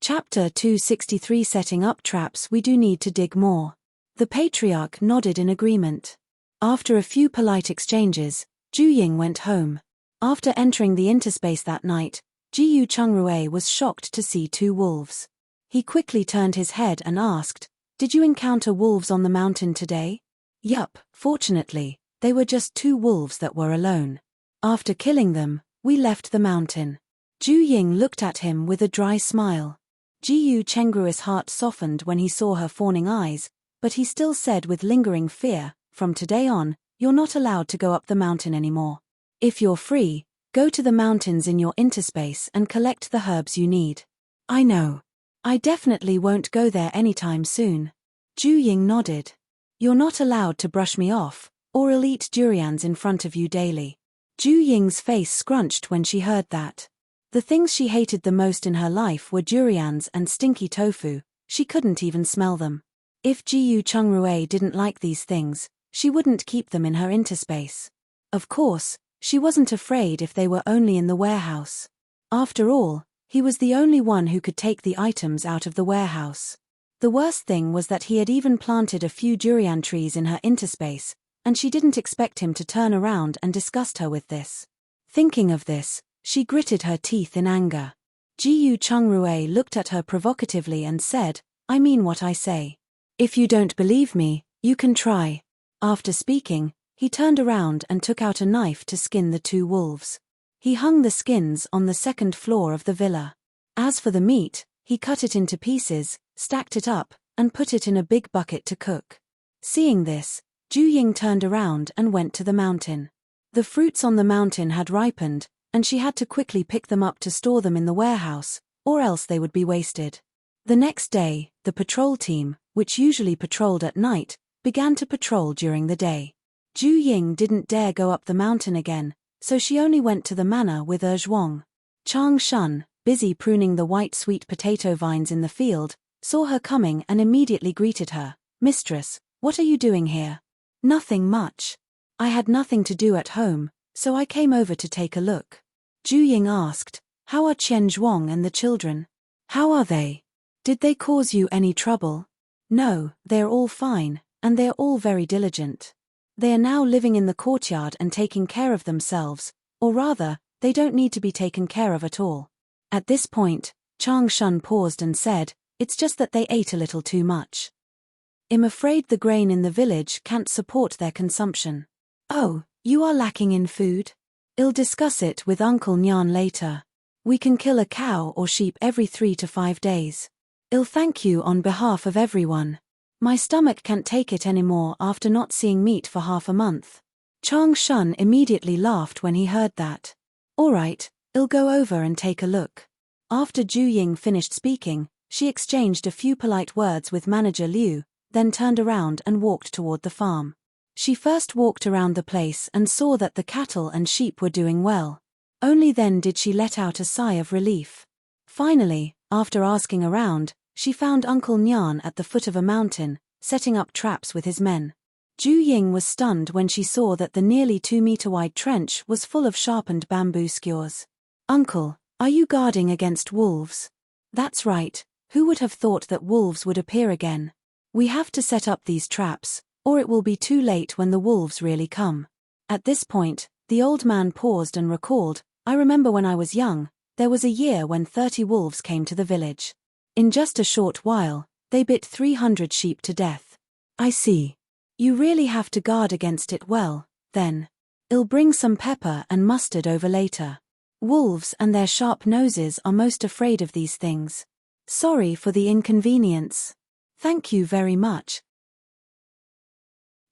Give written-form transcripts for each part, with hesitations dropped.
Chapter 263 Setting up traps. We do need to dig more. The patriarch nodded in agreement. After a few polite exchanges, Ju Ying went home. After entering the interspace that night, Jiyu Chungrui was shocked to see two wolves. He quickly turned his head and asked, "Did you encounter wolves on the mountain today?" "Yup, fortunately, they were just two wolves that were alone. After killing them, we left the mountain." Ju Ying looked at him with a dry smile. Jiyu Chengrui's heart softened when he saw her fawning eyes, but he still said with lingering fear, "From today on, you're not allowed to go up the mountain anymore. If you're free, go to the mountains in your interspace and collect the herbs you need." "I know. I definitely won't go there anytime soon." Ju Ying nodded. "You're not allowed to brush me off, or I'll eat durians in front of you daily." Ju Ying's face scrunched when she heard that. The things she hated the most in her life were durians and stinky tofu. She couldn't even smell them. If Jiyu Chungrui didn't like these things, she wouldn't keep them in her interspace. Of course, she wasn't afraid if they were only in the warehouse. After all, he was the only one who could take the items out of the warehouse. The worst thing was that he had even planted a few durian trees in her interspace, and she didn't expect him to turn around and disgust her with this. Thinking of this, she gritted her teeth in anger. Jiyu Chungrui looked at her provocatively and said, "I mean what I say. If you don't believe me, you can try." After speaking, he turned around and took out a knife to skin the two wolves. He hung the skins on the second floor of the villa. As for the meat, he cut it into pieces, stacked it up, and put it in a big bucket to cook. Seeing this, Ju Ying turned around and went to the mountain. The fruits on the mountain had ripened, and she had to quickly pick them up to store them in the warehouse, or else they would be wasted. The next day, the patrol team, which usually patrolled at night, began to patrol during the day. Ju Ying didn't dare go up the mountain again, so she only went to the manor with Zhuang. Chang Shun, busy pruning the white sweet potato vines in the field, saw her coming and immediately greeted her. "Mistress, what are you doing here?" "Nothing much. I had nothing to do at home, so I came over to take a look." Ju Ying asked, "How are Qian Zhuang and the children? How are they? Did they cause you any trouble?" "No, they're all fine, and they're all very diligent. They are now living in the courtyard and taking care of themselves, or rather, they don't need to be taken care of at all." At this point, Chang Shun paused and said, "It's just that they ate a little too much. I'm afraid the grain in the village can't support their consumption." "Oh, you are lacking in food? I'll discuss it with Uncle Nyan later. We can kill a cow or sheep every 3 to 5 days. I'll thank you on behalf of everyone. My stomach can't take it anymore after not seeing meat for half a month." Chang Shun immediately laughed when he heard that. "All right, I'll go over and take a look." After Ju Ying finished speaking, she exchanged a few polite words with Manager Liu, then turned around and walked toward the farm. She first walked around the place and saw that the cattle and sheep were doing well. Only then did she let out a sigh of relief. Finally, after asking around, she found Uncle Nyan at the foot of a mountain, setting up traps with his men. Ju Ying was stunned when she saw that the nearly 2-meter-wide trench was full of sharpened bamboo skewers. "Uncle, are you guarding against wolves?" "That's right. Who would have thought that wolves would appear again? We have to set up these traps, or it will be too late when the wolves really come." At this point, the old man paused and recalled, "I remember when I was young, there was a year when 30 wolves came to the village. In just a short while, they bit 300 sheep to death." "I see. You really have to guard against it well, then. I'll bring some pepper and mustard over later. Wolves and their sharp noses are most afraid of these things. Sorry for the inconvenience." "Thank you very much."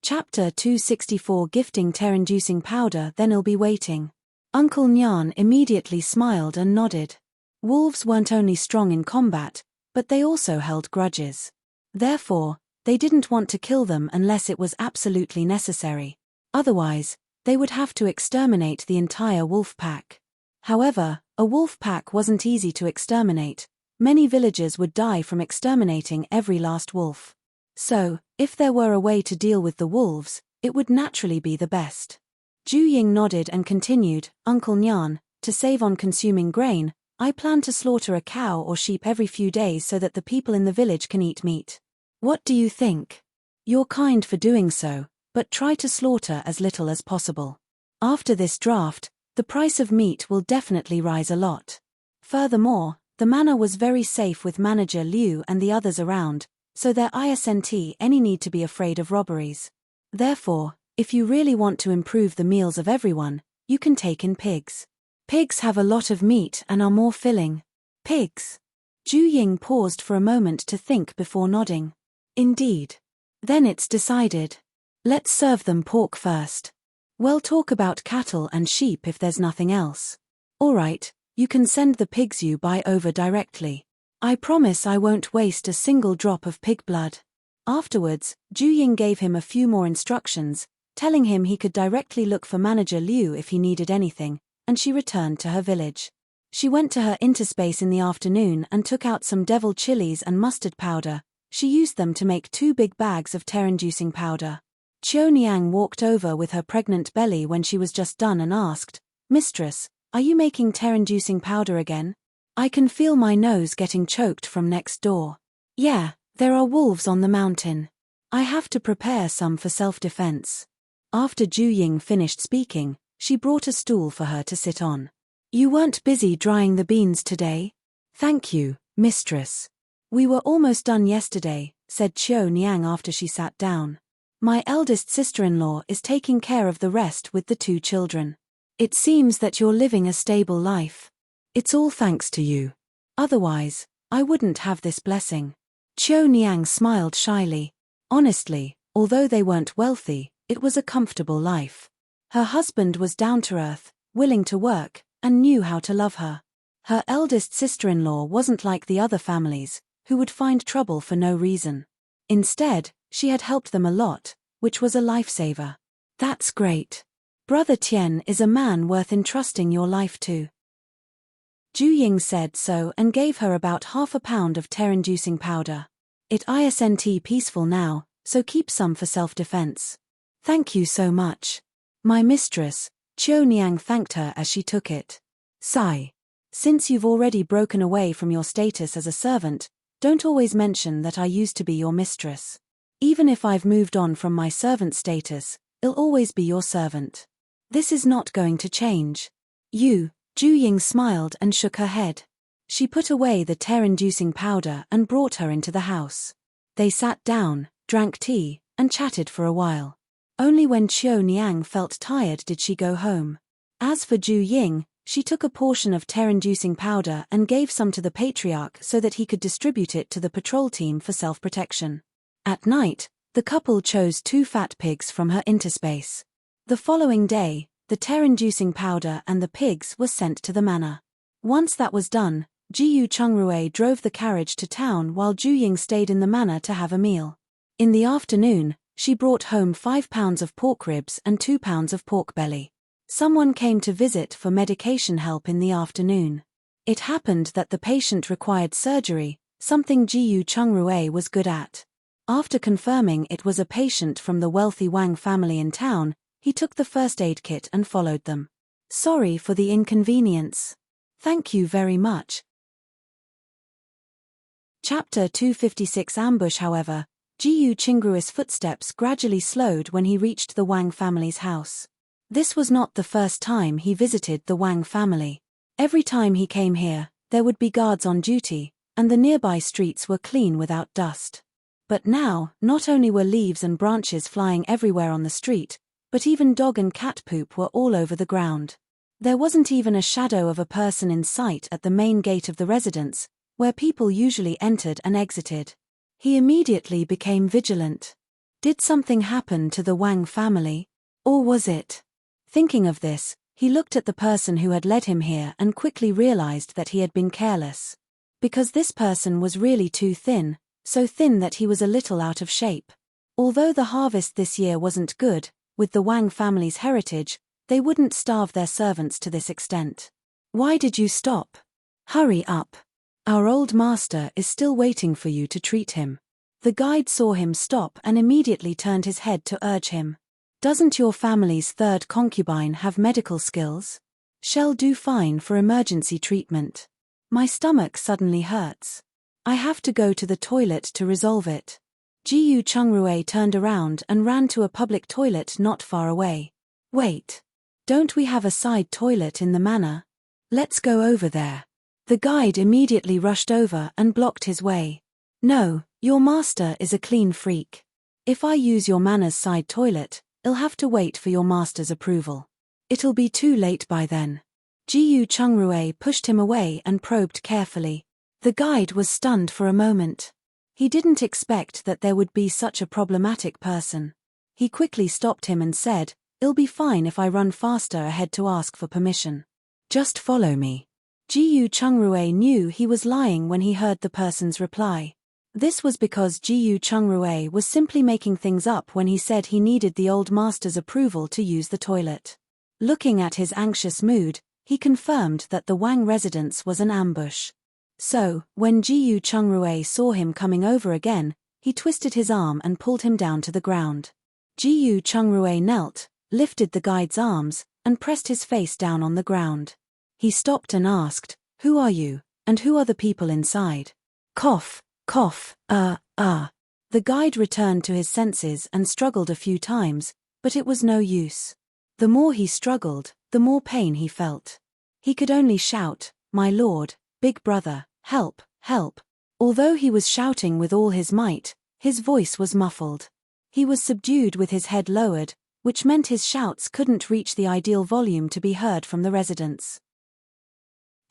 Chapter 264 Gifting Terror-inducing powder. Then I'll be waiting. Uncle Nyan immediately smiled and nodded. Wolves weren't only strong in combat, but they also held grudges. Therefore, they didn't want to kill them unless it was absolutely necessary. Otherwise, they would have to exterminate the entire wolf pack. However, a wolf pack wasn't easy to exterminate. Many villagers would die from exterminating every last wolf. So, if there were a way to deal with the wolves, it would naturally be the best. Ju Ying nodded and continued, "Uncle Nyan, to save on consuming grain, I plan to slaughter a cow or sheep every few days so that the people in the village can eat meat. What do you think? You're kind for doing so, but try to slaughter as little as possible. After this draft, the price of meat will definitely rise a lot. Furthermore, the manor was very safe with manager Liu and the others around, so there isn't any need to be afraid of robberies. Therefore, if you really want to improve the meals of everyone, you can take in pigs. Pigs have a lot of meat and are more filling. Pigs. Ju Ying paused for a moment to think before nodding. Indeed. Then it's decided. Let's serve them pork first. We'll talk about cattle and sheep if there's nothing else. Alright, you can send the pigs you buy over directly. I promise I won't waste a single drop of pig blood. Afterwards, Ju Ying gave him a few more instructions, telling him he could directly look for manager Liu if he needed anything, and she returned to her village. She went to her interspace in the afternoon and took out some devil chilies and mustard powder. She used them to make 2 big bags of terror-inducing powder. Qiu Niang walked over with her pregnant belly when she was just done and asked, "Mistress, are you making terror-inducing powder again? I can feel my nose getting choked from next door." "Yeah, there are wolves on the mountain. I have to prepare some for self-defense." After Ju Ying finished speaking, she brought a stool for her to sit on. "You weren't busy drying the beans today?" "Thank you, mistress. We were almost done yesterday," said Qiu Niang after she sat down. "My eldest sister-in-law is taking care of the rest with the 2 children. It seems that you're living a stable life. It's all thanks to you. Otherwise, I wouldn't have this blessing." Qiu Niang smiled shyly. Honestly, although they weren't wealthy, it was a comfortable life. Her husband was down-to-earth, willing to work, and knew how to love her. Her eldest sister-in-law wasn't like the other families, who would find trouble for no reason. Instead, she had helped them a lot, which was a lifesaver. "That's great. Brother Tian is a man worth entrusting your life to." Ju Ying said so and gave her about half a pound of terror-inducing powder. "It isn't peaceful now, so keep some for self-defense." "Thank you so much. My mistress," Qiu Niang thanked her as she took it. "Sigh. Since you've already broken away from your status as a servant, don't always mention that I used to be your mistress. Even if I've moved on from my servant status, I'll always be your servant. This is not going to change." Ju Ying smiled and shook her head. She put away the terror-inducing powder and brought her into the house. They sat down, drank tea, and chatted for a while. Only when Qiu Niang felt tired did she go home. As for Ju Ying, she took a portion of terror-inducing powder and gave some to the patriarch so that he could distribute it to the patrol team for self-protection. At night, the couple chose 2 fat pigs from her interspace. The following day, the terror-inducing powder and the pigs were sent to the manor. Once that was done, Jiyu Chungrui drove the carriage to town while Ju Ying stayed in the manor to have a meal. In the afternoon, she brought home 5 pounds of pork ribs and 2 pounds of pork belly. Someone came to visit for medication help in the afternoon. It happened that the patient required surgery, something Jiyu Chungrui was good at. After confirming it was a patient from the wealthy Wang family in town, he took the first aid kit and followed them. "Sorry for the inconvenience." "Thank you very much." Chapter 256 Ambush. However, Jiyu Chingrui's footsteps gradually slowed when he reached the Wang family's house. This was not the first time he visited the Wang family. Every time he came here, there would be guards on duty, and the nearby streets were clean without dust. But now, not only were leaves and branches flying everywhere on the street, but even dog and cat poop were all over the ground. There wasn't even a shadow of a person in sight at the main gate of the residence, where people usually entered and exited. He immediately became vigilant. Did something happen to the Wang family? Or was it? Thinking of this, he looked at the person who had led him here and quickly realized that he had been careless. Because this person was really too thin, so thin that he was a little out of shape. Although the harvest this year wasn't good, with the Wang family's heritage, they wouldn't starve their servants to this extent. "Why did you stop? Hurry up. Our old master is still waiting for you to treat him." The guide saw him stop and immediately turned his head to urge him. "Doesn't your family's 3rd concubine have medical skills? She'll do fine for emergency treatment." My stomach suddenly hurts. I have to go to the toilet to resolve it. Ji Chungrui turned around and ran to a public toilet not far away. Wait. Don't we have a side toilet in the manor? Let's go over there. The guide immediately rushed over and blocked his way. No, your master is a clean freak. If I use your manor's side toilet, I'll have to wait for your master's approval. It'll be too late by then. Ji Chungrui pushed him away and probed carefully. The guide was stunned for a moment. He didn't expect that there would be such a problematic person. He quickly stopped him and said, "It'll be fine if I run faster ahead to ask for permission. Just follow me." Ji Chungrui knew he was lying when he heard the person's reply. This was because Ji Chungrui was simply making things up when he said he needed the old master's approval to use the toilet. Looking at his anxious mood, he confirmed that the Wang residence was an ambush. So, when Ji Chungrui saw him coming over again, he twisted his arm and pulled him down to the ground. Ji Chungrui knelt, lifted the guide's arms, and pressed his face down on the ground. He stopped and asked, "Who are you, and who are the people inside?" Cough, cough, The guide returned to his senses and struggled a few times, but it was no use. The more he struggled, the more pain he felt. He could only shout, "My lord, big brother, help, help." Although he was shouting with all his might, his voice was muffled. He was subdued with his head lowered, which meant his shouts couldn't reach the ideal volume to be heard from the residents.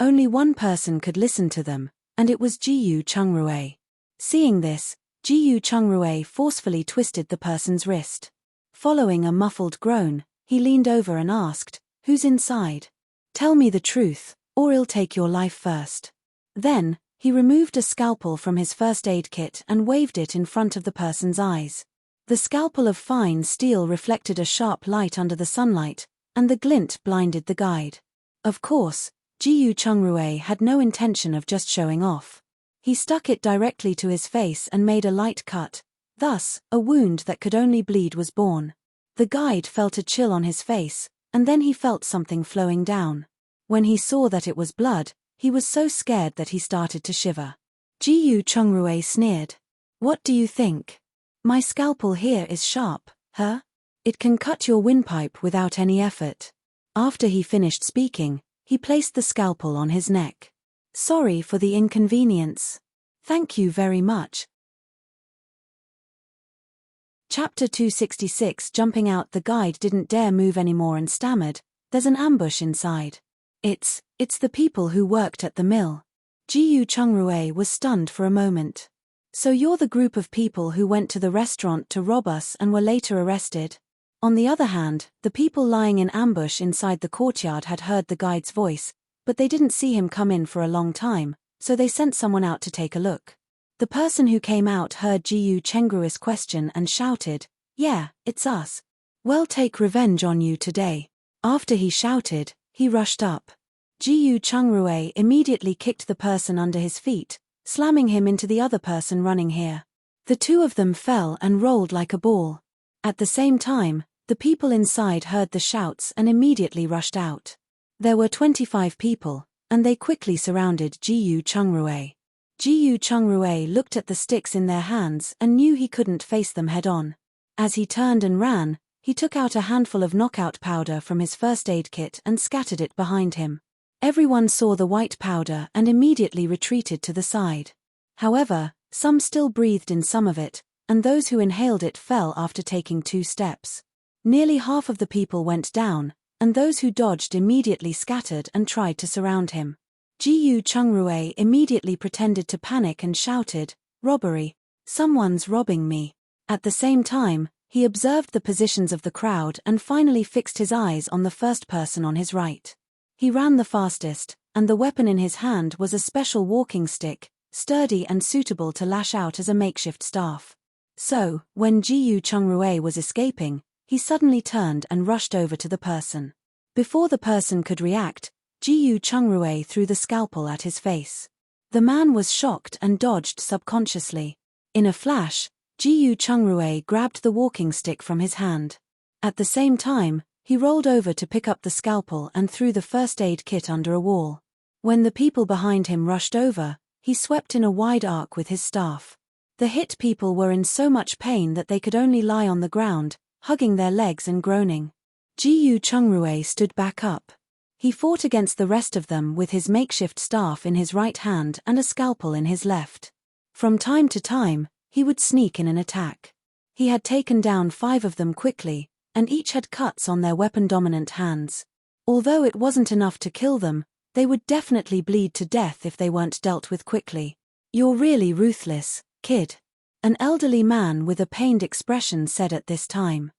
Only one person could listen to them, and it was Ji Chungrui. Seeing this, Ji Chungrui forcefully twisted the person's wrist. Following a muffled groan, he leaned over and asked, "Who's inside? Tell me the truth, or I'll take your life first." Then, he removed a scalpel from his first aid kit and waved it in front of the person's eyes. The scalpel of fine steel reflected a sharp light under the sunlight, and the glint blinded the guide. Of course, Ji Chungrui had no intention of just showing off. He stuck it directly to his face and made a light cut. Thus, a wound that could only bleed was born. The guide felt a chill on his face, and then he felt something flowing down. When he saw that it was blood, he was so scared that he started to shiver. Ji Chungrui sneered. "What do you think? My scalpel here is sharp, huh? It can cut your windpipe without any effort." After he finished speaking, he placed the scalpel on his neck. "Sorry for the inconvenience. Thank you very much." Chapter 266. Jumping out, the guide didn't dare move anymore and stammered, "There's an ambush inside. It's the people who worked at the mill." Ji Chungrui was stunned for a moment. "So you're the group of people who went to the restaurant to rob us and were later arrested?" On the other hand, the people lying in ambush inside the courtyard had heard the guide's voice, but they didn't see him come in for a long time, so they sent someone out to take a look. The person who came out heard Ji Chungrui's question and shouted, "Yeah, it's us. We'll take revenge on you today." After he shouted, he rushed up. Ji Chungrui immediately kicked the person under his feet, slamming him into the other person running here. The two of them fell and rolled like a ball. At the same time, the people inside heard the shouts and immediately rushed out. There were 25 people, and they quickly surrounded Ji Chungrui. Ji Chungrui looked at the sticks in their hands and knew he couldn't face them head-on. As he turned and ran, he took out a handful of knockout powder from his first aid kit and scattered it behind him. Everyone saw the white powder and immediately retreated to the side. However, some still breathed in some of it, and those who inhaled it fell after taking 2 steps. Nearly half of the people went down, and those who dodged immediately scattered and tried to surround him. Ji Chungrui immediately pretended to panic and shouted, "Robbery! Someone's robbing me." At the same time, he observed the positions of the crowd and finally fixed his eyes on the first person on his right. He ran the fastest, and the weapon in his hand was a special walking stick, sturdy and suitable to lash out as a makeshift staff. So, when Ji Chungrui was escaping, he suddenly turned and rushed over to the person. Before the person could react, Ji Chungrui threw the scalpel at his face. The man was shocked and dodged subconsciously. In a flash, Ji Chungrui grabbed the walking stick from his hand. At the same time, he rolled over to pick up the scalpel and threw the first aid kit under a wall. When the people behind him rushed over, he swept in a wide arc with his staff. The hit people were in so much pain that they could only lie on the ground, hugging their legs and groaning. Ji Chungrui stood back up. He fought against the rest of them with his makeshift staff in his right hand and a scalpel in his left. From time to time, he would sneak in an attack. He had taken down 5 of them quickly, and each had cuts on their weapon-dominant hands. Although it wasn't enough to kill them, they would definitely bleed to death if they weren't dealt with quickly. "You're really ruthless, kid," an elderly man with a pained expression said at this time.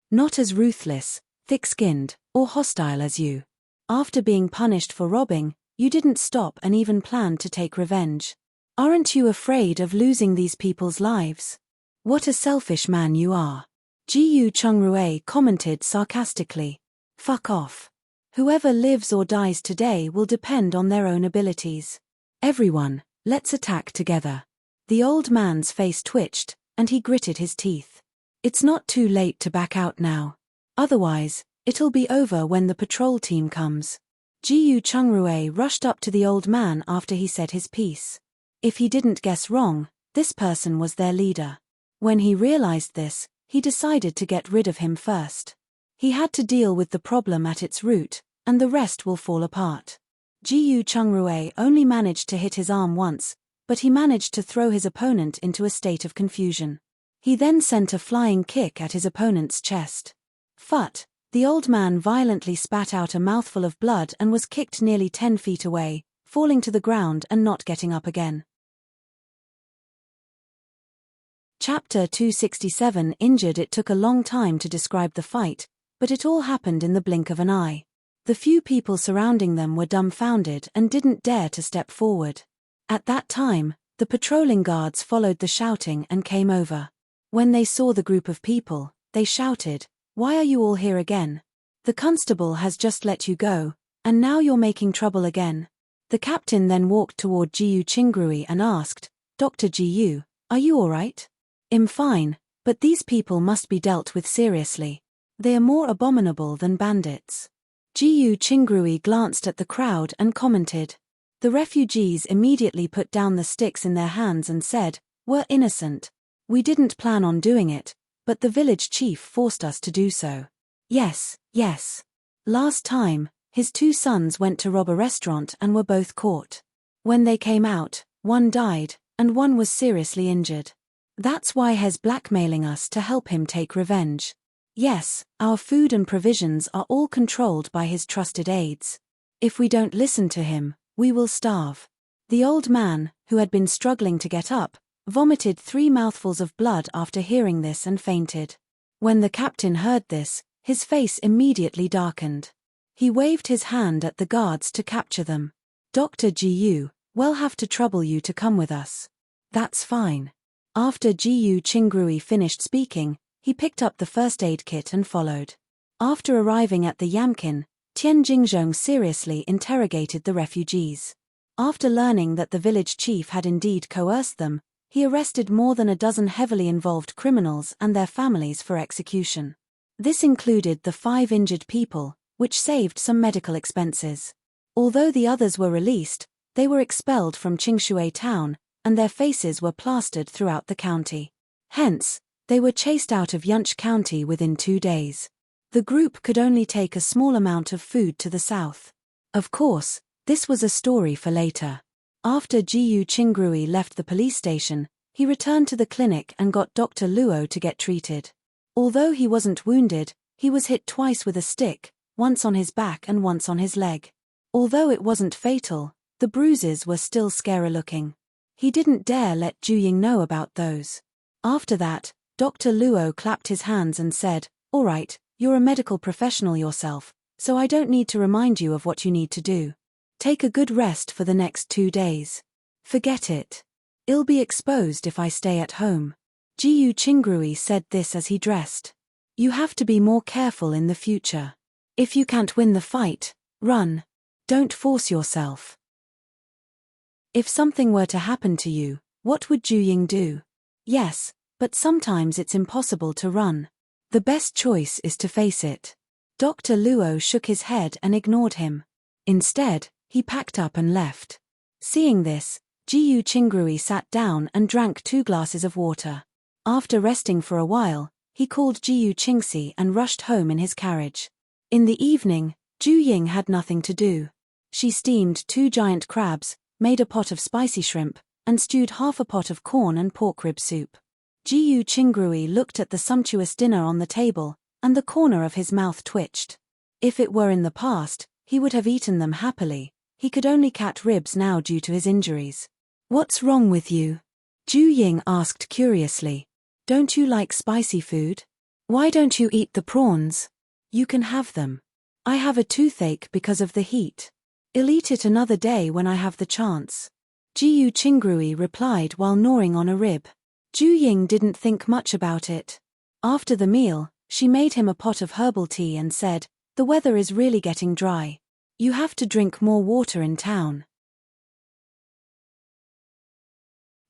"Not as ruthless, thick-skinned, or hostile as you. After being punished for robbing, you didn't stop and even plan to take revenge. Aren't you afraid of losing these people's lives? What a selfish man you are." Ji Chungrui commented sarcastically. "Fuck off. Whoever lives or dies today will depend on their own abilities. Everyone, let's attack together." The old man's face twitched, and he gritted his teeth. It's not too late to back out now. Otherwise, it'll be over when the patrol team comes. Ji Chungrui rushed up to the old man after he said his piece. If he didn't guess wrong, this person was their leader. When he realized this, he decided to get rid of him first. He had to deal with the problem at its root, and the rest will fall apart. Ji Chungrui only managed to hit his arm once, but he managed to throw his opponent into a state of confusion. He then sent a flying kick at his opponent's chest. Phut! The old man violently spat out a mouthful of blood and was kicked nearly 10 feet away, falling to the ground and not getting up again. Chapter 267 Injured. It took a long time to describe the fight, but it all happened in the blink of an eye. The few people surrounding them were dumbfounded and didn't dare to step forward. At that time, the patrolling guards followed the shouting and came over. When they saw the group of people, they shouted, "Why are you all here again? The constable has just let you go, and now you're making trouble again." The captain then walked toward Ji Chungrui and asked, "Dr. Ji, are you all right?" "I'm fine, but these people must be dealt with seriously. They are more abominable than bandits." Ji Chungrui glanced at the crowd and commented. The refugees immediately put down the sticks in their hands and said, "We're innocent. We didn't plan on doing it, but the village chief forced us to do so." Yes. Last time, his 2 sons went to rob a restaurant and were both caught. When they came out, one died, and one was seriously injured. That's why he's blackmailing us to help him take revenge. Yes, our food and provisions are all controlled by his trusted aides. If we don't listen to him, we will starve. The old man, who had been struggling to get up, vomited 3 mouthfuls of blood after hearing this and fainted. When the captain heard this, his face immediately darkened. He waved his hand at the guards to capture them. "Dr. Ji, we'll have to trouble you to come with us." "That's fine." After Ji Chungrui finished speaking, he picked up the first aid kit and followed. After arriving at the Yamkin, Tian Jingzhong seriously interrogated the refugees. After learning that the village chief had indeed coerced them, he arrested more than a dozen heavily involved criminals and their families for execution. This included the 5 injured people, which saved some medical expenses. Although the others were released, they were expelled from Qingshui town, and their faces were plastered throughout the county. Hence, they were chased out of Yunch County within 2 days. The group could only take a small amount of food to the south. Of course, this was a story for later. After Ji Chungrui left the police station, he returned to the clinic and got Dr. Luo to get treated. Although he wasn't wounded, he was hit twice with a stick, once on his back and once on his leg. Although it wasn't fatal, the bruises were still scary-looking. He didn't dare let Juying know about those. After that, Dr. Luo clapped his hands and said, "All right, you're a medical professional yourself, so I don't need to remind you of what you need to do. Take a good rest for the next 2 days. Forget it. I'll be exposed if I stay at home." Ji Chungrui said this as he dressed. "You have to be more careful in the future. If you can't win the fight, run. Don't force yourself." If something were to happen to you, what would Juying do? Yes, but sometimes it's impossible to run. The best choice is to face it. Dr. Luo shook his head and ignored him. Instead, He packed up and left. Seeing this, Jiyu Qingrui sat down and drank 2 glasses of water. After resting for a while, he called Jiyu Qingxi and rushed home in his carriage. In the evening, Zhu Ying had nothing to do. She steamed 2 giant crabs, made a pot of spicy shrimp, and stewed half a pot of corn and pork rib soup. Jiyu Qingrui looked at the sumptuous dinner on the table, and the corner of his mouth twitched. If it were in the past, he would have eaten them happily. He could only cat ribs now due to his injuries. "What's wrong with you?" Zhu Ying asked curiously. "Don't you like spicy food? Why don't you eat the prawns? You can have them. I have a toothache because of the heat. I'll eat it another day when I have the chance." Jiyu Qingrui replied while gnawing on a rib. Zhu Ying didn't think much about it. After the meal, she made him a pot of herbal tea and said, "The weather is really getting dry. You have to drink more water in town."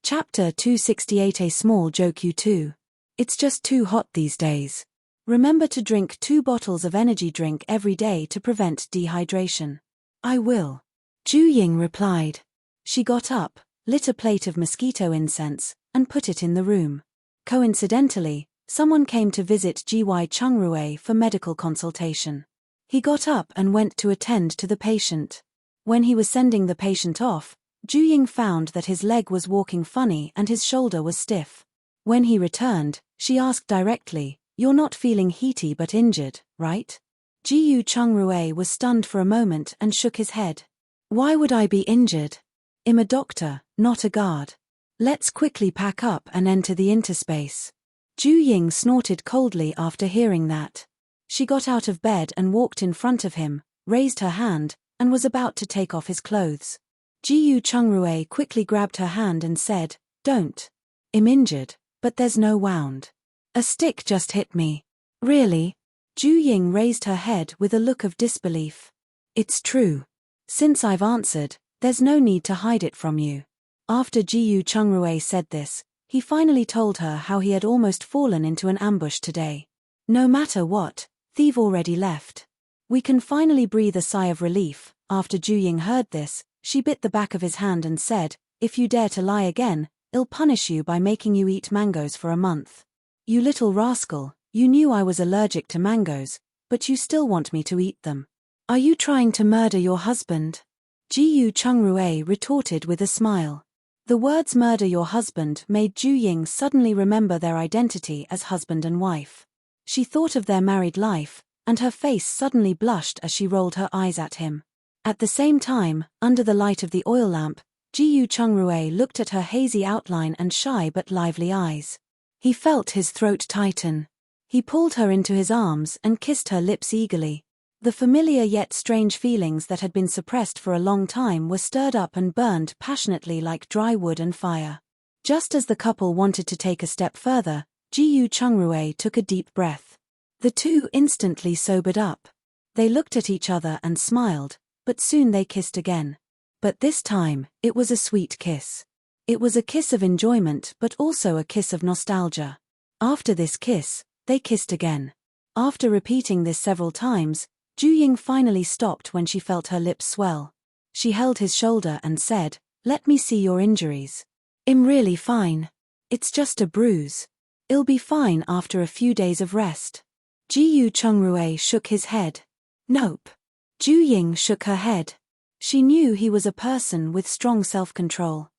Chapter 268. A small joke you too. It's just too hot these days. Remember to drink 2 bottles of energy drink every day to prevent dehydration. "I will," Zhu Ying replied. She got up, lit a plate of mosquito incense, and put it in the room. Coincidentally, someone came to visit Jiyu Qingrui for medical consultation. He got up and went to attend to the patient. When he was sending the patient off, Zhu Ying found that his leg was walking funny and his shoulder was stiff. When he returned, she asked directly, "You're not feeling heaty but injured, right?" Jiyu Qingrui was stunned for a moment and shook his head. "Why would I be injured? I'm a doctor, not a guard. Let's quickly pack up and enter the interspace." Zhu Ying snorted coldly after hearing that. She got out of bed and walked in front of him, raised her hand, and was about to take off his clothes. Jiyu Qingrui quickly grabbed her hand and said, "Don't. I'm injured, but there's no wound. A stick just hit me." "Really?" Zhu Ying raised her head with a look of disbelief. "It's true. Since I've answered, there's no need to hide it from you." After Jiyu Qingrui said this, he finally told her how he had almost fallen into an ambush today. "No matter what, they've already left. We can finally breathe a sigh of relief." After Zhu Ying heard this, she bit the back of his hand and said, "If you dare to lie again, I'll punish you by making you eat mangoes for a month. You little rascal, you knew I was allergic to mangoes, but you still want me to eat them. Are you trying to murder your husband?" Jiyu Qingrui retorted with a smile. The words "murder your husband" made Zhu Ying suddenly remember their identity as husband and wife. She thought of their married life, and her face suddenly blushed as she rolled her eyes at him. At the same time, under the light of the oil lamp, Jiyu Qingrui looked at her hazy outline and shy but lively eyes. He felt his throat tighten. He pulled her into his arms and kissed her lips eagerly. The familiar yet strange feelings that had been suppressed for a long time were stirred up and burned passionately like dry wood and fire. Just as the couple wanted to take a step further, Jiyu Qingrui took a deep breath. The two instantly sobered up. They looked at each other and smiled, but soon they kissed again. But this time, it was a sweet kiss. It was a kiss of enjoyment but also a kiss of nostalgia. After this kiss, they kissed again. After repeating this several times, Zhu Ying finally stopped when she felt her lips swell. She held his shoulder and said, "Let me see your injuries." "I'm really fine. It's just a bruise. I'll be fine after a few days of rest." Jiyu Qingrui shook his head. "Nope." Zhu Ying shook her head. She knew he was a person with strong self-control.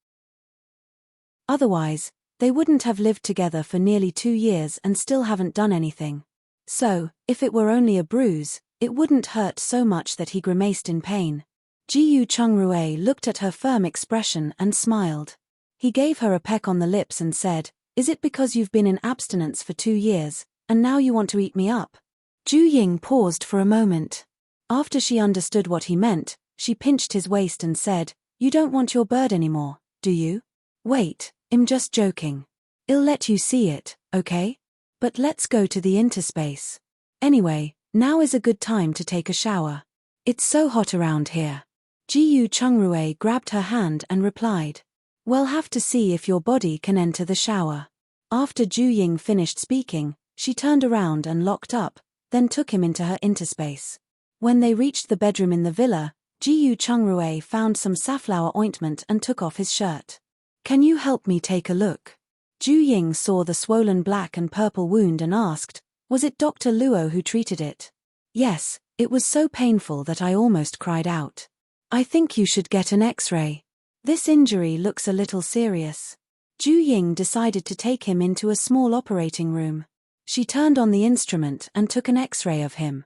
Otherwise, they wouldn't have lived together for nearly 2 years and still haven't done anything. So, if it were only a bruise, it wouldn't hurt so much that he grimaced in pain. Jiyu Qingrui looked at her firm expression and smiled. He gave her a peck on the lips and said, "Is it because you've been in abstinence for 2 years, and now you want to eat me up?" Zhu Ying paused for a moment. After she understood what he meant, she pinched his waist and said, "You don't want your bird anymore, do you?" "Wait, I'm just joking. I'll let you see it, okay? But let's go to the interspace. Anyway, now is a good time to take a shower. It's so hot around here." Jiyu Qingrui grabbed her hand and replied, "We'll have to see if your body can enter the shower." After Zhu Ying finished speaking, she turned around and locked up, then took him into her interspace. When they reached the bedroom in the villa, Jiyu Chungrue found some safflower ointment and took off his shirt. "Can you help me take a look?" Ju Ying saw the swollen black and purple wound and asked, "Was it Dr. Luo who treated it?" "Yes, it was so painful that I almost cried out. I think you should get an X-ray. This injury looks a little serious." Ju Ying decided to take him into a small operating room. She turned on the instrument and took an X-ray of him.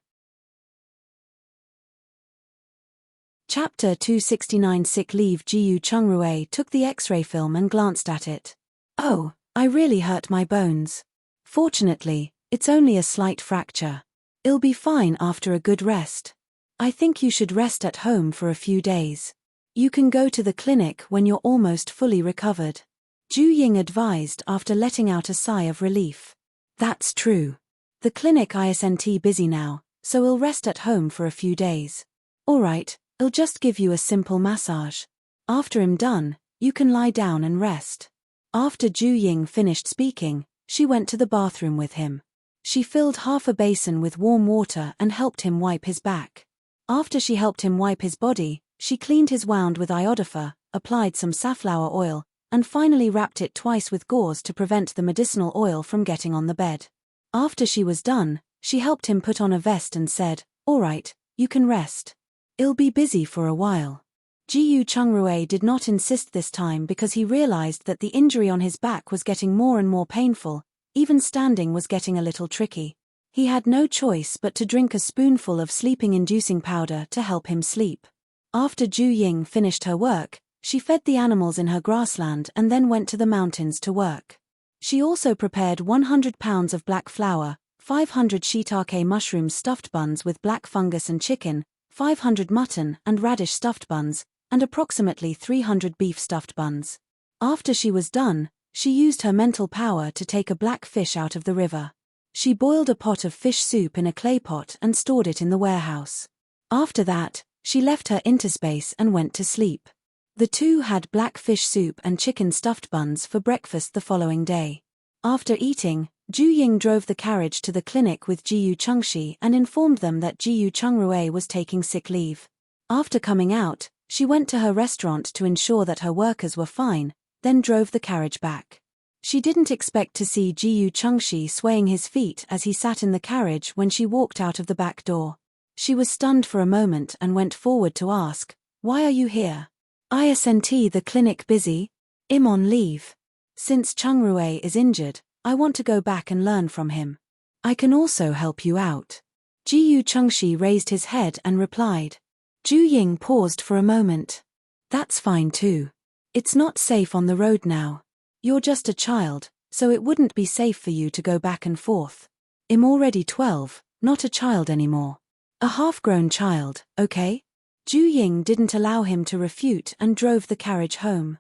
Chapter 269 Sick Leave. Jiyu Chungrue took the X-ray film and glanced at it. "Oh, I really hurt my bones. Fortunately, it's only a slight fracture. I'll be fine after a good rest. I think you should rest at home for a few days. You can go to the clinic when you're almost fully recovered," Ju Ying advised after letting out a sigh of relief. "That's true. The clinic isn't busy now, so I'll rest at home for a few days. All right, I'll just give you a simple massage. After I'm done, you can lie down and rest." After Ju Ying finished speaking, she went to the bathroom with him. She filled half a basin with warm water and helped him wipe his back. After she helped him wipe his body, she cleaned his wound with iodophor, applied some safflower oil, and finally wrapped it twice with gauze to prevent the medicinal oil from getting on the bed. After she was done, she helped him put on a vest and said, "All right, you can rest. I'll be busy for a while." Jiyu Chungrue did not insist this time because he realized that the injury on his back was getting more and more painful, even standing was getting a little tricky. He had no choice but to drink a spoonful of sleeping-inducing powder to help him sleep. After Ju Ying finished her work, she fed the animals in her grassland and then went to the mountains to work. She also prepared 100 pounds of black flour, 500 shiitake mushrooms stuffed buns with black fungus and chicken, 500 mutton and radish stuffed buns, and approximately 300 beef stuffed buns. After she was done, she used her mental power to take a black fish out of the river. She boiled a pot of fish soup in a clay pot and stored it in the warehouse. After that, she left her interspace and went to sleep. The two had black fish soup and chicken stuffed buns for breakfast the following day. After eating, Ju Ying drove the carriage to the clinic with Jiyu Chengshi and informed them that Jiyu Chungrue was taking sick leave. After coming out, she went to her restaurant to ensure that her workers were fine, then drove the carriage back. She didn't expect to see Jiyu Chengshi swaying his feet as he sat in the carriage when she walked out of the back door. She was stunned for a moment and went forward to ask, "Why are you here?" "Isn't the clinic busy? I'm on leave. Since Chungrue is injured, I want to go back and learn from him. I can also help you out." Jiyu Chengshi raised his head and replied. Ju Ying paused for a moment. "That's fine too. It's not safe on the road now. You're just a child, so it wouldn't be safe for you to go back and forth. I'm already 12, not a child anymore. A half-grown child, okay?" Ju Ying didn't allow him to refute and drove the carriage home.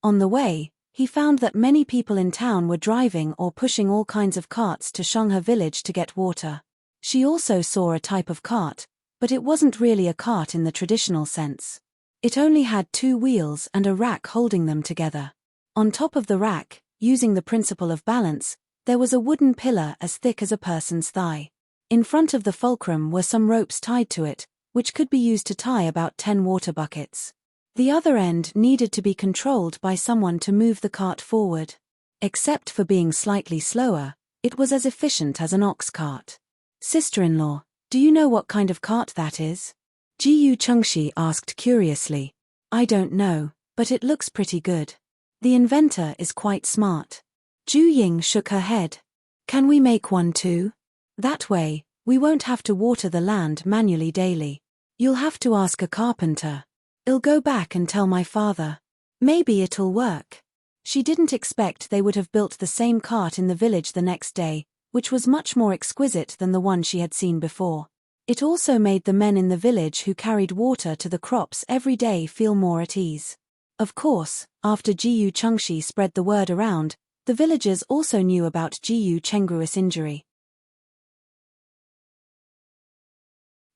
On the way, he found that many people in town were driving or pushing all kinds of carts to Shenghe village to get water. She also saw a type of cart, but it wasn't really a cart in the traditional sense. It only had 2 wheels and a rack holding them together. On top of the rack, using the principle of balance, there was a wooden pillar as thick as a person's thigh. In front of the fulcrum were some ropes tied to it, which could be used to tie about 10 water buckets. The other end needed to be controlled by someone to move the cart forward. Except for being slightly slower, it was as efficient as an ox cart. "Sister-in-law, do you know what kind of cart that is?" Jiyu Chengshi asked curiously. "I don't know, but it looks pretty good. The inventor is quite smart." Ju Ying shook her head. "Can we make one too? That way, we won't have to water the land manually daily. You'll have to ask a carpenter. I'll go back and tell my father. Maybe it'll work." She didn't expect they would have built the same cart in the village the next day, which was much more exquisite than the one she had seen before. It also made the men in the village who carried water to the crops every day feel more at ease. Of course, after Jiyu Chengshi spread the word around, the villagers also knew about Jiyu Chengrue's injury.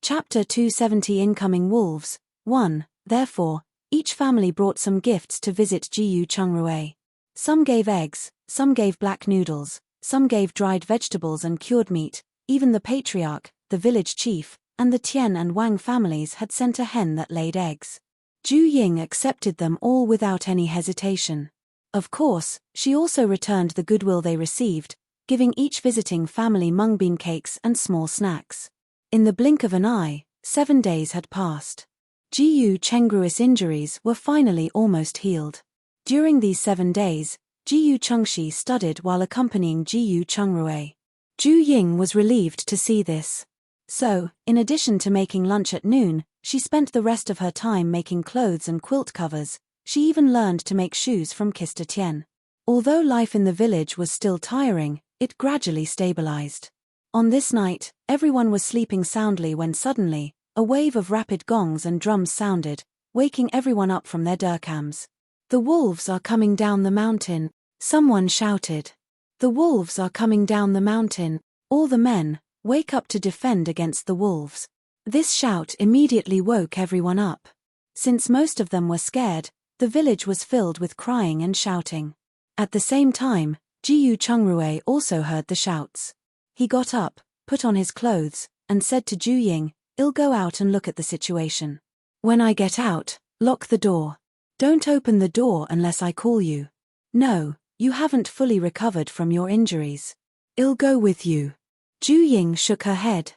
Chapter 270 Incoming Wolves. 1. Therefore, each family brought some gifts to visit Jiyu Chungrue. Some gave eggs, some gave black noodles, some gave dried vegetables and cured meat. Even the patriarch, the village chief, and the Tian and Wang families had sent a hen that laid eggs. Zhu Ying accepted them all without any hesitation. Of course, she also returned the goodwill they received, giving each visiting family mung bean cakes and small snacks. In the blink of an eye, 7 days had passed. Jiyu Chengrui's injuries were finally almost healed. During these 7 days, Jiyu Chengxi studied while accompanying Jiyu Chengrui. Zhu Ying was relieved to see this. So, in addition to making lunch at noon, she spent the rest of her time making clothes and quilt covers. She even learned to make shoes from Kista Tian. Although life in the village was still tiring, it gradually stabilized. On this night, everyone was sleeping soundly when suddenly, a wave of rapid gongs and drums sounded, waking everyone up from their durkams. "The wolves are coming down the mountain," someone shouted. "The wolves are coming down the mountain. All the men, wake up to defend against the wolves." This shout immediately woke everyone up. Since most of them were scared, the village was filled with crying and shouting. At the same time, Jiyu Chengrui also heard the shouts. He got up, put on his clothes, and said to Zhu Ying, "I'll go out and look at the situation. When I get out, lock the door. Don't open the door unless I call you. No, you haven't fully recovered from your injuries. I'll go with you." Zhu Ying shook her head.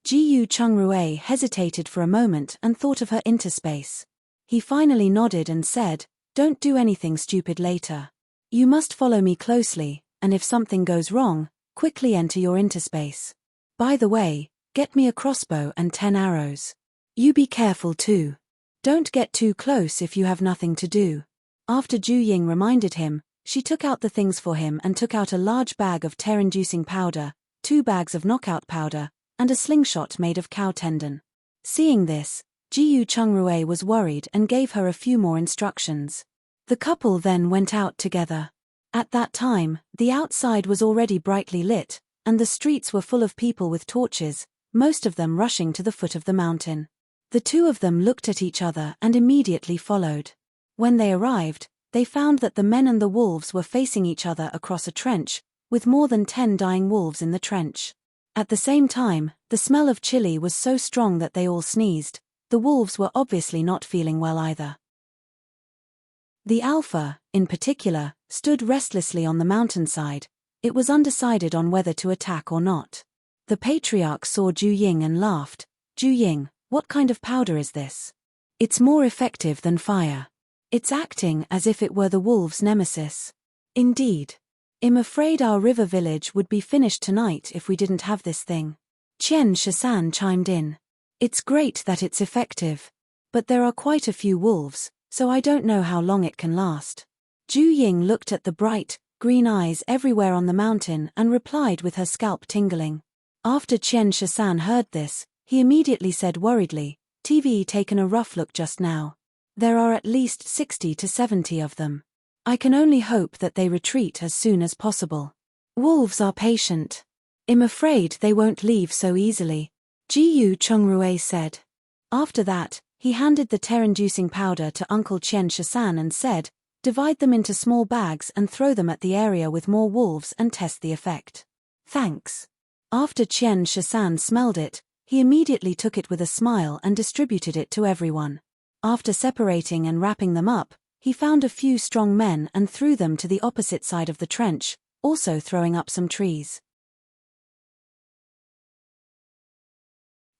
Jiyu Chengrui hesitated for a moment and thought of her interspace. He finally nodded and said, "Don't do anything stupid later. You must follow me closely, and if something goes wrong, quickly enter your interspace. By the way, get me a crossbow and 10 arrows. You be careful too. Don't get too close if you have nothing to do." After Zhu Ying reminded him, she took out the things for him and took out a large bag of tear-inducing powder, 2 bags of knockout powder, and a slingshot made of cow tendon. Seeing this, Jiyu Chengrui was worried and gave her a few more instructions. The couple then went out together. At that time, the outside was already brightly lit, and the streets were full of people with torches, most of them rushing to the foot of the mountain. The two of them looked at each other and immediately followed. When they arrived, they found that the men and the wolves were facing each other across a trench, with more than 10 dying wolves in the trench. At the same time, the smell of chili was so strong that they all sneezed. The wolves were obviously not feeling well either. The alpha, in particular, stood restlessly on the mountainside. It was undecided on whether to attack or not. The patriarch saw Zhu Ying and laughed. "Zhu Ying, what kind of powder is this? It's more effective than fire. It's acting as if it were the wolves' nemesis." "Indeed. I'm afraid our river village would be finished tonight if we didn't have this thing." Qian Shisan chimed in. "It's great that it's effective. But there are quite a few wolves, so I don't know how long it can last." Zhu Ying looked at the bright, green eyes everywhere on the mountain and replied with her scalp tingling. After Qian Shisan heard this, he immediately said worriedly, "TV taken a rough look just now. There are at least 60 to 70 of them. I can only hope that they retreat as soon as possible. Wolves are patient. I'm afraid they won't leave so easily," Jiyu Chengrui said. After that, he handed the tear-inducing powder to Uncle Qian Shisan and said, "Divide them into small bags and throw them at the area with more wolves and test the effect." "Thanks." After Qian Shisan smelled it, he immediately took it with a smile and distributed it to everyone. After separating and wrapping them up, he found a few strong men and threw them to the opposite side of the trench, also throwing up some trees.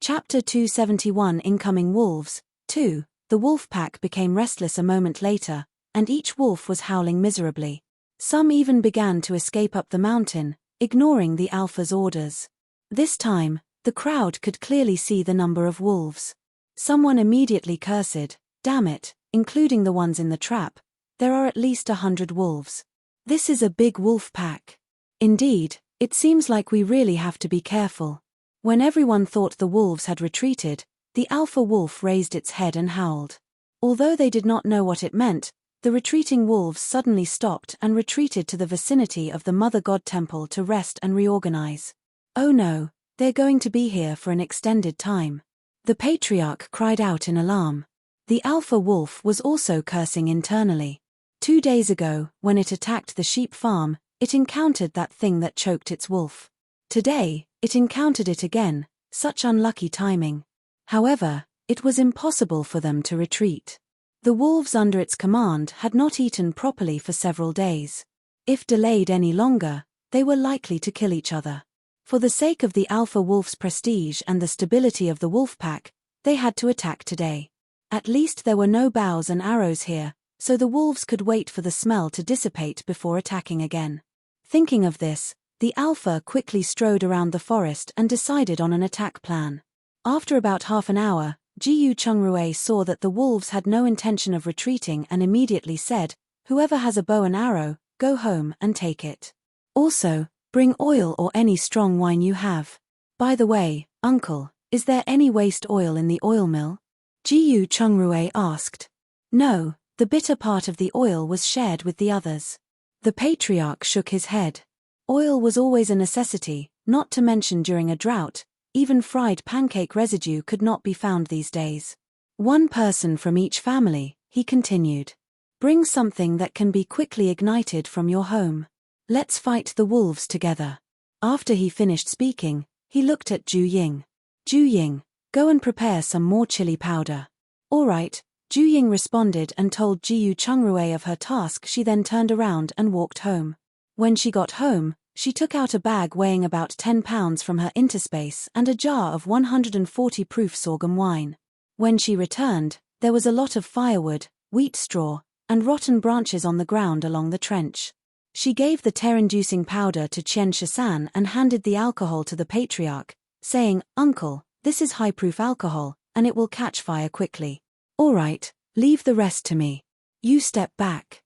Chapter 271 Incoming Wolves. 2. The wolf pack became restless a moment later, and each wolf was howling miserably. Some even began to escape up the mountain, ignoring the alpha's orders. This time, the crowd could clearly see the number of wolves. Someone immediately cursed, "Damn it, including the ones in the trap, there are at least 100 wolves. This is a big wolf pack. Indeed, it seems like we really have to be careful." When everyone thought the wolves had retreated, the alpha wolf raised its head and howled. Although they did not know what it meant, the retreating wolves suddenly stopped and retreated to the vicinity of the Mother God Temple to rest and reorganize. "Oh no, they're going to be here for an extended time." The patriarch cried out in alarm. The alpha wolf was also cursing internally. 2 days ago, when it attacked the sheep farm, it encountered that thing that choked its wolf. Today, it encountered it again. Such unlucky timing. However, it was impossible for them to retreat. The wolves under its command had not eaten properly for several days. If delayed any longer, they were likely to kill each other. For the sake of the alpha wolf's prestige and the stability of the wolf pack, they had to attack today. At least there were no bows and arrows here, so the wolves could wait for the smell to dissipate before attacking again. Thinking of this, the alpha quickly strode around the forest and decided on an attack plan. After about half an hour, Jiyu Chungrue saw that the wolves had no intention of retreating and immediately said, "Whoever has a bow and arrow, go home and take it. Also, bring oil or any strong wine you have. By the way, uncle, is there any waste oil in the oil mill?" Jiyu Chungrue asked. No, the bitter part of the oil was shared with the others. The patriarch shook his head. Oil was always a necessity, not to mention during a drought. Even fried pancake residue could not be found these days. One person from each family, he continued. Bring something that can be quickly ignited from your home. Let's fight the wolves together. After he finished speaking, he looked at Ju Ying. Ju Ying, go and prepare some more chili powder. All right, Ju Ying responded and told Jiyu Chungrue of her task. She then turned around and walked home. When she got home, she took out a bag weighing about 10 pounds from her interspace and a jar of 140 proof sorghum wine. When she returned, there was a lot of firewood, wheat straw, and rotten branches on the ground along the trench. She gave the tear-inducing powder to Qian Shisan and handed the alcohol to the patriarch, saying, "Uncle, this is high-proof alcohol, and it will catch fire quickly. All right, leave the rest to me. You step back."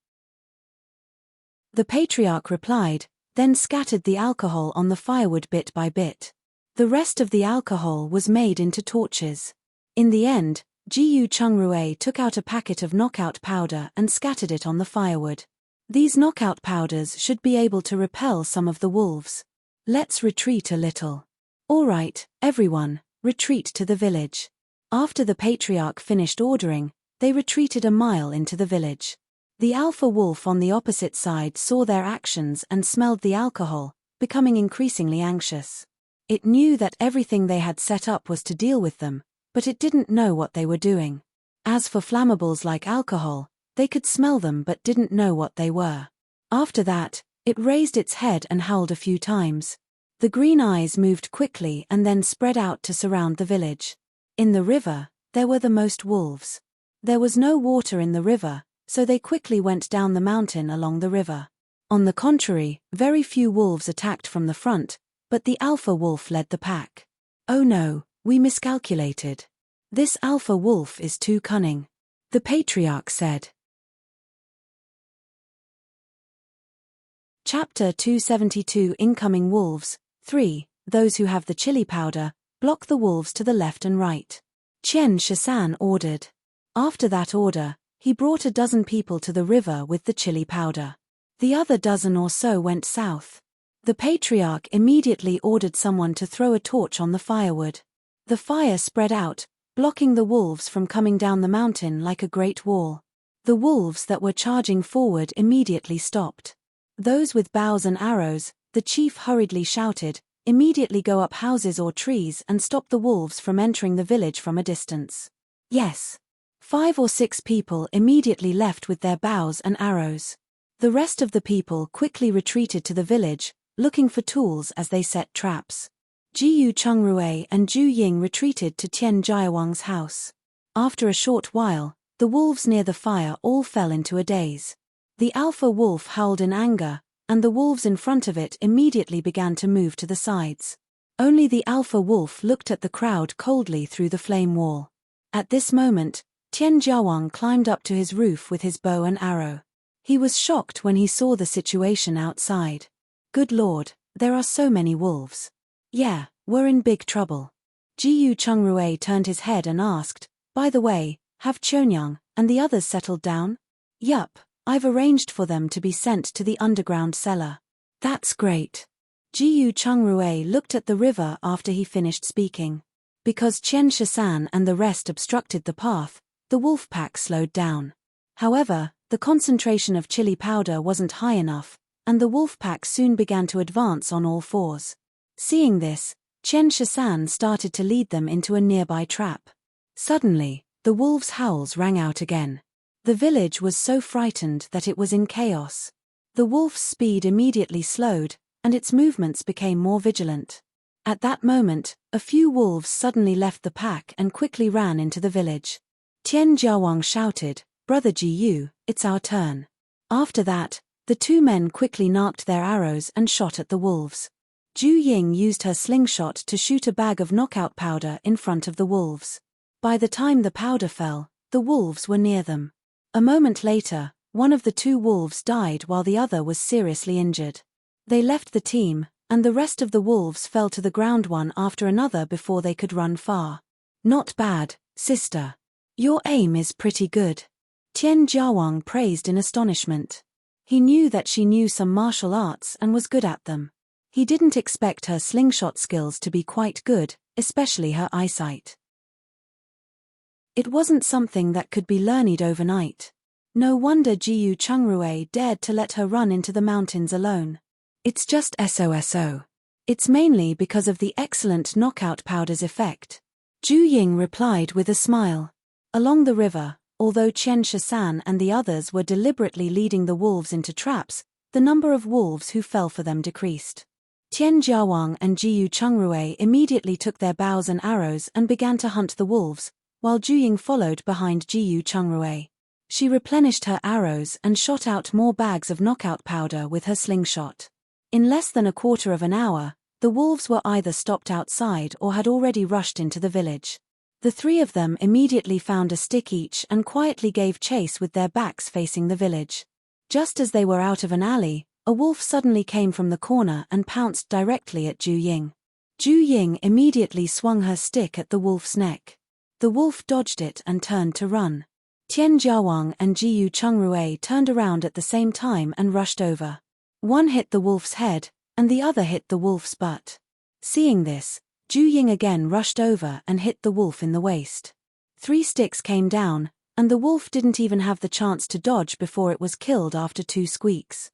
The patriarch replied, then scattered the alcohol on the firewood bit by bit. The rest of the alcohol was made into torches. In the end, Jiyu Chungrue took out a packet of knockout powder and scattered it on the firewood. These knockout powders should be able to repel some of the wolves. Let's retreat a little. All right, everyone, retreat to the village. After the patriarch finished ordering, they retreated a mile into the village. The alpha wolf on the opposite side saw their actions and smelled the alcohol, becoming increasingly anxious. It knew that everything they had set up was to deal with them, but it didn't know what they were doing. As for flammables like alcohol, they could smell them but didn't know what they were. After that, it raised its head and howled a few times. The green eyes moved quickly and then spread out to surround the village. In the river, there were the most wolves. There was no water in the river, so they quickly went down the mountain along the river. On the contrary, very few wolves attacked from the front, but the alpha wolf led the pack. "Oh no, we miscalculated. This alpha wolf is too cunning," the patriarch said. Chapter 272 Incoming Wolves 3. Those who have the chili powder, block the wolves to the left and right. Qian Shisan ordered. After that order, he brought a dozen people to the river with the chili powder. The other dozen or so went south. The patriarch immediately ordered someone to throw a torch on the firewood. The fire spread out, blocking the wolves from coming down the mountain like a great wall. The wolves that were charging forward immediately stopped. Those with bows and arrows, the chief hurriedly shouted, immediately go up houses or trees and stop the wolves from entering the village from a distance. Yes. 5 or 6 people immediately left with their bows and arrows. The rest of the people quickly retreated to the village, looking for tools as they set traps. Jiyu Chungrue and Ju Ying retreated to Tian Jiawang's house. After a short while, the wolves near the fire all fell into a daze. The alpha wolf howled in anger, and the wolves in front of it immediately began to move to the sides. Only the alpha wolf looked at the crowd coldly through the flame wall. At this moment, Tian Jiawang climbed up to his roof with his bow and arrow. He was shocked when he saw the situation outside. Good Lord, there are so many wolves. Yeah, we're in big trouble. Jiyu Chungrue turned his head and asked, by the way, have Chonyang and the others settled down? Yup, I've arranged for them to be sent to the underground cellar. That's great. Jiyu Chungrue looked at the river after he finished speaking. Because Qian Shisan and the rest obstructed the path, the wolf pack slowed down. However, the concentration of chili powder wasn't high enough, and the wolf pack soon began to advance on all fours. Seeing this, Qian Shishan started to lead them into a nearby trap. Suddenly, the wolves' howls rang out again. The village was so frightened that it was in chaos. The wolf's speed immediately slowed, and its movements became more vigilant. At that moment, a few wolves suddenly left the pack and quickly ran into the village. Tian Jiawang shouted, "Brother Ji Yu, it's our turn." After that, the two men quickly narked their arrows and shot at the wolves. Zhu Ying used her slingshot to shoot a bag of knockout powder in front of the wolves. By the time the powder fell, the wolves were near them. A moment later, one of the two wolves died while the other was seriously injured. They left the team, and the rest of the wolves fell to the ground one after another before they could run far. "Not bad, sister. Your aim is pretty good," Tian Jiawang praised in astonishment. He knew that she knew some martial arts and was good at them. He didn't expect her slingshot skills to be quite good, especially her eyesight. It wasn't something that could be learned overnight. No wonder Jiyu Chungrui dared to let her run into the mountains alone. It's just SOSO. It's mainly because of the excellent knockout powder's effect. Zhu Ying replied with a smile. Along the river, although Qian Shishan and the others were deliberately leading the wolves into traps, the number of wolves who fell for them decreased. Tian Jiawang and Jiyu Chungrui immediately took their bows and arrows and began to hunt the wolves, while Zhu Ying followed behind Jiyu Chungrui. She replenished her arrows and shot out more bags of knockout powder with her slingshot. In less than a quarter of an hour, the wolves were either stopped outside or had already rushed into the village. The three of them immediately found a stick each and quietly gave chase with their backs facing the village. Just as they were out of an alley, a wolf suddenly came from the corner and pounced directly at Zhu Ying. Zhu Ying immediately swung her stick at the wolf's neck. The wolf dodged it and turned to run. Tian Jiawang and Jiyu Chungrui turned around at the same time and rushed over. One hit the wolf's head, and the other hit the wolf's butt. Seeing this, Zhu Ying again rushed over and hit the wolf in the waist. 3 sticks came down, and the wolf didn't even have the chance to dodge before it was killed after 2 squeaks.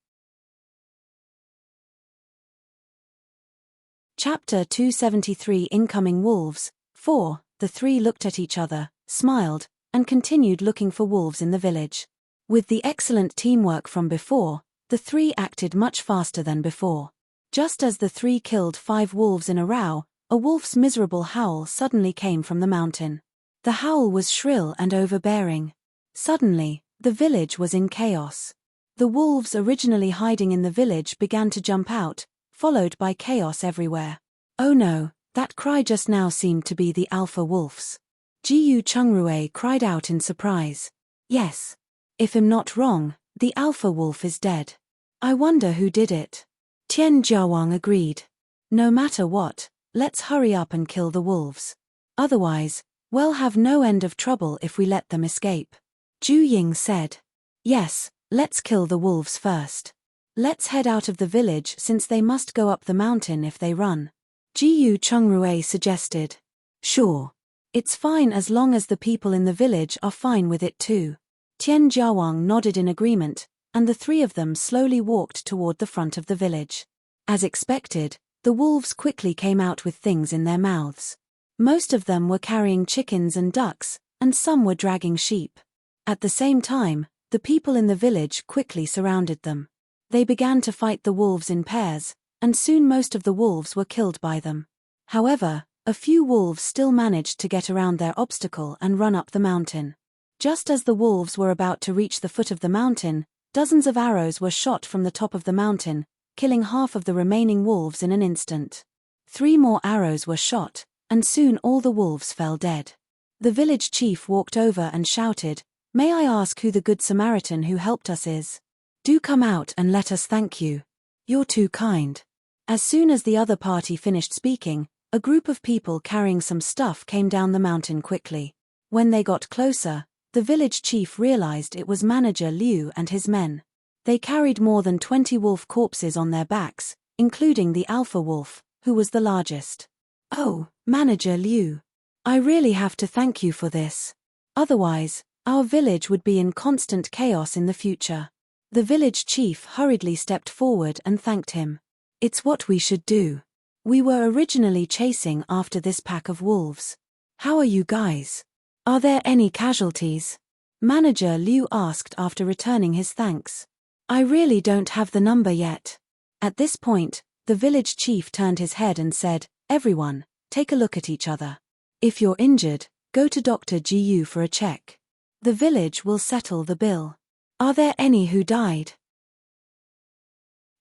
Chapter 273 Incoming Wolves. 4. The three looked at each other, smiled, and continued looking for wolves in the village. With the excellent teamwork from before, the three acted much faster than before. Just as the three killed 5 wolves in a row, a wolf's miserable howl suddenly came from the mountain. The howl was shrill and overbearing. Suddenly, the village was in chaos. The wolves originally hiding in the village began to jump out, followed by chaos everywhere. "Oh no, that cry just now seemed to be the alpha wolves." Jiyu Chungrui cried out in surprise. "Yes. If I'm not wrong, the alpha wolf is dead. I wonder who did it." Tian Jiawang agreed. "No matter what, let's hurry up and kill the wolves. Otherwise, we'll have no end of trouble if we let them escape." Zhu Ying said. "Yes, let's kill the wolves first. Let's head out of the village since they must go up the mountain if they run." Jiyu Chungrui suggested. "Sure. It's fine as long as the people in the village are fine with it too." Tian Jiawang nodded in agreement, and the three of them slowly walked toward the front of the village. As expected, the wolves quickly came out with things in their mouths. Most of them were carrying chickens and ducks, and some were dragging sheep. At the same time, the people in the village quickly surrounded them. They began to fight the wolves in pairs, and soon most of the wolves were killed by them. However, a few wolves still managed to get around their obstacle and run up the mountain. Just as the wolves were about to reach the foot of the mountain, dozens of arrows were shot from the top of the mountain, killing half of the remaining wolves in an instant. 3 more arrows were shot, and soon all the wolves fell dead. The village chief walked over and shouted, "May I ask who the Good Samaritan who helped us is? Do come out and let us thank you. You're too kind." As soon as the other party finished speaking, a group of people carrying some stuff came down the mountain quickly. When they got closer, the village chief realized it was Manager Liu and his men. They carried more than 20 wolf corpses on their backs, including the alpha wolf, who was the largest. "Oh, Manager Liu. I really have to thank you for this. Otherwise, our village would be in constant chaos in the future." The village chief hurriedly stepped forward and thanked him. "It's what we should do. We were originally chasing after this pack of wolves. How are you guys? Are there any casualties? Manager Liu asked after returning his thanks. I really don't have the number yet. At this point, the village chief turned his head and said, Everyone, take a look at each other. If you're injured, go to Dr. Gu for a check. The village will settle the bill. Are there any who died?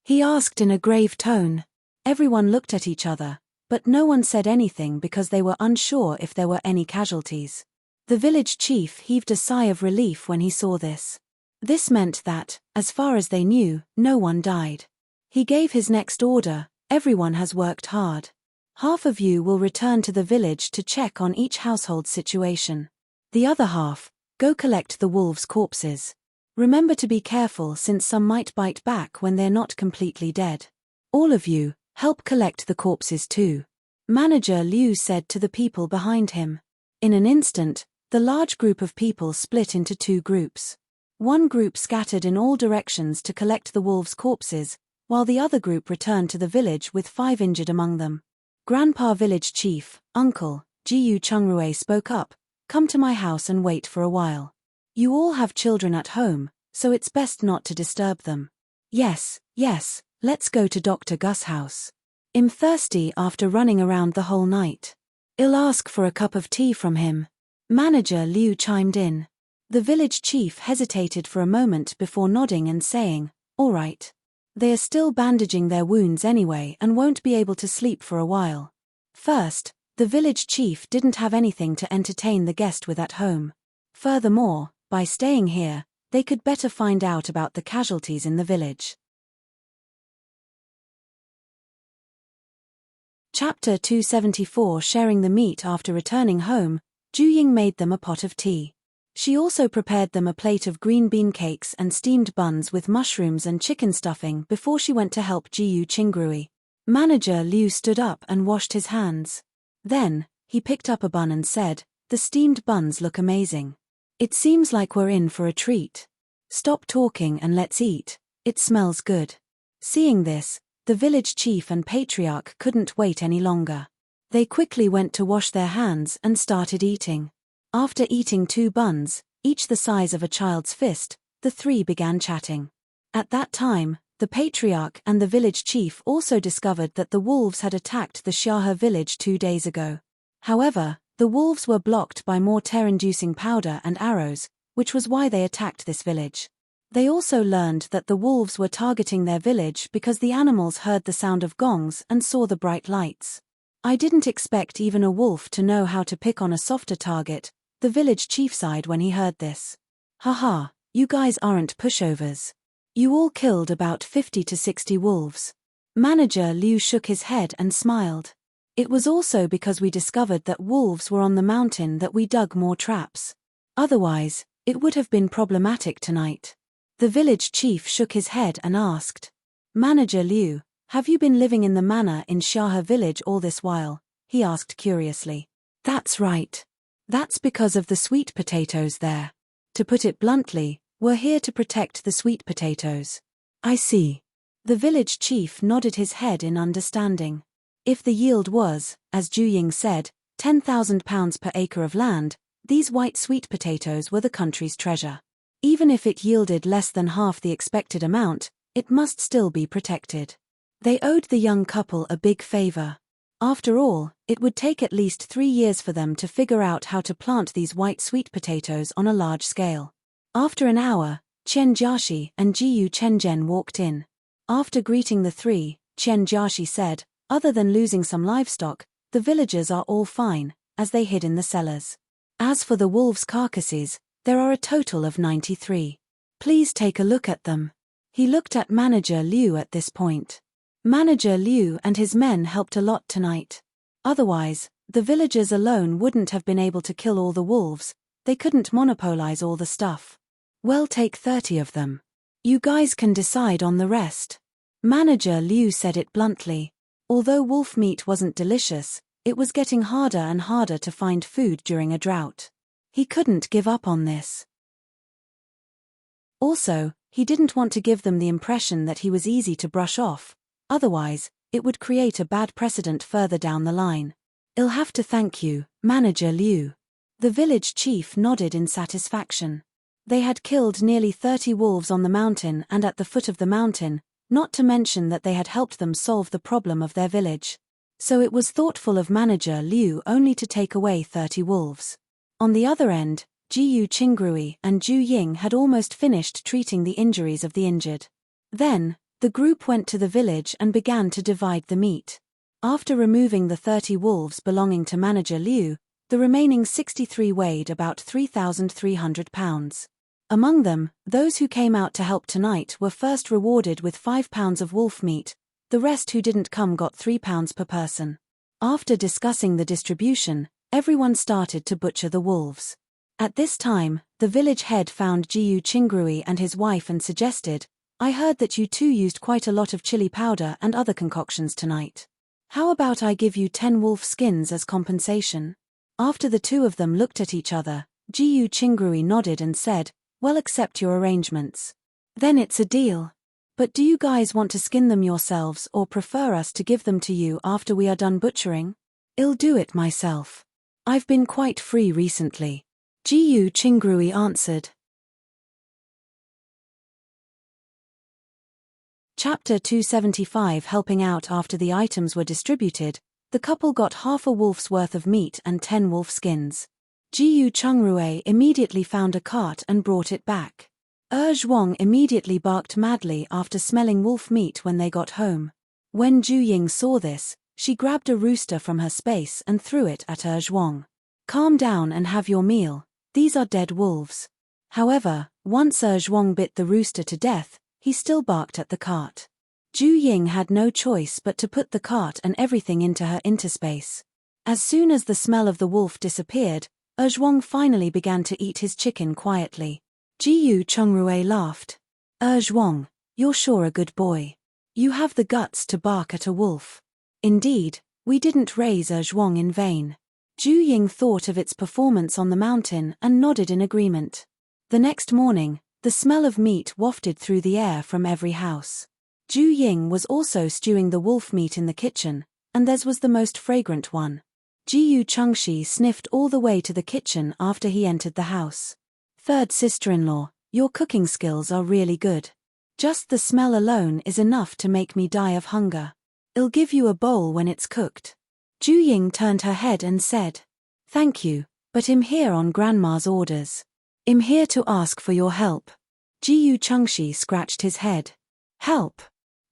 He asked in a grave tone. Everyone looked at each other, but no one said anything because they were unsure if there were any casualties. The village chief heaved a sigh of relief when he saw this. This meant that, as far as they knew, no one died. He gave his next order, everyone has worked hard. Half of you will return to the village to check on each household's situation. The other half, go collect the wolves' corpses. Remember to be careful since some might bite back when they're not completely dead. All of you, help collect the corpses too. Manager Liu said to the people behind him. In an instant, the large group of people split into two groups. One group scattered in all directions to collect the wolves' corpses, while the other group returned to the village with 5 injured among them. Grandpa Village Chief, Uncle, Jiyu Chungrue spoke up, come to my house and wait for a while. You all have children at home, so it's best not to disturb them. Yes, let's go to Dr. Gus' house. I'm thirsty after running around the whole night. I'll ask for a cup of tea from him. Manager Liu chimed in. The village chief hesitated for a moment before nodding and saying, all right. They are still bandaging their wounds anyway and won't be able to sleep for a while. First, the village chief didn't have anything to entertain the guest with at home. Furthermore, by staying here, they could better find out about the casualties in the village. Chapter 274. Sharing the meat. After returning home, Juying made them a pot of tea. She also prepared them a plate of green bean cakes and steamed buns with mushrooms and chicken stuffing before she went to help Jiyu Qingrui. Manager Liu stood up and washed his hands. Then, he picked up a bun and said, the steamed buns look amazing. It seems like we're in for a treat. Stop talking and let's eat, it smells good. Seeing this, the village chief and patriarch couldn't wait any longer. They quickly went to wash their hands and started eating. After eating 2 buns, each the size of a child's fist, the 3 began chatting. At that time, the patriarch and the village chief also discovered that the wolves had attacked the Xiahe village 2 days ago. However, the wolves were blocked by more terror-inducing powder and arrows, which was why they attacked this village. They also learned that the wolves were targeting their village because the animals heard the sound of gongs and saw the bright lights. I didn't expect even a wolf to know how to pick on a softer target, the village chief sighed when he heard this. Haha, you guys aren't pushovers. You all killed about 50 to 60 wolves. Manager Liu shook his head and smiled. It was also because we discovered that wolves were on the mountain that we dug more traps. Otherwise, it would have been problematic tonight. The village chief shook his head and asked. Manager Liu, have you been living in the manor in Xiahe village all this while? He asked curiously. That's right. That's because of the sweet potatoes there. To put it bluntly, we're here to protect the sweet potatoes. I see. The village chief nodded his head in understanding. If the yield was, as Juying said, 10,000 pounds per acre of land, these white sweet potatoes were the country's treasure. Even if it yielded less than half the expected amount, it must still be protected. They owed the young couple a big favor. After all, it would take at least 3 years for them to figure out how to plant these white sweet potatoes on a large scale. After an hour, Qian Jiaxi and Jiyu Chenzhen walked in. After greeting the 3, Qian Jiaxi said, other than losing some livestock, the villagers are all fine, as they hid in the cellars. As for the wolves' carcasses, there are a total of 93. Please take a look at them. He looked at Manager Liu at this point. Manager Liu and his men helped a lot tonight. Otherwise, the villagers alone wouldn't have been able to kill all the wolves, they couldn't monopolize all the stuff. Well, take 30 of them. You guys can decide on the rest. Manager Liu said it bluntly. Although wolf meat wasn't delicious, it was getting harder and harder to find food during a drought. He couldn't give up on this. Also, he didn't want to give them the impression that he was easy to brush off, otherwise, It would create a bad precedent further down the line. I'll have to thank you, Manager Liu. The village chief nodded in satisfaction. They had killed nearly 30 wolves on the mountain and at the foot of the mountain, not to mention that they had helped them solve the problem of their village. So it was thoughtful of Manager Liu only to take away 30 wolves. On the other end, Jiyu Qingrui and Zhu Ying had almost finished treating the injuries of the injured. Then, the group went to the village and began to divide the meat. After removing the 30 wolves belonging to Manager Liu, the remaining 63 weighed about 3,300 pounds. Among them, those who came out to help tonight were first rewarded with 5 pounds of wolf meat, the rest who didn't come got 3 pounds per person. After discussing the distribution, everyone started to butcher the wolves. At this time, the village head found Jiyu Qingrui and his wife and suggested, "I heard that you two used quite a lot of chili powder and other concoctions tonight. How about I give you 10 wolf skins as compensation?" After the two of them looked at each other, Jiyu Qingrui nodded and said, "Well, accept your arrangements. Then it's a deal. But do you guys want to skin them yourselves or prefer us to give them to you after we are done butchering?" "I'll do it myself. I've been quite free recently," Jiyu Qingrui answered. Chapter 275. Helping out. After the items were distributed, the couple got half a wolf's worth of meat and 10 wolf skins. Jiyu Qingrui immediately found a cart and brought it back. Zhuang immediately barked madly after smelling wolf meat when they got home. When Zhu Ying saw this, she grabbed a rooster from her space and threw it at Zhuang. "Calm down and have your meal, these are dead wolves." However, once Zhuang bit the rooster to death, he still barked at the cart. Zhu Ying had no choice but to put the cart and everything into her interspace. As soon as the smell of the wolf disappeared, Zhuang finally began to eat his chicken quietly. Jiyu Qingrui laughed. "Zhuang, you're sure a good boy. You have the guts to bark at a wolf. Indeed, we didn't raise Zhuang in vain." Zhu Ying thought of its performance on the mountain and nodded in agreement. The next morning, the smell of meat wafted through the air from every house. Zhu Ying was also stewing the wolf meat in the kitchen, and theirs was the most fragrant one. Jiyu Chengshi sniffed all the way to the kitchen after he entered the house. "Third sister-in-law, your cooking skills are really good. Just the smell alone is enough to make me die of hunger. I'll give you a bowl when it's cooked." Zhu Ying turned her head and said, "Thank you, but I'm here on Grandma's orders. I'm here to ask for your help." Jiyu Chengshi scratched his head. "Help?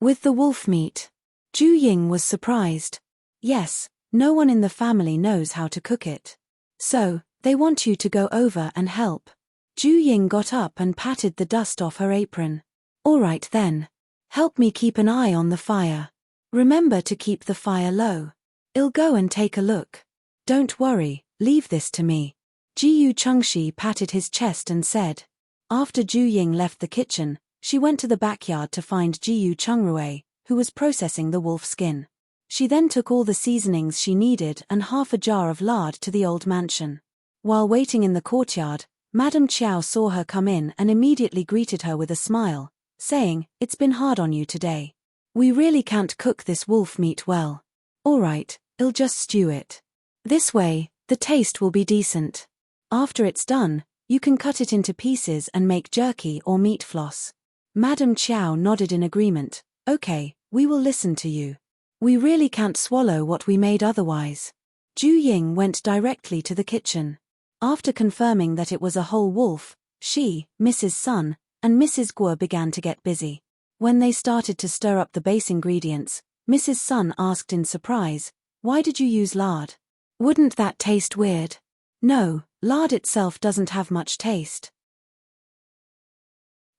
With the wolf meat?" Zhu Ying was surprised. "Yes, no one in the family knows how to cook it. So, they want you to go over and help." Zhu Ying got up and patted the dust off her apron. "All right then. Help me keep an eye on the fire. Remember to keep the fire low. I'll go and take a look." "Don't worry, leave this to me." Jiyu Chengshi patted his chest and said. After Zhu Ying left the kitchen, she went to the backyard to find Jiyu Qingrui, who was processing the wolf skin. She then took all the seasonings she needed and half a jar of lard to the old mansion. While waiting in the courtyard, Madame Qiao saw her come in and immediately greeted her with a smile, saying, "It's been hard on you today. We really can't cook this wolf meat well. All right, I'll just stew it. This way, the taste will be decent. After it's done, you can cut it into pieces and make jerky or meat floss." Madame Qiao nodded in agreement. "Okay, we will listen to you. We really can't swallow what we made otherwise." Zhu Ying went directly to the kitchen. After confirming that it was a whole wolf, she, Mrs. Sun, and Mrs. Guo began to get busy. When they started to stir up the base ingredients, Mrs. Sun asked in surprise, "Why did you use lard? Wouldn't that taste weird?" "No, lard itself doesn't have much taste.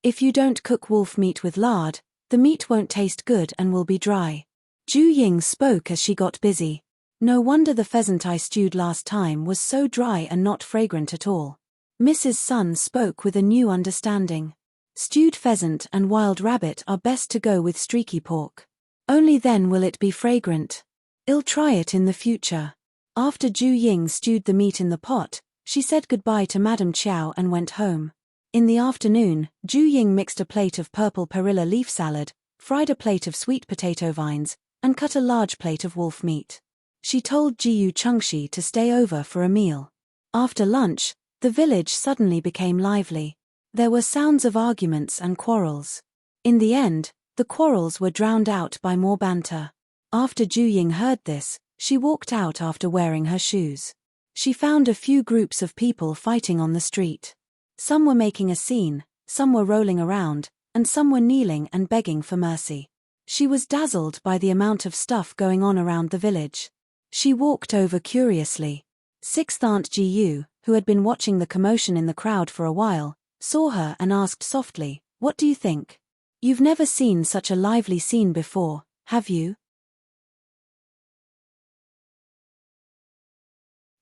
If you don't cook wolf meat with lard, the meat won't taste good and will be dry." Zhu Ying spoke as she got busy. "No wonder the pheasant I stewed last time was so dry and not fragrant at all." Mrs. Sun spoke with a new understanding. "Stewed pheasant and wild rabbit are best to go with streaky pork. Only then will it be fragrant. I'll try it in the future." After Zhu Ying stewed the meat in the pot, she said goodbye to Madame Qiao and went home. In the afternoon, Zhu Ying mixed a plate of purple perilla leaf salad, fried a plate of sweet potato vines, and cut a large plate of wolf meat. She told Jiyu Chengshi to stay over for a meal. After lunch, the village suddenly became lively. There were sounds of arguments and quarrels. In the end, the quarrels were drowned out by more banter. After Ju Ying heard this, she walked out after wearing her shoes. She found a few groups of people fighting on the street. Some were making a scene, some were rolling around, and some were kneeling and begging for mercy. She was dazzled by the amount of stuff going on around the village. She walked over curiously. Sixth Aunt Ji Yu, who had been watching the commotion in the crowd for a while, saw her and asked softly, "What do you think? You've never seen such a lively scene before, have you?"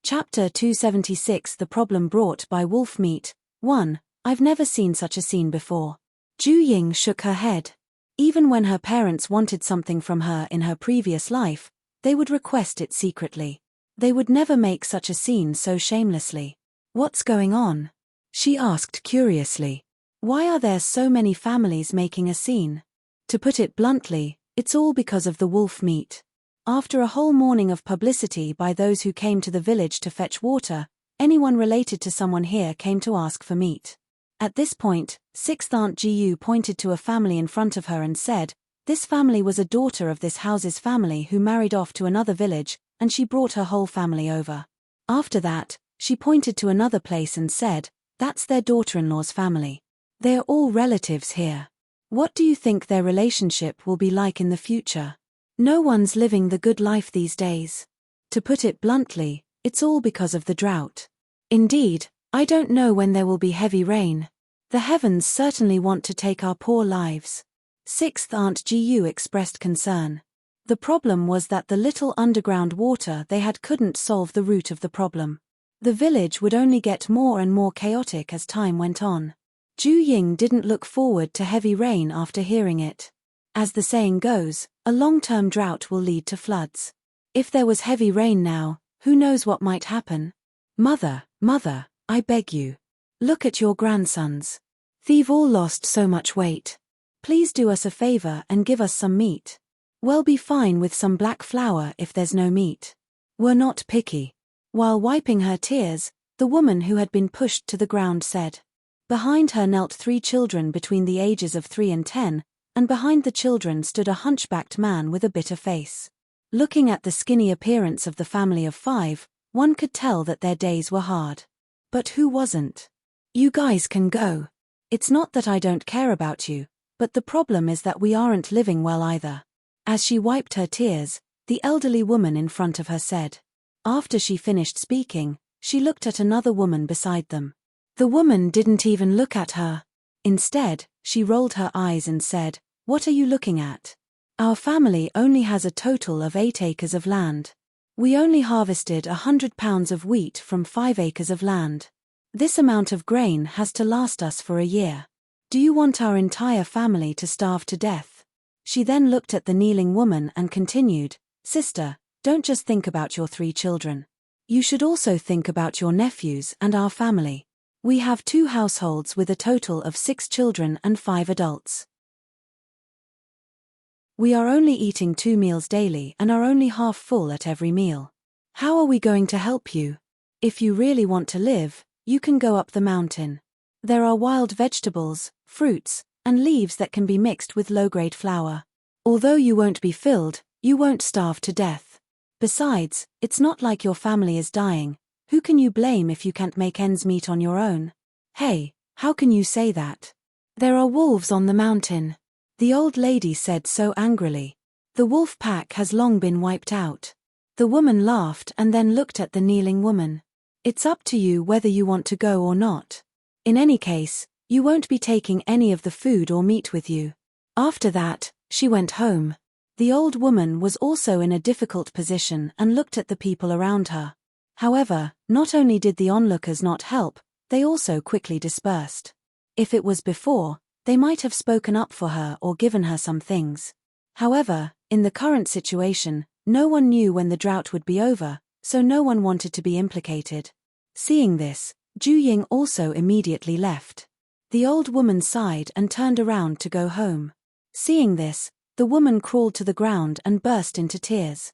Chapter 276 The Problem Brought by Wolf Meat 1. I've never seen such a scene before. Ju Ying shook her head. Even when her parents wanted something from her in her previous life, they would request it secretly. They would never make such a scene so shamelessly. "What's going on?" she asked curiously. "Why are there so many families making a scene?" To put it bluntly, it's all because of the wolf meat. After a whole morning of publicity by those who came to the village to fetch water, anyone related to someone here came to ask for meat. At this point, Sixth Aunt Ji Yu pointed to a family in front of her and said, "This family was a daughter of this house's family who married off to another village, and she brought her whole family over." After that, she pointed to another place and said, "That's their daughter-in-law's family. They're all relatives here. What do you think their relationship will be like in the future? No one's living the good life these days. To put it bluntly, it's all because of the drought. Indeed, I don't know when there will be heavy rain. The heavens certainly want to take our poor lives." Sixth Aunt Ji Yu expressed concern. The problem was that the little underground water they had couldn't solve the root of the problem. The village would only get more and more chaotic as time went on. Ju Ying didn't look forward to heavy rain after hearing it. As the saying goes, a long-term drought will lead to floods. If there was heavy rain now, who knows what might happen? Mother, I beg you. Look at your grandsons. They've all lost so much weight. Please do us a favor and give us some meat. We'll be fine with some black flour if there's no meat. We're not picky." While wiping her tears, the woman who had been pushed to the ground said. Behind her knelt 3 children between the ages of 3 and 10, and behind the children stood a hunchbacked man with a bitter face. Looking at the skinny appearance of the family of 5, one could tell that their days were hard. But who wasn't? "You guys can go. It's not that I don't care about you, but the problem is that we aren't living well either." As she wiped her tears, the elderly woman in front of her said. After she finished speaking, she looked at another woman beside them. The woman didn't even look at her. Instead, she rolled her eyes and said, "What are you looking at? Our family only has a total of 8 acres of land. We only harvested 100 pounds of wheat from 5 acres of land. This amount of grain has to last us for a year. Do you want our entire family to starve to death?" She then looked at the kneeling woman and continued, "Sister, don't just think about your 3 children. You should also think about your nephews and our family. We have 2 households with a total of 6 children and 5 adults. We are only eating 2 meals daily and are only half full at every meal. How are we going to help you? If you really want to live, you can go up the mountain. There are wild vegetables, fruits, and leaves that can be mixed with low-grade flour. Although you won't be filled, you won't starve to death. Besides, it's not like your family is dying. Who can you blame if you can't make ends meet on your own? Hey, how can you say that? There are wolves on the mountain," the old lady said so angrily. "The wolf pack has long been wiped out." The woman laughed and then looked at the kneeling woman. "It's up to you whether you want to go or not. In any case, you won't be taking any of the food or meat with you." After that, she went home. The old woman was also in a difficult position and looked at the people around her. However, not only did the onlookers not help, they also quickly dispersed. If it was before, they might have spoken up for her or given her some things. However, in the current situation, no one knew when the drought would be over, so no one wanted to be implicated. Seeing this, Ju Ying also immediately left. The old woman sighed and turned around to go home. Seeing this, The woman crawled to the ground and burst into tears.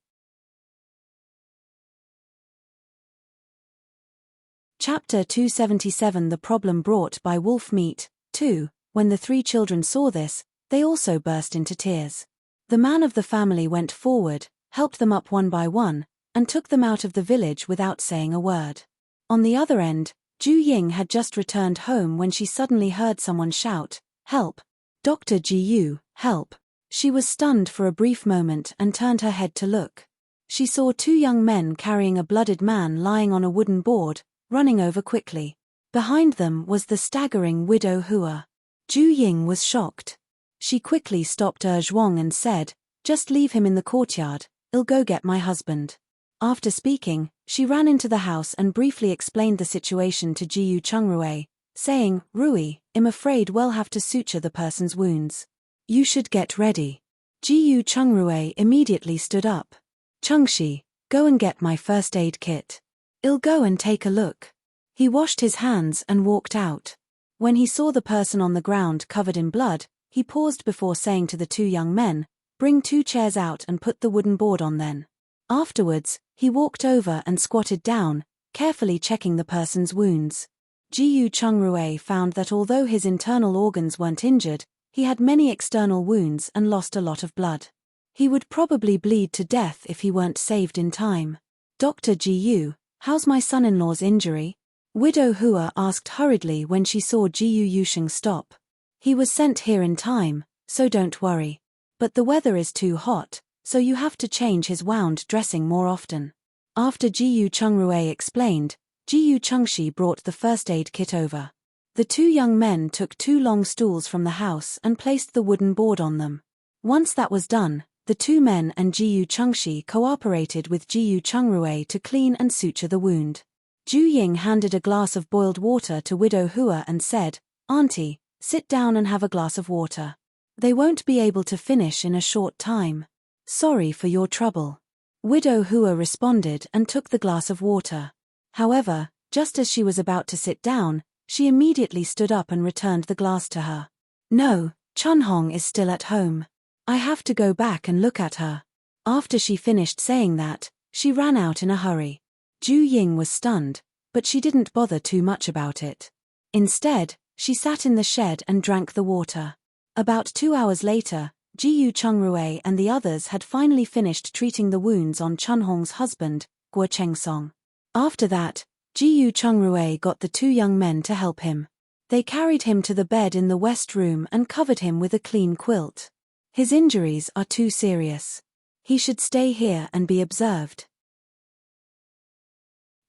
Chapter 277 The Problem Brought by Wolf Meat 2. When the 3 children saw this, they also burst into tears. The man of the family went forward, helped them up one by one, and took them out of the village without saying a word. On the other end, Ju Ying had just returned home when she suddenly heard someone shout, "Help! Dr. Jiyu, help!" She was stunned for a brief moment and turned her head to look. She saw 2 young men carrying a blooded man lying on a wooden board, running over quickly. Behind them was the staggering widow Hua. Ju Ying was shocked. She quickly stopped Zhuang and said, "Just leave him in the courtyard, I'll go get my husband." After speaking, she ran into the house and briefly explained the situation to Jiyu Chungrui, saying, "Rui, I'm afraid we'll have to suture the person's wounds. You should get ready." Jiyu Chungrui immediately stood up. "Chengshi, go and get my first aid kit. I'll go and take a look." He washed his hands and walked out. When he saw the person on the ground covered in blood, he paused before saying to the 2 young men, "Bring 2 chairs out and put the wooden board on then." Afterwards, he walked over and squatted down, carefully checking the person's wounds. Jiyu Chungrui found that although his internal organs weren't injured, he had many external wounds and lost a lot of blood. He would probably bleed to death if he weren't saved in time. "Dr. Jiyu, how's my son-in-law's injury?" Widow Hua asked hurriedly when she saw Jiyu Yusheng stop. "He was sent here in time, so don't worry. But the weather is too hot, so you have to change his wound dressing more often." After Jiyu Chungrui explained, Jiyu Chengshi brought the first aid kit over. The 2 young men took 2 long stools from the house and placed the wooden board on them. Once that was done, the 2 men and Jiyu Chengshi cooperated with Jiyu Chungrui to clean and suture the wound. Ju Ying handed a glass of boiled water to Widow Hua and said, "Auntie, sit down and have a glass of water. They won't be able to finish in a short time. Sorry for your trouble." Widow Hua responded and took the glass of water. However, just as she was about to sit down, she immediately stood up and returned the glass to her. "No, Chunhong is still at home. I have to go back and look at her." After she finished saying that, she ran out in a hurry. Ju Ying was stunned, but she didn't bother too much about it. Instead, she sat in the shed and drank the water. About 2 hours later, Jiyu Chungrui and the others had finally finished treating the wounds on Chunhong's husband, Guo Chengsong. After that, Jiyu Chungrui got the 2 young men to help him. They carried him to the bed in the west room and covered him with a clean quilt. "His injuries are too serious. He should stay here and be observed.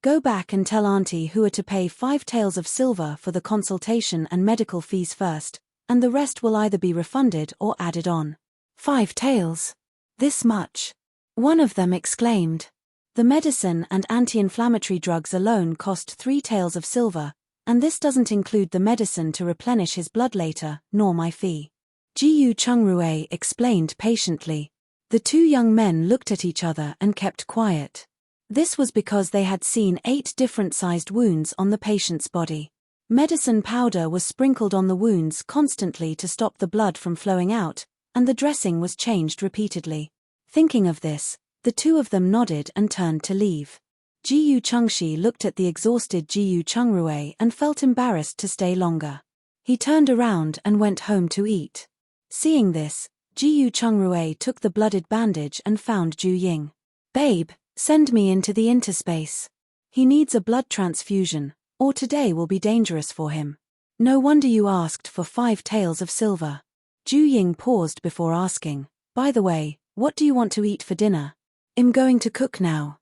Go back and tell Auntie Hua to pay 5 taels of silver for the consultation and medical fees first, and the rest will either be refunded or added on." 5 taels? This much? One of them exclaimed. The medicine and anti-inflammatory drugs alone cost 3 taels of silver, and this doesn't include the medicine to replenish his blood later, nor my fee. Jiyu Chungrui explained patiently. The 2 young men looked at each other and kept quiet. This was because they had seen 8 different-sized wounds on the patient's body. Medicine powder was sprinkled on the wounds constantly to stop the blood from flowing out, and the dressing was changed repeatedly. Thinking of this, the 2 of them nodded and turned to leave. Jiyu Chengshi looked at the exhausted Jiyu Chungrui and felt embarrassed to stay longer. He turned around and went home to eat. Seeing this, Jiyu Chungrui took the blooded bandage and found Ju Ying. "Babe, send me into the interspace. He needs a blood transfusion, or today will be dangerous for him." "No wonder you asked for 5 taels of silver." Ju Ying paused before asking, "By the way, what do you want to eat for dinner? I'm going to cook now."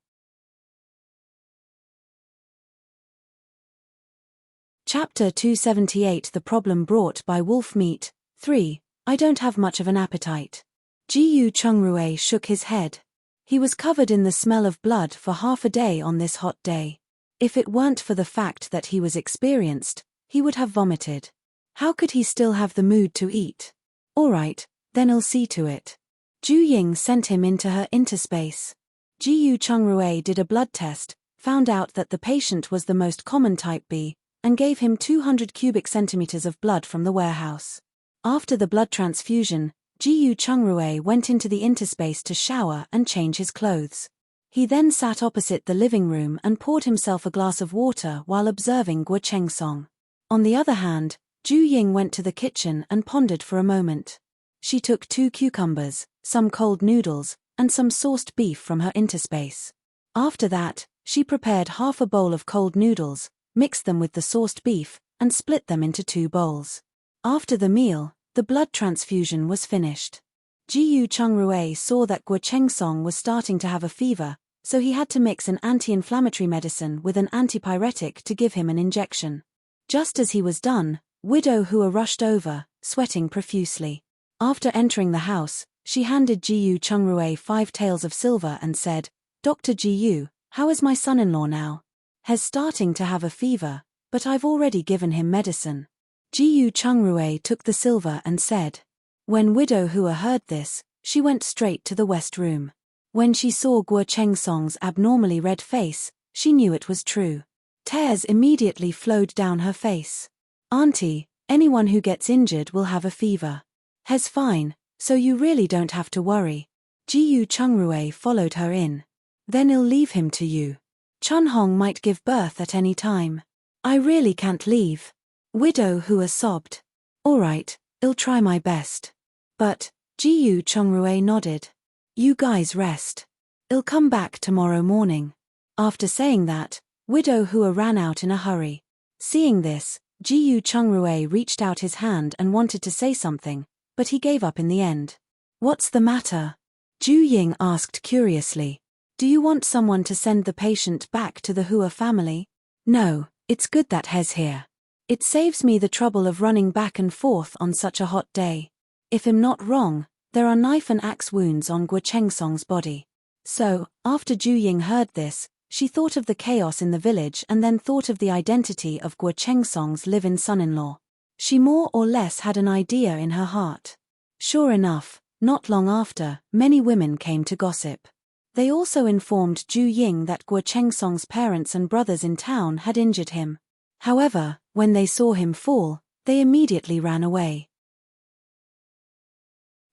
Chapter 278 The Problem Brought by Wolf Meat 3. I don't have much of an appetite. Jiyu Chungrui shook his head. He was covered in the smell of blood for half a day on this hot day. If it weren't for the fact that he was experienced, he would have vomited. How could he still have the mood to eat? "All right, then I'll see to it." Ju Ying sent him into her interspace. Jiyu Chungrui did a blood test, found out that the patient was the most common type B, and gave him 200 cubic centimeters of blood from the warehouse. After the blood transfusion, Jiyu Chungrue went into the interspace to shower and change his clothes. He then sat opposite the living room and poured himself a glass of water while observing Guo Chengsong. On the other hand, Ju Ying went to the kitchen and pondered for a moment. She took 2 cucumbers, some cold noodles, and some sauced beef from her interspace. After that, she prepared half a bowl of cold noodles, mixed them with the sauced beef, and split them into 2 bowls. After the meal, the blood transfusion was finished. Jiyu Chungrue saw that Guo Chengsong was starting to have a fever, so he had to mix an anti-inflammatory medicine with an antipyretic to give him an injection. Just as he was done, Widow Hua rushed over, sweating profusely. After entering the house, she handed Jiyu Chungrue 5 taels of silver and said, "Dr. Jiyu, how is my son-in-law now? He's starting to have a fever, but I've already given him medicine." Jiyu Chungrue took the silver and said. When Widow Hua heard this, she went straight to the west room. When she saw Guo Chengsong's abnormally red face, she knew it was true. Tears immediately flowed down her face. "Auntie, anyone who gets injured will have a fever. He's fine, so you really don't have to worry." Jiyu Chungrue followed her in. "Then I'll leave him to you. Chunhong might give birth at any time. I really can't leave." Widow Hua sobbed. "All right, I'll try my best." But Jiyu Chungrue nodded. "You guys rest. I'll come back tomorrow morning." After saying that, Widow Hua ran out in a hurry. Seeing this, Jiyu Chungrue reached out his hand and wanted to say something, but he gave up in the end. "What's the matter?" Ju Ying asked curiously. "Do you want someone to send the patient back to the Hua family?" "No, it's good that he's here. It saves me the trouble of running back and forth on such a hot day. If I'm not wrong, there are knife and axe wounds on Guo Chengsong's body." So, after Ju Ying heard this, she thought of the chaos in the village and then thought of the identity of Guo Chengsong's live-in son-in-law. She more or less had an idea in her heart. Sure enough, not long after, many women came to gossip. They also informed Ju Ying that Guo Chengsong's parents and brothers in town had injured him. However, when they saw him fall, they immediately ran away.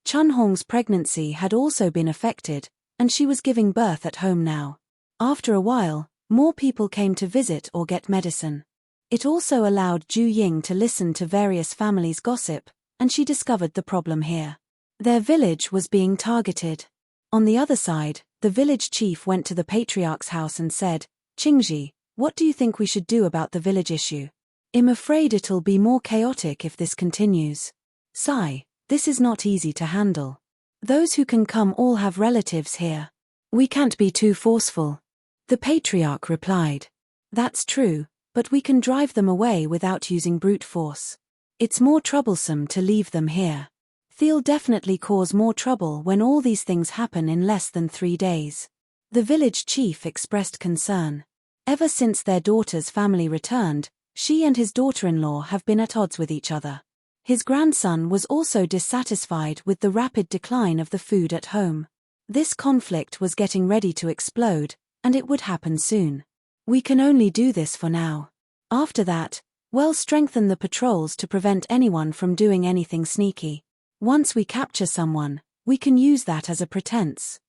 Chunhong's pregnancy had also been affected, and she was giving birth at home now. After a while, more people came to visit or get medicine. It also allowed Ju Ying to listen to various families' gossip, and she discovered the problem here. Their village was being targeted. On the other side, the village chief went to the patriarch's house and said, "Qingji, what do you think we should do about the village issue? I'm afraid it'll be more chaotic if this continues. Sigh, this is not easy to handle. Those who can come all have relatives here. We can't be too forceful." The patriarch replied. "That's true, but we can drive them away without using brute force. It's more troublesome to leave them here. They'll definitely cause more trouble when all these things happen in less than 3 days." The village chief expressed concern. Ever since their daughter's family returned, she and his daughter-in-law have been at odds with each other. His grandson was also dissatisfied with the rapid decline of the food at home. This conflict was getting ready to explode, and it would happen soon. We can only do this for now. After that, we'll strengthen the patrols to prevent anyone from doing anything sneaky. Once we capture someone, we can use that as a pretense.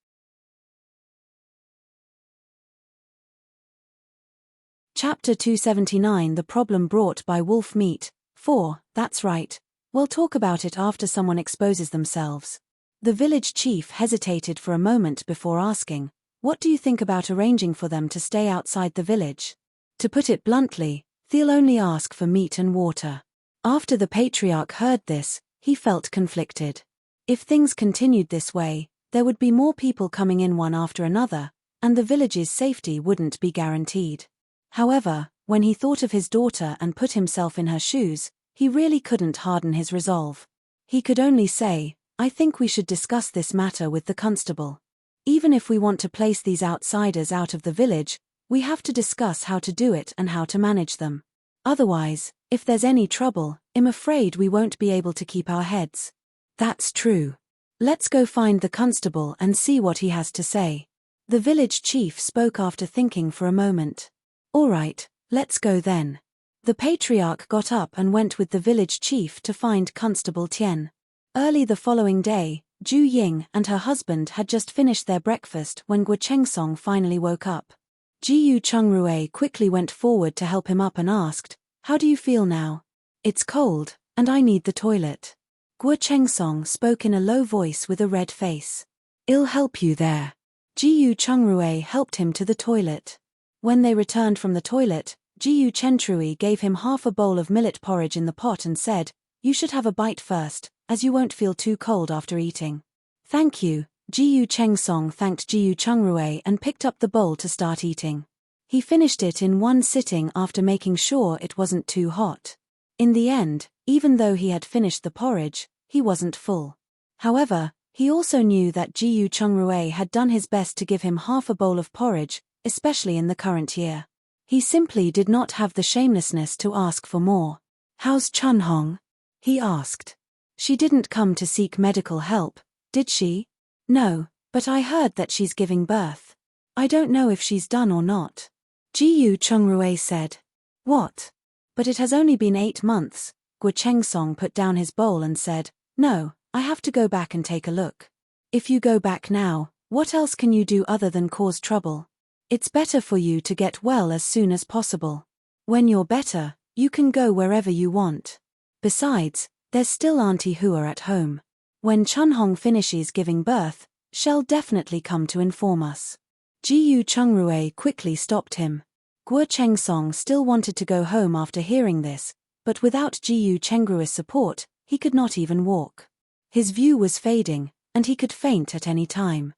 Chapter 279 The Problem Brought by Wolf Meat. 4. That's right. We'll talk about it after someone exposes themselves. The village chief hesitated for a moment before asking, "What do you think about arranging for them to stay outside the village?" To put it bluntly, they'll only ask for meat and water. After the patriarch heard this, he felt conflicted. If things continued this way, there would be more people coming in one after another, and the village's safety wouldn't be guaranteed. However, when he thought of his daughter and put himself in her shoes, he really couldn't harden his resolve. He could only say, "I think we should discuss this matter with the constable. Even if we want to place these outsiders out of the village, we have to discuss how to do it and how to manage them. Otherwise, if there's any trouble, I'm afraid we won't be able to keep our heads." "That's true. Let's go find the constable and see what he has to say." The village chief spoke after thinking for a moment. "All right, let's go then." The patriarch got up and went with the village chief to find Constable Tian. Early the following day, Ju Ying and her husband had just finished their breakfast when Guo Chengsong finally woke up. Jiyu Chungrui quickly went forward to help him up and asked, "How do you feel now?" "It's cold, and I need the toilet." Guo Chengsong spoke in a low voice with a red face. "I'll help you there." Jiyu Chungrui helped him to the toilet. When they returned from the toilet, Jiyu Chentrui gave him half a bowl of millet porridge in the pot and said, "You should have a bite first, as you won't feel too cold after eating." "Thank you." Jiyu Chengsong thanked Jiyu Chungrui and picked up the bowl to start eating. He finished it in one sitting after making sure it wasn't too hot. In the end, even though he had finished the porridge, he wasn't full. However, he also knew that Jiyu Chungrui had done his best to give him half a bowl of porridge, especially in the current year. He simply did not have the shamelessness to ask for more. "How's Chunhong?" he asked. "She didn't come to seek medical help, did she?" "No, but I heard that she's giving birth. I don't know if she's done or not." Jiyu Chungrui said. "What? But it has only been 8 months." Guo Chengsong put down his bowl and said, "No, I have to go back and take a look." "If you go back now, what else can you do other than cause trouble? It's better for you to get well as soon as possible. When you're better, you can go wherever you want. Besides, there's still Auntie Hua at home. When Chunhong finishes giving birth, she'll definitely come to inform us." Jiyu Chungrui quickly stopped him. Guo Chengsong still wanted to go home after hearing this, but without Jiyu Chengrui's support, he could not even walk. His view was fading, and he could faint at any time.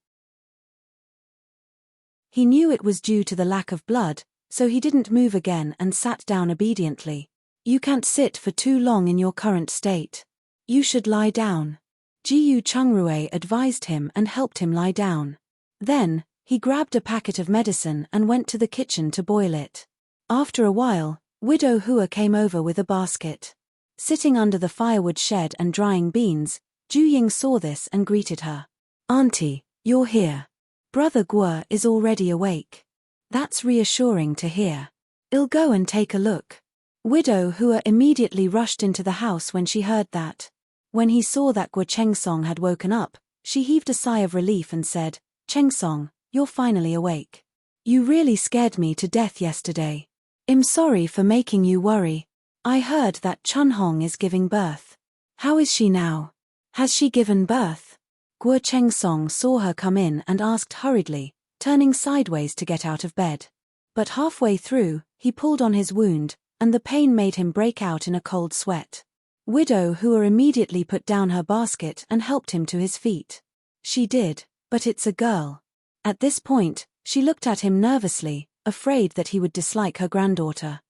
He knew it was due to the lack of blood, so he didn't move again and sat down obediently. "You can't sit for too long in your current state. You should lie down." Jiyu Chungrui advised him and helped him lie down. Then, he grabbed a packet of medicine and went to the kitchen to boil it. After a while, Widow Hua came over with a basket. Sitting under the firewood shed and drying beans, Ju Ying saw this and greeted her. "Auntie, you're here. Brother Guo is already awake." "That's reassuring to hear. I'll go and take a look." Widow Hua immediately rushed into the house when she heard that. When he saw that Guo Chengsong had woken up, she heaved a sigh of relief and said, "Chengsong, you're finally awake. You really scared me to death yesterday. I'm sorry for making you worry. I heard that Chunhong is giving birth. How is she now? Has she given birth?" Guo Chengsong saw her come in and asked hurriedly, turning sideways to get out of bed. But halfway through, he pulled on his wound, and the pain made him break out in a cold sweat. Widow Hua immediately put down her basket and helped him to his feet. "She did, but it's a girl." At this point, she looked at him nervously, afraid that he would dislike her granddaughter.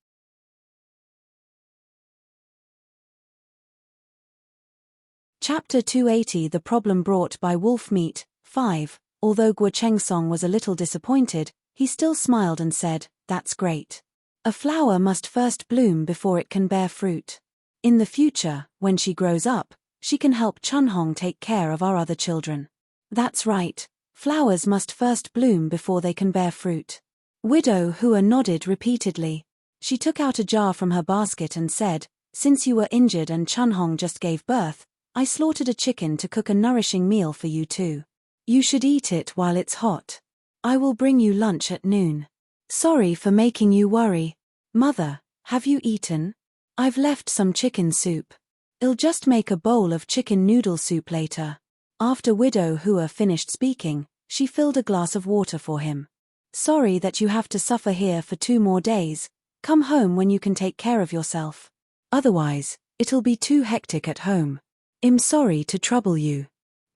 Chapter 280 The Problem Brought by Wolf Meat, 5. Although Guo Chengsong was a little disappointed, he still smiled and said, "That's great. A flower must first bloom before it can bear fruit. In the future, when she grows up, she can help Chunhong take care of our other children." "That's right. Flowers must first bloom before they can bear fruit." Widow Hua nodded repeatedly. She took out a jar from her basket and said, "Since you were injured and Chunhong just gave birth, I slaughtered a chicken to cook a nourishing meal for you too. You should eat it while it's hot. I will bring you lunch at noon." "Sorry for making you worry. Mother, have you eaten? I've left some chicken soup. I'll just make a bowl of chicken noodle soup later." After Widow Hua finished speaking, she filled a glass of water for him. "Sorry that you have to suffer here for 2 more days. Come home when you can take care of yourself. Otherwise, it'll be too hectic at home. I'm sorry to trouble you."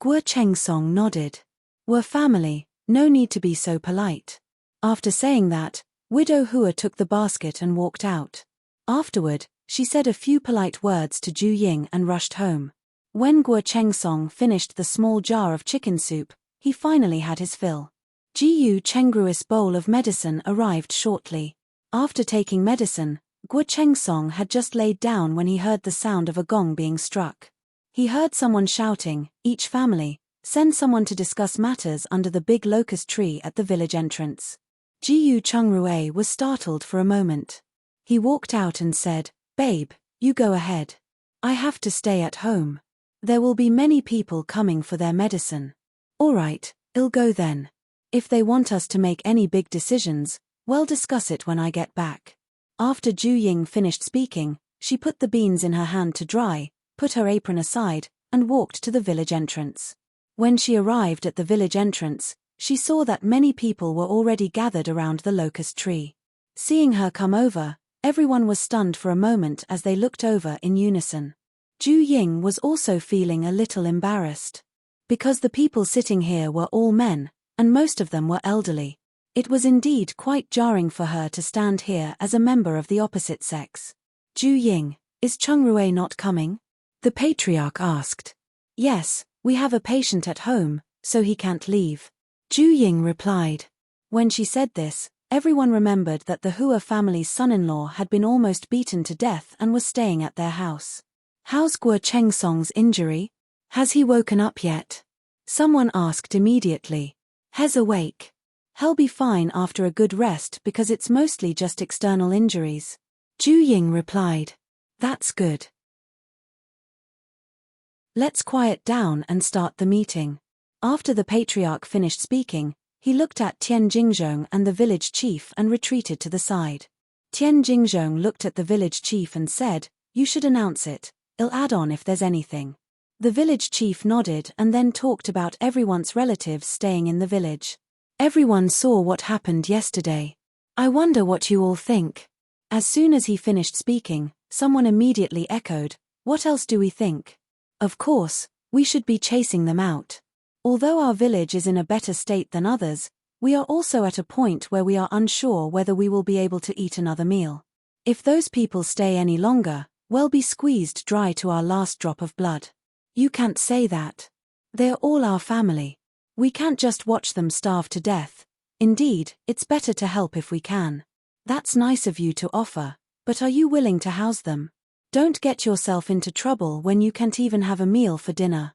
Guo Chengsong nodded. "We're family, no need to be so polite." After saying that, Widow Hua took the basket and walked out. Afterward, she said a few polite words to Ju Ying and rushed home. When Guo Chengsong finished the small jar of chicken soup, he finally had his fill. Jiyu Chengrui's bowl of medicine arrived shortly. After taking medicine, Guo Chengsong had just laid down when he heard the sound of a gong being struck. He heard someone shouting, "Each family, send someone to discuss matters under the big locust tree at the village entrance." Jiyu Chungrui was startled for a moment. He walked out and said, "Babe, you go ahead. I have to stay at home." There will be many people coming for their medicine. All right, I'll go then. If they want us to make any big decisions, we'll discuss it when I get back. After Ju Ying finished speaking, she put the beans in her hand to dry, put her apron aside, and walked to the village entrance. When she arrived at the village entrance, she saw that many people were already gathered around the locust tree. Seeing her come over, everyone was stunned for a moment as they looked over in unison. Ju Ying was also feeling a little embarrassed. Because the people sitting here were all men, and most of them were elderly. It was indeed quite jarring for her to stand here as a member of the opposite sex. Ju Ying, is Chungrui not coming? The patriarch asked. Yes, we have a patient at home, so he can't leave. Ju Ying replied. When she said this, everyone remembered that the Hua family's son-in-law had been almost beaten to death and was staying at their house. How's Guo Chengsong's injury? Has he woken up yet? Someone asked immediately. He's awake. He'll be fine after a good rest because it's mostly just external injuries. Ju Ying replied. That's good. Let's quiet down and start the meeting. After the patriarch finished speaking, he looked at Tian Jingzhong and the village chief and retreated to the side. Tian Jingzhong looked at the village chief and said, "You should announce it. I'll add on if there's anything." The village chief nodded and then talked about everyone's relatives staying in the village. Everyone saw what happened yesterday. I wonder what you all think. As soon as he finished speaking, someone immediately echoed, "What else do we think? Of course, we should be chasing them out. Although our village is in a better state than others, we are also at a point where we are unsure whether we will be able to eat another meal. If those people stay any longer, we'll be squeezed dry to our last drop of blood." You can't say that. They're all our family. We can't just watch them starve to death. Indeed, it's better to help if we can. That's nice of you to offer, but are you willing to house them? Don't get yourself into trouble when you can't even have a meal for dinner.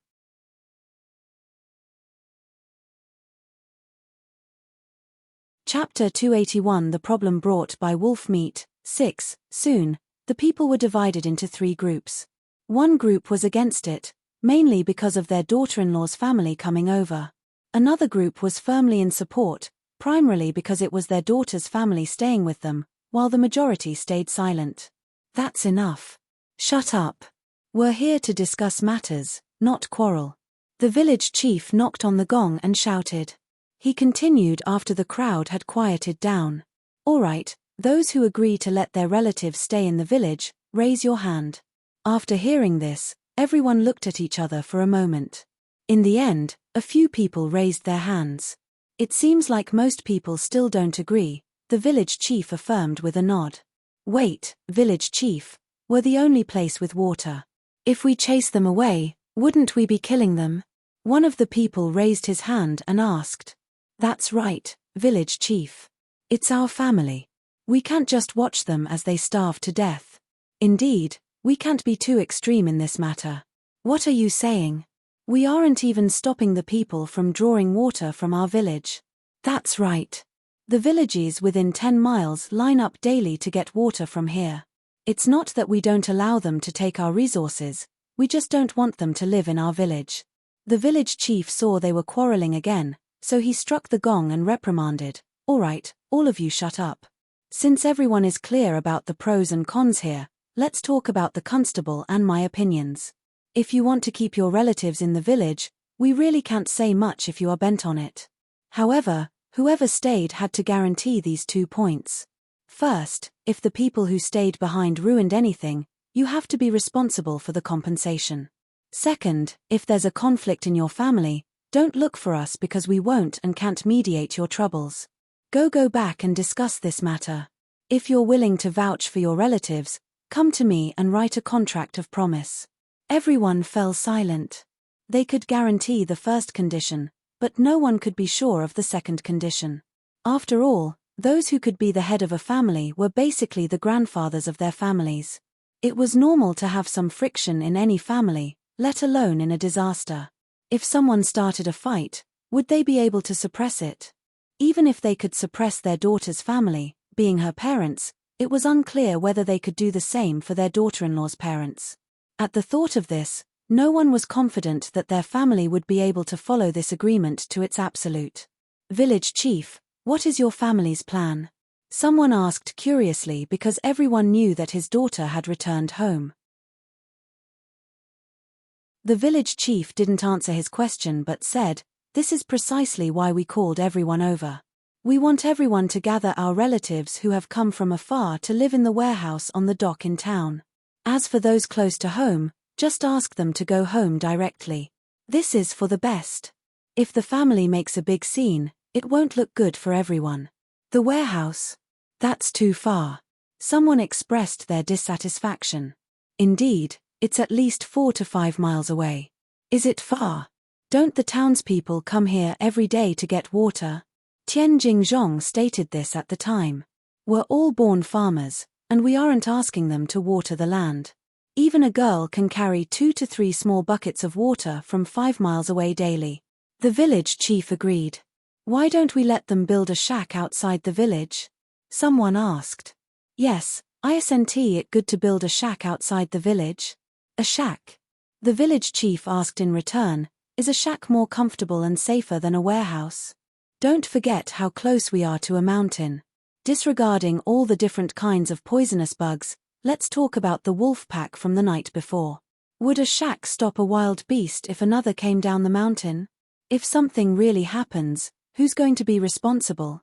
Chapter 281 The Problem Brought by Wolf Meat. 6. Soon, the people were divided into 3 groups. One group was against it, mainly because of their daughter-in-law's family coming over. Another group was firmly in support, primarily because it was their daughter's family staying with them, while the majority stayed silent. That's enough. Shut up. We're here to discuss matters, not quarrel. The village chief knocked on the gong and shouted. He continued after the crowd had quieted down. All right, those who agree to let their relatives stay in the village, raise your hand. After hearing this, everyone looked at each other for a moment. In the end, a few people raised their hands. It seems like most people still don't agree, the village chief affirmed with a nod. Wait, village chief, we're the only place with water. If we chase them away, wouldn't we be killing them? One of the people raised his hand and asked. That's right, village chief. It's our family. We can't just watch them as they starve to death. Indeed, we can't be too extreme in this matter. What are you saying? We aren't even stopping the people from drawing water from our village. That's right. The villages within 10 miles line up daily to get water from here. It's not that we don't allow them to take our resources, we just don't want them to live in our village. The village chief saw they were quarreling again, so he struck the gong and reprimanded. All right, all of you shut up. Since everyone is clear about the pros and cons here, let's talk about the constable and my opinions. If you want to keep your relatives in the village, we really can't say much if you are bent on it. However, whoever stayed had to guarantee these 2 points. First, if the people who stayed behind ruined anything, you have to be responsible for the compensation. Second, if there's a conflict in your family, don't look for us because we won't and can't mediate your troubles. Go back and discuss this matter. If you're willing to vouch for your relatives, come to me and write a contract of promise. Everyone fell silent. They could guarantee the first condition, but no one could be sure of the second condition. After all, those who could be the head of a family were basically the grandfathers of their families. It was normal to have some friction in any family, let alone in a disaster. If someone started a fight, would they be able to suppress it? Even if they could suppress their daughter's family, being her parents, it was unclear whether they could do the same for their daughter-in-law's parents. At the thought of this, No one was confident that their family would be able to follow this agreement to its absolute. Village chief, what is your family's plan? Someone asked curiously because everyone knew that his daughter had returned home. The village chief didn't answer his question but said, "This is precisely why we called everyone over. We want everyone to gather our relatives who have come from afar to live in the warehouse on the dock in town. As for those close to home, just ask them to go home directly. This is for the best. If the family makes a big scene, it won't look good for everyone." The warehouse? That's too far. Someone expressed their dissatisfaction. Indeed, it's at least 4 to 5 miles away. Is it far? Don't the townspeople come here every day to get water? Tian Jingzhong stated this at the time. We're all born farmers, and we aren't asking them to water the land. Even a girl can carry 2 to 3 small buckets of water from 5 miles away daily. The village chief agreed. Why don't we let them build a shack outside the village? Someone asked. Yes, isn't it good to build a shack outside the village? A shack? The village chief asked in return, is a shack more comfortable and safer than a warehouse? Don't forget how close we are to a mountain. Disregarding all the different kinds of poisonous bugs, let's talk about the wolf pack from the night before. Would a shack stop a wild beast if another came down the mountain? If something really happens, who's going to be responsible?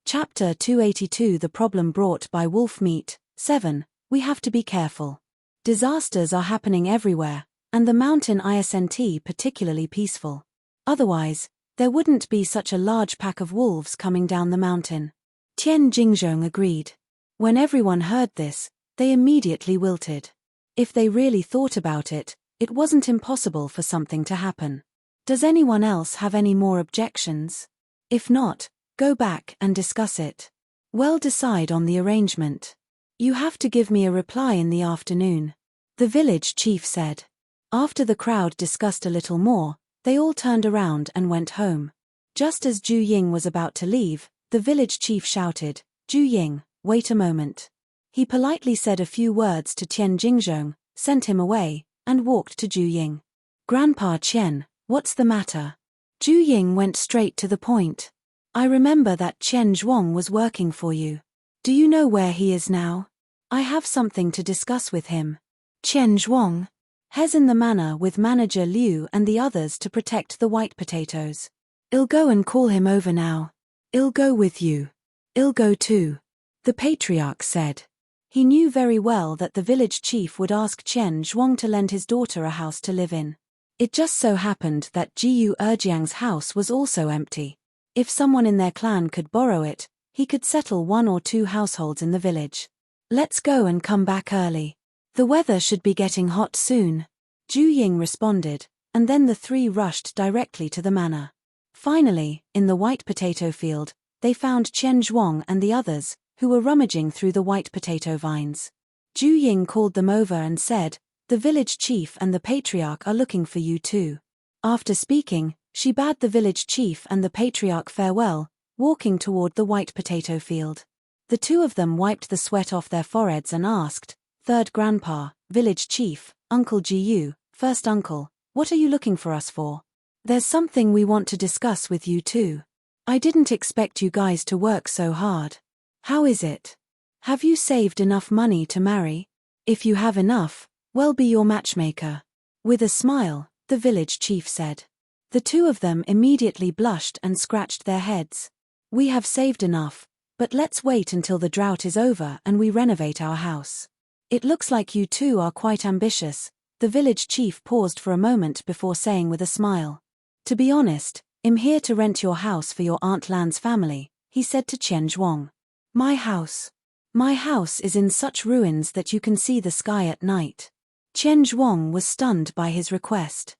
Chapter 282 The Problem Brought by Wolf Meat. 7. We have to be careful. Disasters are happening everywhere, and the mountain isn't particularly peaceful. Otherwise, there wouldn't be such a large pack of wolves coming down the mountain. Tian Jingzhong agreed. When everyone heard this, they immediately wilted. If they really thought about it, it wasn't impossible for something to happen. Does anyone else have any more objections? If not, go back and discuss it. Well, decide on the arrangement. You have to give me a reply in the afternoon. The village chief said. After the crowd discussed a little more, they all turned around and went home. Just as Zhu Ying was about to leave, the village chief shouted, "Zhu Ying, wait a moment." He politely said a few words to Tian Jingzhong, sent him away, and walked to Zhu Ying. "Grandpa Qian, what's the matter?" Zhu Ying went straight to the point. "I remember that Qian Zhuang was working for you. Do you know where he is now? I have something to discuss with him." Qian Zhuang? He's in the manor with manager Liu and the others to protect the white potatoes. "I'll go and call him over now." "I'll go with you." "I'll go too," the patriarch said. He knew very well that the village chief would ask Qian Zhuang to lend his daughter a house to live in. It just so happened that Jiyu Erjiang's house was also empty. If someone in their clan could borrow it, he could settle 1 or 2 households in the village. "Let's go and come back early. The weather should be getting hot soon," Zhu Ying responded, and then the 3 rushed directly to the manor. Finally, in the white potato field, they found Qian Zhuang and the others, who were rummaging through the white potato vines. Zhu Ying called them over and said, "The village chief and the patriarch are looking for you too." After speaking, she bade the village chief and the patriarch farewell, walking toward the white potato field. The 2 of them wiped the sweat off their foreheads and asked, "Third grandpa, village chief, Uncle Jiyu, first uncle, what are you looking for us for?" "There's something we want to discuss with you too. I didn't expect you guys to work so hard. How is it? Have you saved enough money to marry? If you have enough, we'll be your matchmaker." With a smile, the village chief said. The 2 of them immediately blushed and scratched their heads. "We have saved enough, but let's wait until the drought is over and we renovate our house." "It looks like you 2 are quite ambitious," the village chief paused for a moment before saying with a smile. "To be honest, I'm here to rent your house for your Aunt Lan's family," he said to Qian Zhuang. "My house? My house is in such ruins that you can see the sky at night." Qian Zhuang was stunned by his request.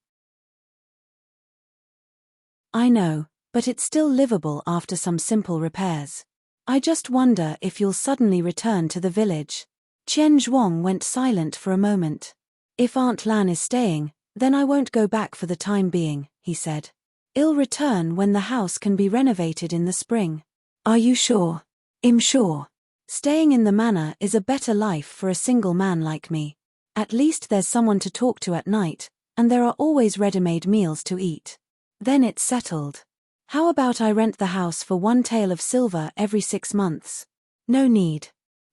"I know, but it's still livable after some simple repairs. I just wonder if you'll suddenly return to the village." Qian Zhuang went silent for a moment. "If Aunt Lan is staying, then I won't go back for the time being," he said. "I'll return when the house can be renovated in the spring." "Are you sure?" "I'm sure." Staying in the manor is a better life for a single man like me. At least there's someone to talk to at night, and there are always ready-made meals to eat. Then it's settled. How about I rent the house for 1 tael of silver every 6 months? No need.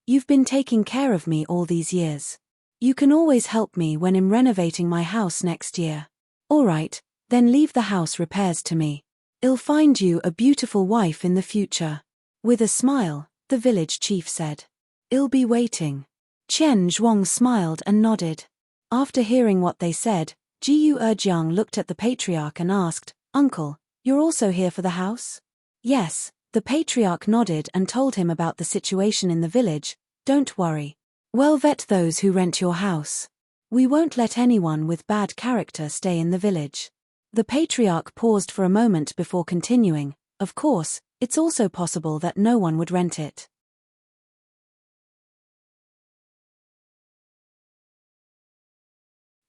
You've been taking care of me all these years. You can always help me when I'm renovating my house next year. Alright, then leave the house repairs to me. I'll find you a beautiful wife in the future. With a smile, the village chief said. I'll be waiting. Chen Zhuang smiled and nodded. After hearing what they said, Jiu Erjiang looked at the patriarch and asked, Uncle, you're also here for the house? Yes, the patriarch nodded and told him about the situation in the village. Don't worry. We'll vet those who rent your house. We won't let anyone with bad character stay in the village. The patriarch paused for a moment before continuing. Of course, it's also possible that no one would rent it.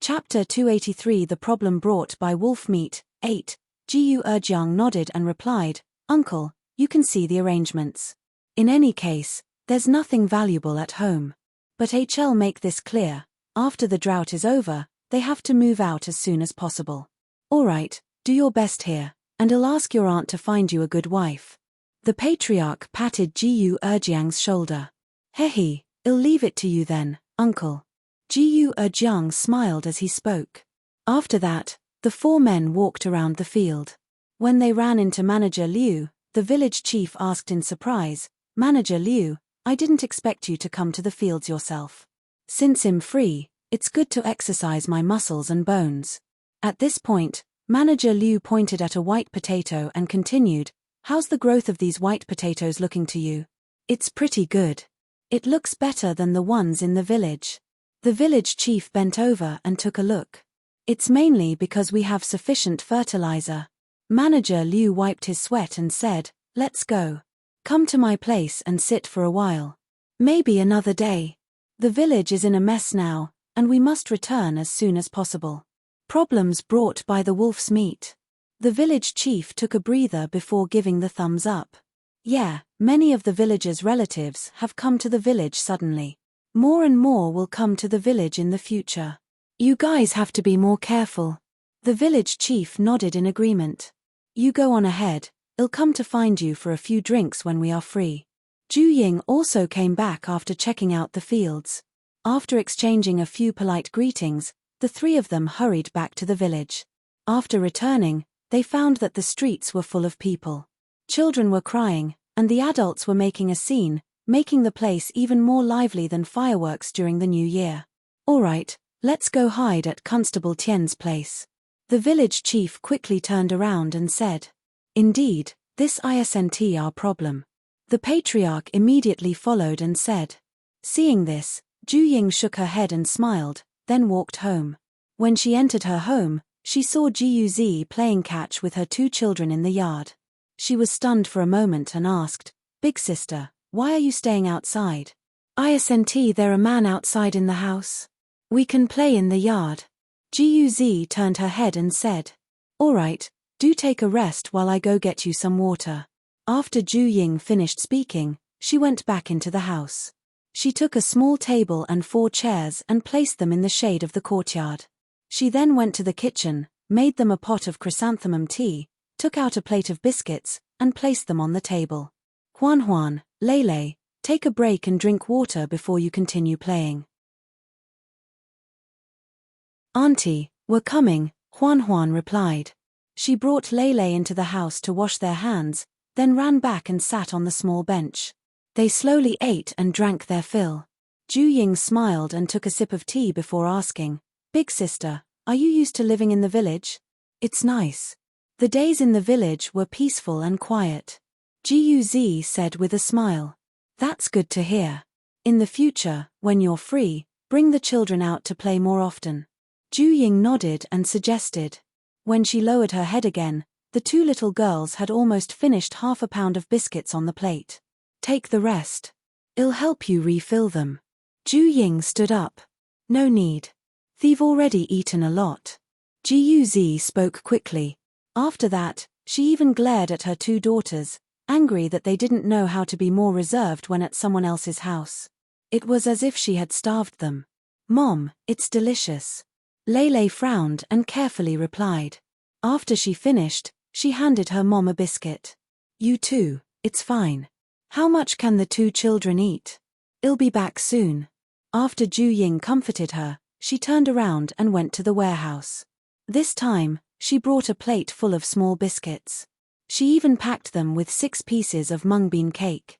Chapter 283 The Problem Brought by Wolf Meat. 8. Jiu Erjiang nodded and replied, Uncle, you can see the arrangements. In any case, there's nothing valuable at home. But HL make this clear, after the drought is over, they have to move out as soon as possible. Alright, do your best here, and I'll ask your aunt to find you a good wife. The patriarch patted Jiu Erjiang's shoulder. Hehe, I'll leave it to you then, uncle. Jiu Erjiang smiled as he spoke. After that, the 4 men walked around the field. When they ran into Manager Liu, the village chief asked in surprise, Manager Liu, I didn't expect you to come to the fields yourself. Since I'm free, it's good to exercise my muscles and bones. At this point, Manager Liu pointed at a white potato and continued, How's the growth of these white potatoes looking to you? It's pretty good. It looks better than the ones in the village. The village chief bent over and took a look. It's mainly because we have sufficient fertilizer. Manager Liu wiped his sweat and said, Let's go. Come to my place and sit for a while. Maybe another day. The village is in a mess now, and we must return as soon as possible. Problems brought by the wolf's meat. The village chief took a breather before giving the thumbs up. Yeah, many of the villagers' relatives have come to the village suddenly. More and more will come to the village in the future. You guys have to be more careful. The village chief nodded in agreement. You go on ahead, I'll come to find you for a few drinks when we are free. Zhu Ying also came back after checking out the fields. After exchanging a few polite greetings, the 3 of them hurried back to the village. After returning, they found that the streets were full of people. Children were crying, and the adults were making a scene, making the place even more lively than fireworks during the new year. Alright, let's go hide at Constable Tian's place. The village chief quickly turned around and said, Indeed, this isn't our problem. The patriarch immediately followed and said. Seeing this, Zhu Ying shook her head and smiled, then walked home. When she entered her home, she saw Jiu playing catch with her 2 children in the yard. She was stunned for a moment and asked, Big sister, why are you staying outside? Isn't there a man outside in the house? We can play in the yard. Jiu turned her head and said, Alright, do take a rest while I go get you some water. After Zhu Ying finished speaking, she went back into the house. She took a small table and 4 chairs and placed them in the shade of the courtyard. She then went to the kitchen, made them a pot of chrysanthemum tea, took out a plate of biscuits, and placed them on the table. Huan, Lele, take a break and drink water before you continue playing. Auntie, we're coming, Huan replied. She brought Lele into the house to wash their hands, then ran back and sat on the small bench. They slowly ate and drank their fill. Zhu Ying smiled and took a sip of tea before asking, Big sister, are you used to living in the village? It's nice. The days in the village were peaceful and quiet. Jiu said with a smile. That's good to hear. In the future, when you're free, bring the children out to play more often. Zhu Ying nodded and suggested. When she lowered her head again, the 2 little girls had almost finished half a pound of biscuits on the plate. Take the rest. I'll help you refill them. Zhu Ying stood up. No need. They've already eaten a lot. Jiu spoke quickly. After that, she even glared at her 2 daughters, angry that they didn't know how to be more reserved when at someone else's house. It was as if she had starved them. "Mom, it's delicious." Lele frowned and carefully replied. After she finished, she handed her mom a biscuit. "You too, it's fine. How much can the two children eat? I'll be back soon." After Ju Ying comforted her, she turned around and went to the warehouse. This time, she brought a plate full of small biscuits. She even packed them with 6 pieces of mung bean cake.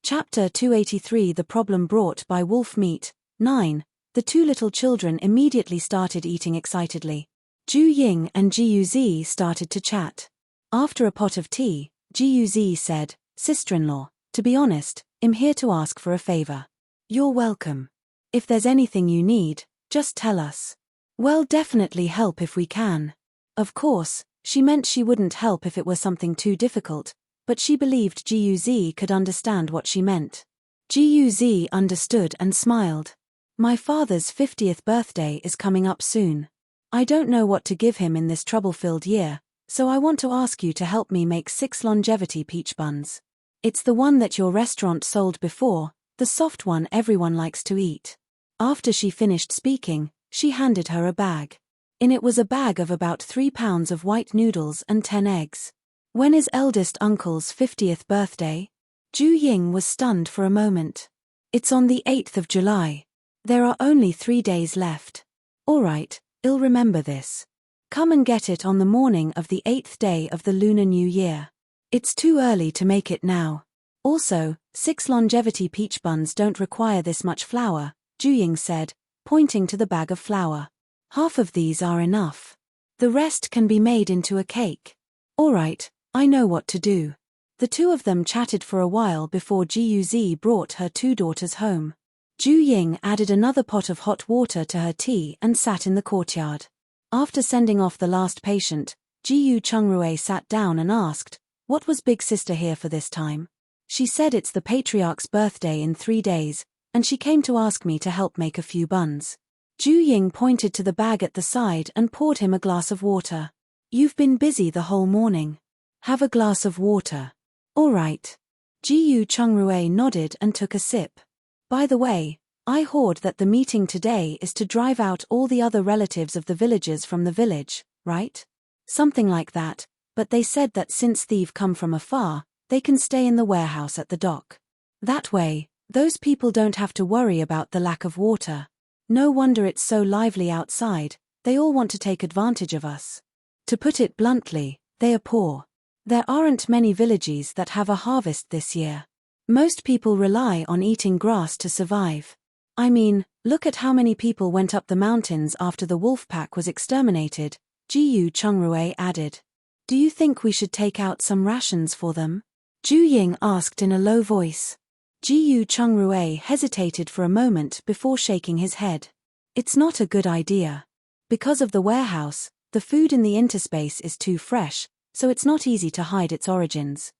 Chapter 283 The Problem Brought by Wolf Meat. 9. The two little children immediately started eating excitedly. Ju Ying and Jiu started to chat. After a pot of tea, Jiu said, "Sister-in-law, to be honest, I'm here to ask for a favor." "You're welcome. If there's anything you need, just tell us." "We'll definitely help if we can." Of course, she meant she wouldn't help if it were something too difficult, but she believed Jiu could understand what she meant. Jiu understood and smiled. "My father's 50th birthday is coming up soon. I don't know what to give him in this trouble-filled year, so I want to ask you to help me make 6 longevity peach buns. It's the one that your restaurant sold before, the soft one everyone likes to eat." After she finished speaking, she handed her a bag. In it was a bag of about 3 pounds of white noodles and 10 eggs. "When is eldest uncle's 50th birthday?" Ju Ying was stunned for a moment. "It's on the 8th of July. There are only 3 days left." "All right, I'll remember this. Come and get it on the morning of the 8th day of the Lunar New Year. It's too early to make it now. Also, 6 longevity peach buns don't require this much flour," Ju Ying said, pointing to the bag of flour. "Half of these are enough. The rest can be made into a cake." "All right, I know what to do." The two of them chatted for a while before Jiu brought her 2 daughters home. Ju Ying added another pot of hot water to her tea and sat in the courtyard. After sending off the last patient, Jiu Chungrui sat down and asked, "What was Big Sister here for this time?" She said it's the patriarch's birthday in 3 days, and she came to ask me to help make a few buns. Ju Ying pointed to the bag at the side and poured him a glass of water. "You've been busy the whole morning. Have a glass of water." "All right." Jiu Chungrui nodded and took a sip. "By the way, I heard that the meeting today is to drive out all the other relatives of the villagers from the village, right?" "Something like that, but they said that since they've come from afar, they can stay in the warehouse at the dock. That way, those people don't have to worry about the lack of water. No wonder it's so lively outside, they all want to take advantage of us. To put it bluntly, they are poor. There aren't many villages that have a harvest this year. Most people rely on eating grass to survive. I mean, look at how many people went up the mountains after the wolf pack was exterminated," Jiu Chungrui added. "Do you think we should take out some rations for them?" Ju Ying asked in a low voice. Jiu Chungrui hesitated for a moment before shaking his head. "It's not a good idea. Because of the warehouse, the food in the interspace is too fresh, so it's not easy to hide its origins.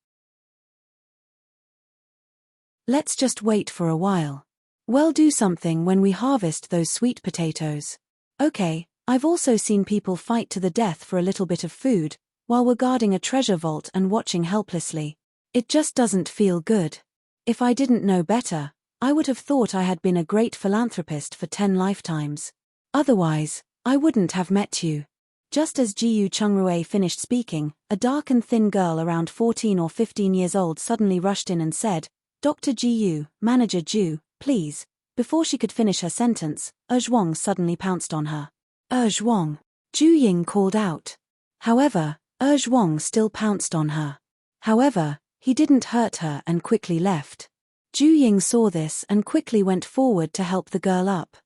Let's just wait for a while. We'll do something when we harvest those sweet potatoes." "Okay, I've also seen people fight to the death for a little bit of food, while we're guarding a treasure vault and watching helplessly. It just doesn't feel good. If I didn't know better, I would have thought I had been a great philanthropist for 10 lifetimes. Otherwise, I wouldn't have met you." Just as Jiu Chungrui finished speaking, a dark and thin girl around 14 or 15 years old suddenly rushed in and said, "Dr. Jiu, Manager Ju, please." Before she could finish her sentence, Zhuang suddenly pounced on her. "Zhuang," Ju Ying called out. However, Zhuang still pounced on her. However, he didn't hurt her and quickly left. Ju Ying saw this and quickly went forward to help the girl up.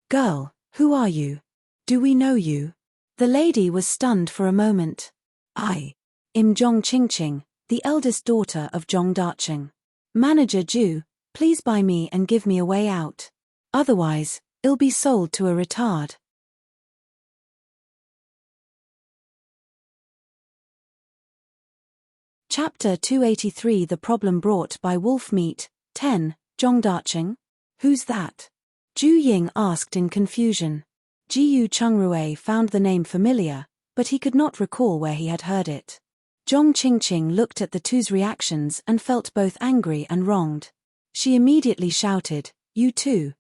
"Girl, who are you? Do we know you?" The lady was stunned for a moment. "I'm Zhong Qingqing, the eldest daughter of Zhong Dacheng. Manager Ju, please buy me and give me a way out. Otherwise, I'll be sold to a retard." Chapter 283 The Problem Brought by Wolf Meat. 10. Zhong Dacheng? Who's that? Ju Ying asked in confusion. Jiyu Chungrui found the name familiar, but he could not recall where he had heard it. Zhong Qingqing looked at the two's reactions and felt both angry and wronged. She immediately shouted, you two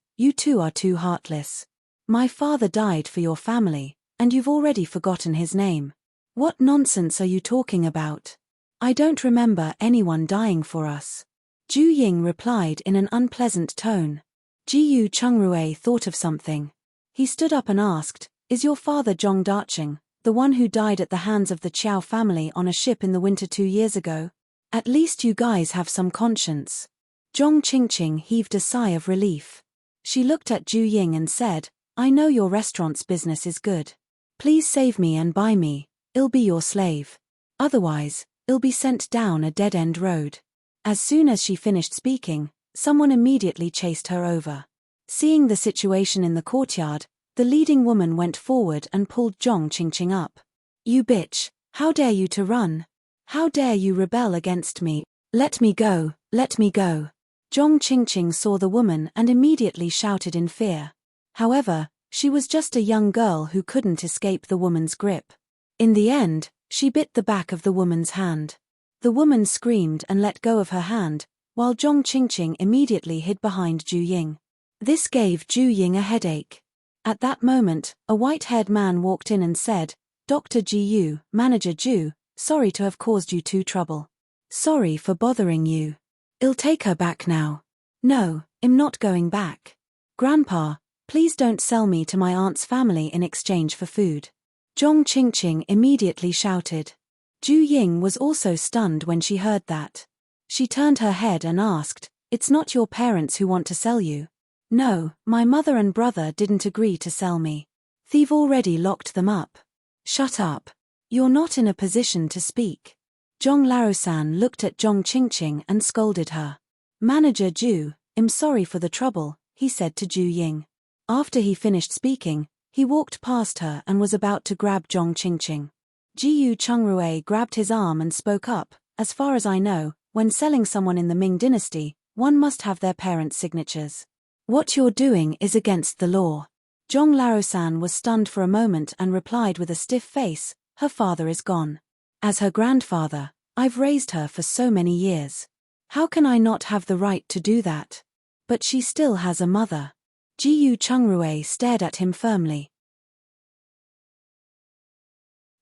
are too heartless. My father died for your family, and you've already forgotten his name. What nonsense are you talking about? I don't remember anyone dying for us. Zhu Ying replied in an unpleasant tone. Jiyu Chungrui thought of something. He stood up and asked, is your father Zhong Daqing, the one who died at the hands of the Qiao family on a ship in the winter 2 years ago? At least you guys have some conscience. Zhong Qingqing heaved a sigh of relief. She looked at Zhu Ying and said, I know your restaurant's business is good. Please save me and buy me, I'll be your slave. Otherwise, I'll be sent down a dead-end road. As soon as she finished speaking, someone immediately chased her over. Seeing the situation in the courtyard, the leading woman went forward and pulled Zhong Qingqing up. You bitch, how dare you to run? How dare you rebel against me? Let me go, let me go. Zhong Qingqing saw the woman and immediately shouted in fear. However, she was just a young girl who couldn't escape the woman's grip. In the end, she bit the back of the woman's hand. The woman screamed and let go of her hand, while Zhong Qingqing immediately hid behind Zhu Ying. This gave Zhu Ying a headache. At that moment, a white-haired man walked in and said, Dr. Jiyu, Manager Zhu, sorry to have caused you two trouble. Sorry for bothering you. I'll take her back now. No, I'm not going back. Grandpa, please don't sell me to my aunt's family in exchange for food. Zhong Qingqing immediately shouted. Zhu Ying was also stunned when she heard that. She turned her head and asked, it's not your parents who want to sell you. No, my mother and brother didn't agree to sell me. They've already locked them up. Shut up. You're not in a position to speak. Zhong Laosan looked at Zhong Qingqing and scolded her. Manager Zhu, I'm sorry for the trouble, he said to Zhu Ying. After he finished speaking, he walked past her and was about to grab Zhong Qingqing. Jiyu Chungrui grabbed his arm and spoke up, as far as I know, when selling someone in the Ming dynasty, one must have their parents' signatures. What you're doing is against the law. Zhong Laosan was stunned for a moment and replied with a stiff face, her father is gone. As her grandfather, I've raised her for so many years. How can I not have the right to do that? But she still has a mother. Jiyu Chungrui stared at him firmly.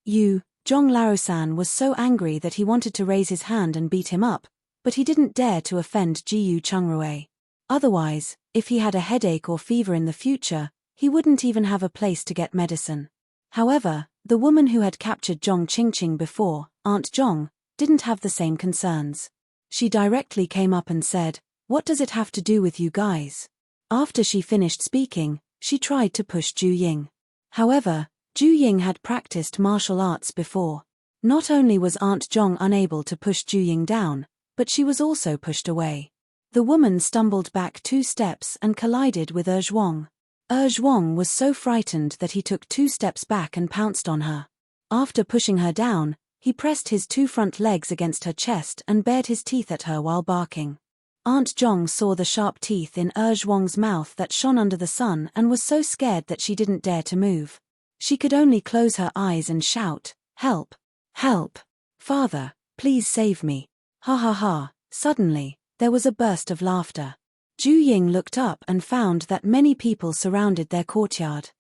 Zhong Laosan was so angry that he wanted to raise his hand and beat him up, but he didn't dare to offend Jiyu Chungrui. Otherwise, if he had a headache or fever in the future, he wouldn't even have a place to get medicine. However, the woman who had captured Zhong Qingqing before, Aunt Zhong, didn't have the same concerns. She directly came up and said, what does it have to do with you guys? After she finished speaking, she tried to push Zhu Ying. However, Zhu Ying had practiced martial arts before. Not only was Aunt Zhong unable to push Zhu Ying down, but she was also pushed away. The woman stumbled back 2 steps and collided with Zhuang. Zhuang was so frightened that he took 2 steps back and pounced on her. After pushing her down, he pressed his 2 front legs against her chest and bared his teeth at her while barking. Aunt Zhong saw the sharp teeth in Zhuang's mouth that shone under the sun and was so scared that she didn't dare to move. She could only close her eyes and shout, help! Help! Father, please save me! Ha ha ha! Suddenly, there was a burst of laughter. Zhu Ying looked up and found that many people surrounded their courtyard.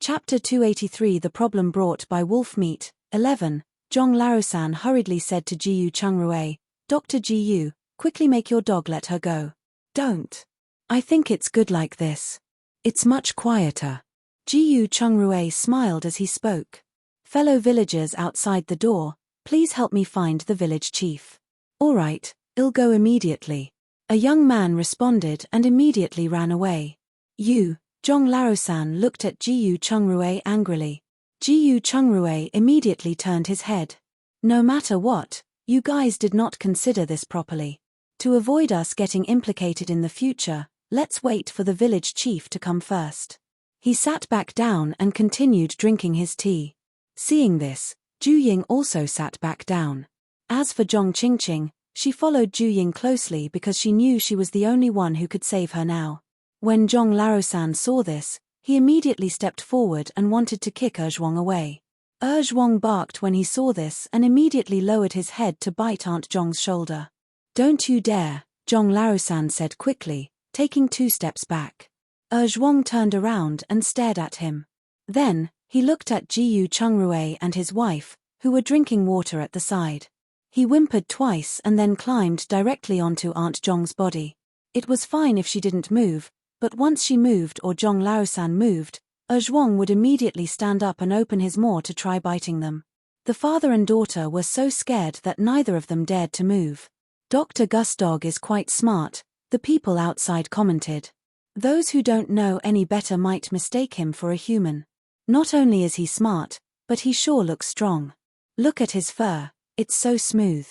Chapter 283 The Problem Brought by Wolf Meat, 11. Zhong Laosan hurriedly said to Jiyu Chungrui, Dr. Jiyu, quickly make your dog let her go. Don't. I think it's good like this. It's much quieter. Jiyu Chungrui smiled as he spoke. Fellow villagers outside the door, please help me find the village chief. All right, I'll go immediately. A young man responded and immediately ran away. Zhong Laosan looked at Jiyu Chungrui angrily. Jiyu Chungrui immediately turned his head. No matter what, you guys did not consider this properly. To avoid us getting implicated in the future, let's wait for the village chief to come first. He sat back down and continued drinking his tea. Seeing this, Zhu Ying also sat back down. As for Zhong Qingqing, She followed Ju Ying closely because she knew she was the only one who could save her now. When Zhong Laosan saw this, he immediately stepped forward and wanted to kick Zhuang away. Zhuang barked when he saw this and immediately lowered his head to bite Aunt Zhong's shoulder. "Don't you dare," Zhong Laosan said quickly, taking 2 steps back. Zhuang turned around and stared at him. Then, he looked at Jiyu Chungrui and his wife, who were drinking water at the side. He whimpered twice and then climbed directly onto Aunt Zhong's body. It was fine if she didn't move, but once she moved or Zhong Laosan moved, Zhuang would immediately stand up and open his maw to try biting them. The father and daughter were so scared that neither of them dared to move. "Dr. Gus Dog is quite smart," the people outside commented. Those who don't know any better might mistake him for a human. Not only is he smart, but he sure looks strong. Look at his fur, it's so smooth.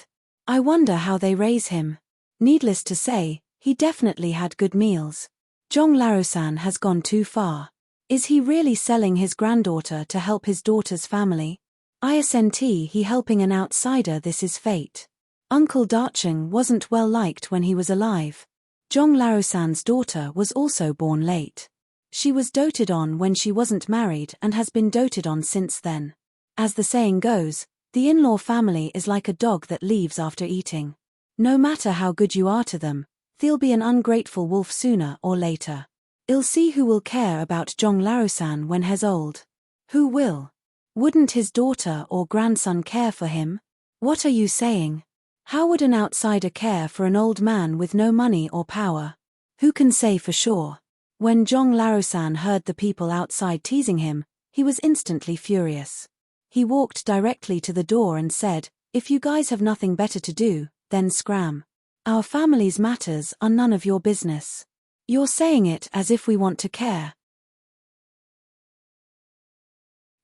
I wonder how they raise him. Needless to say, he definitely had good meals. Zhong Laosan has gone too far. Is he really selling his granddaughter to help his daughter's family? Isn't he helping an outsider? This is fate. Uncle Darcheng wasn't well liked when he was alive. Zhong Laosan's daughter was also born late. She was doted on when she wasn't married and has been doted on since then. As the saying goes, the in-law family is like a dog that leaves after eating. No matter how good you are to them, they'll be an ungrateful wolf sooner or later. I'll see who will care about Zhong Laosan when he's old. Who will? Wouldn't his daughter or grandson care for him? What are you saying? How would an outsider care for an old man with no money or power? Who can say for sure? When Zhong Laosan heard the people outside teasing him, he was instantly furious. He walked directly to the door and said, "If you guys have nothing better to do, then scram. Our family's matters are none of your business." You're saying it as if we want to care.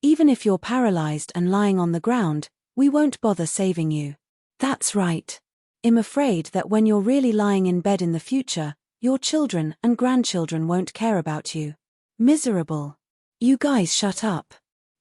Even if you're paralyzed and lying on the ground, we won't bother saving you. That's right. I'm afraid that when you're really lying in bed in the future, your children and grandchildren won't care about you. Miserable. You guys shut up.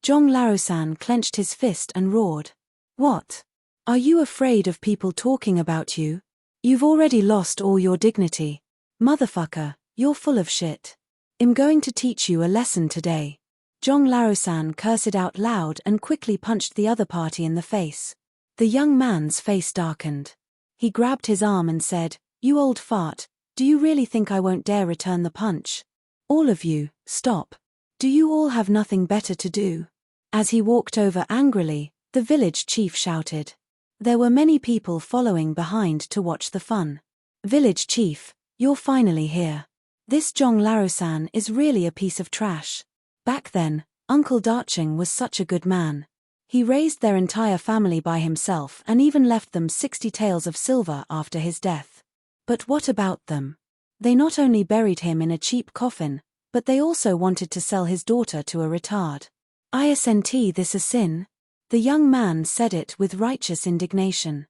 Zhong Laosan clenched his fist and roared. What? Are you afraid of people talking about you? You've already lost all your dignity. Motherfucker, you're full of shit. I'm going to teach you a lesson today. Zhong Laosan cursed out loud and quickly punched the other party in the face. The young man's face darkened. He grabbed his arm and said, "You old fart, do you really think I won't dare return the punch? All of you, stop. Do you all have nothing better to do?" As he walked over angrily, the village chief shouted. There were many people following behind to watch the fun. "Village chief, you're finally here. This Zhong Laosan is really a piece of trash. Back then, Uncle Darcheng was such a good man. He raised their entire family by himself and even left them 60 taels of silver after his death. But what about them? They not only buried him in a cheap coffin, but they also wanted to sell his daughter to a retard. Isn't this a sin?" The young man said it with righteous indignation.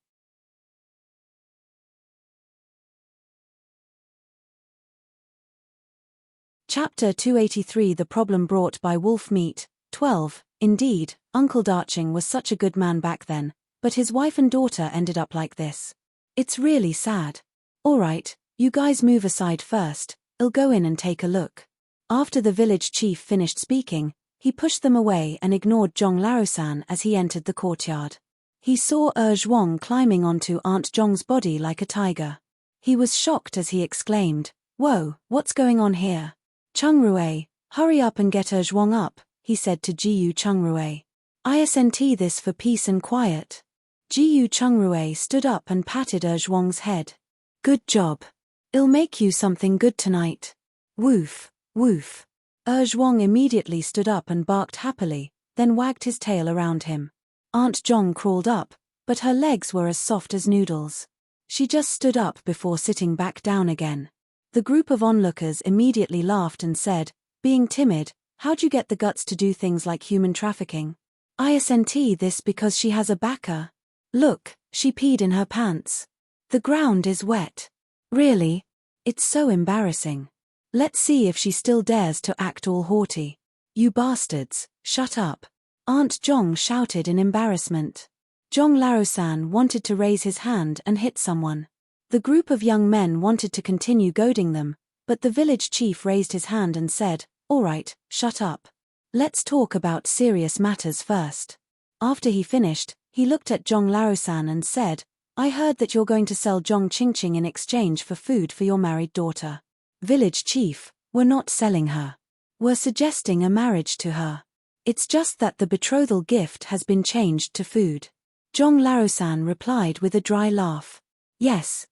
Chapter 283 The Problem Brought by Wolf Meat, 12. Indeed, Uncle Darcheng was such a good man back then, but his wife and daughter ended up like this. It's really sad. Alright, you guys move aside first, I'll go in and take a look. After the village chief finished speaking, he pushed them away and ignored Zhong Laosan as he entered the courtyard. He saw Zhuang climbing onto Aunt Zhong's body like a tiger. He was shocked as he exclaimed, "Whoa, what's going on here? Chungrui, hurry up and get Zhuang up," he said to Jiyu Chungrui. "Isn't this for peace and quiet?" Jiyu Chungrui stood up and patted Zhuang's head. "Good job. I'll make you something good tonight." Woof, woof. Zhuang immediately stood up and barked happily, then wagged his tail around him. Aunt Zhong crawled up, but her legs were as soft as noodles. She just stood up before sitting back down again. The group of onlookers immediately laughed and said, being timid, "How'd you get the guts to do things like human trafficking?" "Isn't this because she has a backer? Look, she peed in her pants. The ground is wet." "Really? It's so embarrassing. Let's see if she still dares to act all haughty." "You bastards, shut up." Aunt Zhong shouted in embarrassment. Zhong Laosan wanted to raise his hand and hit someone. The group of young men wanted to continue goading them, but the village chief raised his hand and said, "All right, shut up. Let's talk about serious matters first." After he finished, he looked at Zhong Laosan and said, "I heard that you're going to sell Zhong Qingqing in exchange for food for your married daughter." Village chief, "We're not selling her. We're suggesting a marriage to her. It's just that the betrothal gift has been changed to food." Zhong Laosan replied with a dry laugh. Yes.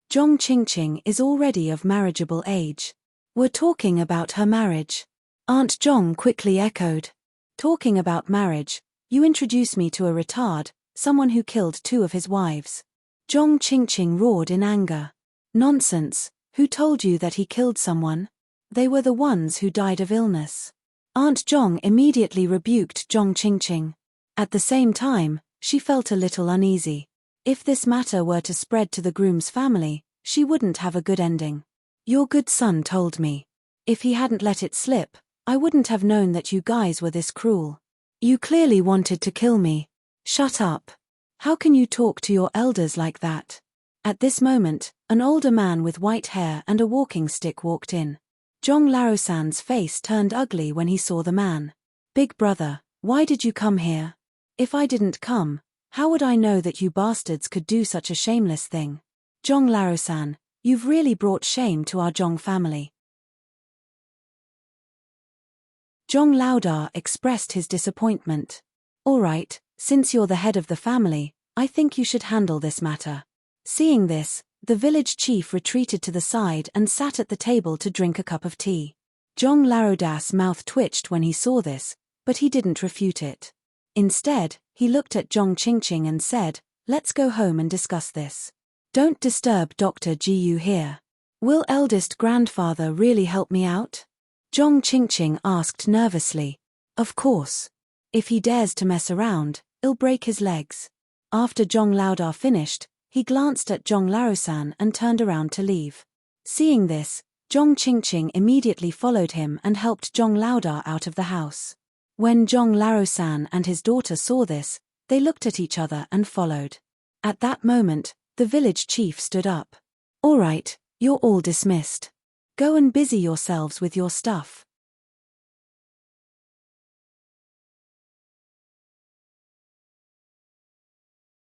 Zhong Qingqing is already of marriageable age. We're talking about her marriage." Aunt Zhong quickly echoed. "Talking about marriage, you introduce me to a retard, someone who killed 2 of his wives." Zhong Qingqing roared in anger. "Nonsense, who told you that he killed someone? They were the ones who died of illness." Aunt Zhong immediately rebuked Zhong Qingqing. At the same time, she felt a little uneasy. If this matter were to spread to the groom's family, she wouldn't have a good ending. "Your good son told me. If he hadn't let it slip, I wouldn't have known that you guys were this cruel. You clearly wanted to kill me." "Shut up. How can you talk to your elders like that?" At this moment, an older man with white hair and a walking stick walked in. Zhong Laosan's face turned ugly when he saw the man. "Big brother, why did you come here? If I didn't come, how would I know that you bastards could do such a shameless thing? Zhong Laosan, you've really brought shame to our Zhong family." Zhong Laodar expressed his disappointment. "All right, since you're the head of the family, I think you should handle this matter." Seeing this, the village chief retreated to the side and sat at the table to drink a cup of tea. Zhong Laodar's mouth twitched when he saw this, but he didn't refute it. Instead, he looked at Zhong Qingqing and said, "Let's go home and discuss this. Don't disturb Dr. Jiyu here. Will eldest grandfather really help me out?" Zhong Qingqing asked nervously. "Of course. If he dares to mess around, he'll break his legs." After Zhong Laodar finished, he glanced at Zhong Laosan and turned around to leave. Seeing this, Zhong Qingqing immediately followed him and helped Zhong Laodar out of the house. When Zhong Laosan and his daughter saw this, they looked at each other and followed. At that moment, the village chief stood up. "All right, you're all dismissed. Go and busy yourselves with your stuff."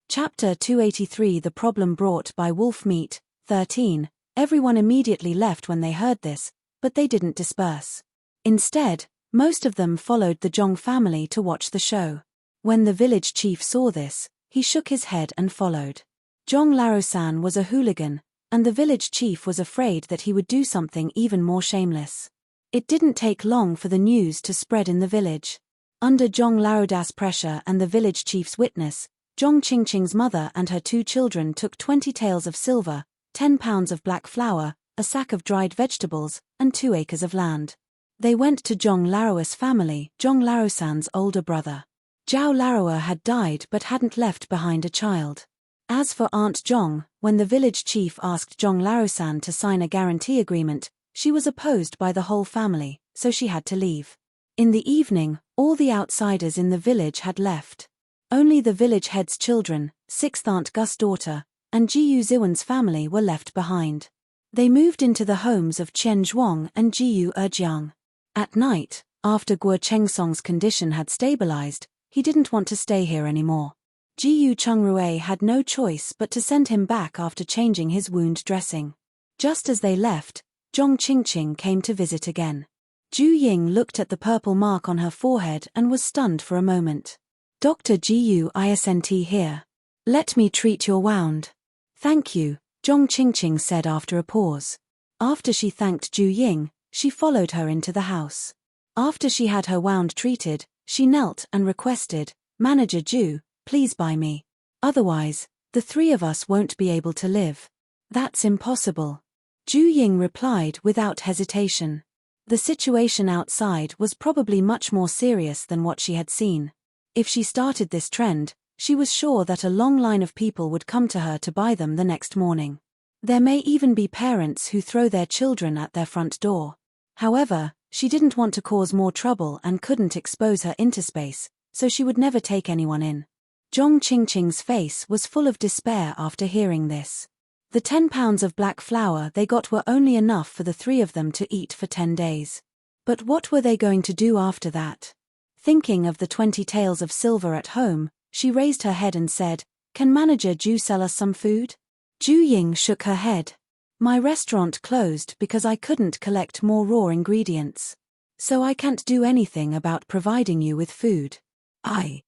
Chapter 283 The Problem Brought by Wolf Meat, 13. Everyone immediately left when they heard this, but they didn't disperse. Instead, most of them followed the Zhong family to watch the show. When the village chief saw this, he shook his head and followed. Zhong Laosan was a hooligan, and the village chief was afraid that he would do something even more shameless. It didn't take long for the news to spread in the village. Under Zhong Laodar's pressure and the village chief's witness, Zhong Qingqing's mother and her 2 children took 20 taels of silver, 10 pounds of black flour, a sack of dried vegetables, and 2 acres of land. They went to Zhong Lao's family, Zhong Laosan's older brother. Zhao Lao had died but hadn't left behind a child. As for Aunt Zhong, when the village chief asked Zhong Laosan to sign a guarantee agreement, she was opposed by the whole family, so she had to leave. In the evening, all the outsiders in the village had left. Only the village head's children, 6th Aunt Gus' daughter, and Jiyu Ziwan's family were left behind. They moved into the homes of Chen Zhuang and Jiyu Erjiang. At night, after Guo Chengsong's condition had stabilized, he didn't want to stay here anymore. Jiyu Chungrui had no choice but to send him back after changing his wound dressing. Just as they left, Zhong Qingqing came to visit again. Zhu Ying looked at the purple mark on her forehead and was stunned for a moment. "Dr. Jiyu isn't here. Let me treat your wound." "Thank you," Zhong Qingqing said after a pause. After she thanked Zhu Ying, she followed her into the house. After she had her wound treated, she knelt and requested, "Manager Zhu, please buy me. Otherwise, the 3 of us won't be able to live." "That's impossible," Zhu Ying replied without hesitation. The situation outside was probably much more serious than what she had seen. If she started this trend, she was sure that a long line of people would come to her to buy them the next morning. There may even be parents who throw their children at their front door. However, she didn't want to cause more trouble and couldn't expose her interspace, so she would never take anyone in. Zhong Qingqing's face was full of despair after hearing this. The 10 pounds of black flour they got were only enough for the three of them to eat for 10 days. But what were they going to do after that? Thinking of the 20 taels of silver at home, she raised her head and said, "Can Manager Zhu sell us some food?" Zhu Ying shook her head. "My restaurant closed because I couldn't collect more raw ingredients. So I can't do anything about providing you with food. I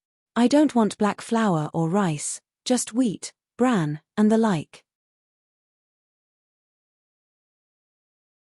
don't want black flour or rice, just wheat, bran, and the like."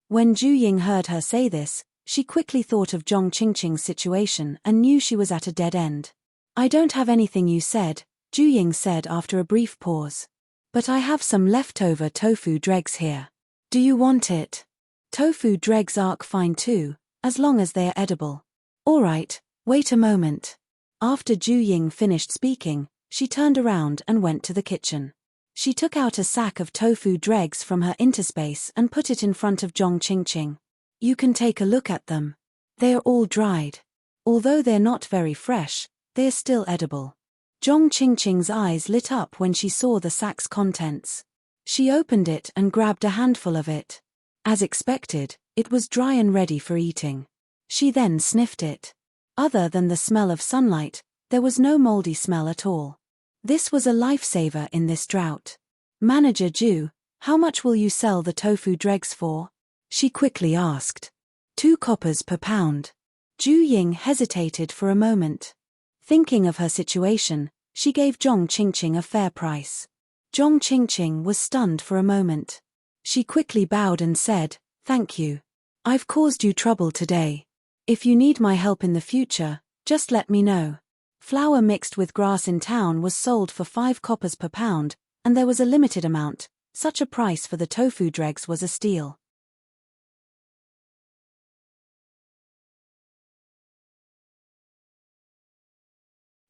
When Zhu Ying heard her say this, she quickly thought of Zhong Qingqing's situation and knew she was at a dead end. "I don't have anything you said," Zhu Ying said after a brief pause. "But I have some leftover tofu dregs here. Do you want it?" "Tofu dregs are fine too, as long as they are edible." "All right, wait a moment." After Zhu Ying finished speaking, she turned around and went to the kitchen. She took out a sack of tofu dregs from her interspace and put it in front of Zhong Qingqing. "You can take a look at them. They are all dried. Although they're not very fresh, they're still edible." Zhong Qingqing's eyes lit up when she saw the sack's contents. She opened it and grabbed a handful of it. As expected, it was dry and ready for eating. She then sniffed it. Other than the smell of sunlight, there was no moldy smell at all. This was a lifesaver in this drought. "Manager Zhu, how much will you sell the tofu dregs for?" she quickly asked. 2 coppers per pound. Zhu Ying hesitated for a moment. Thinking of her situation, she gave Zhong Qingqing a fair price. Zhong Qingqing was stunned for a moment. She quickly bowed and said, "Thank you. I've caused you trouble today. If you need my help in the future, just let me know." Flour mixed with grass in town was sold for 5 coppers per pound, and there was a limited amount. Such a price for the tofu dregs was a steal.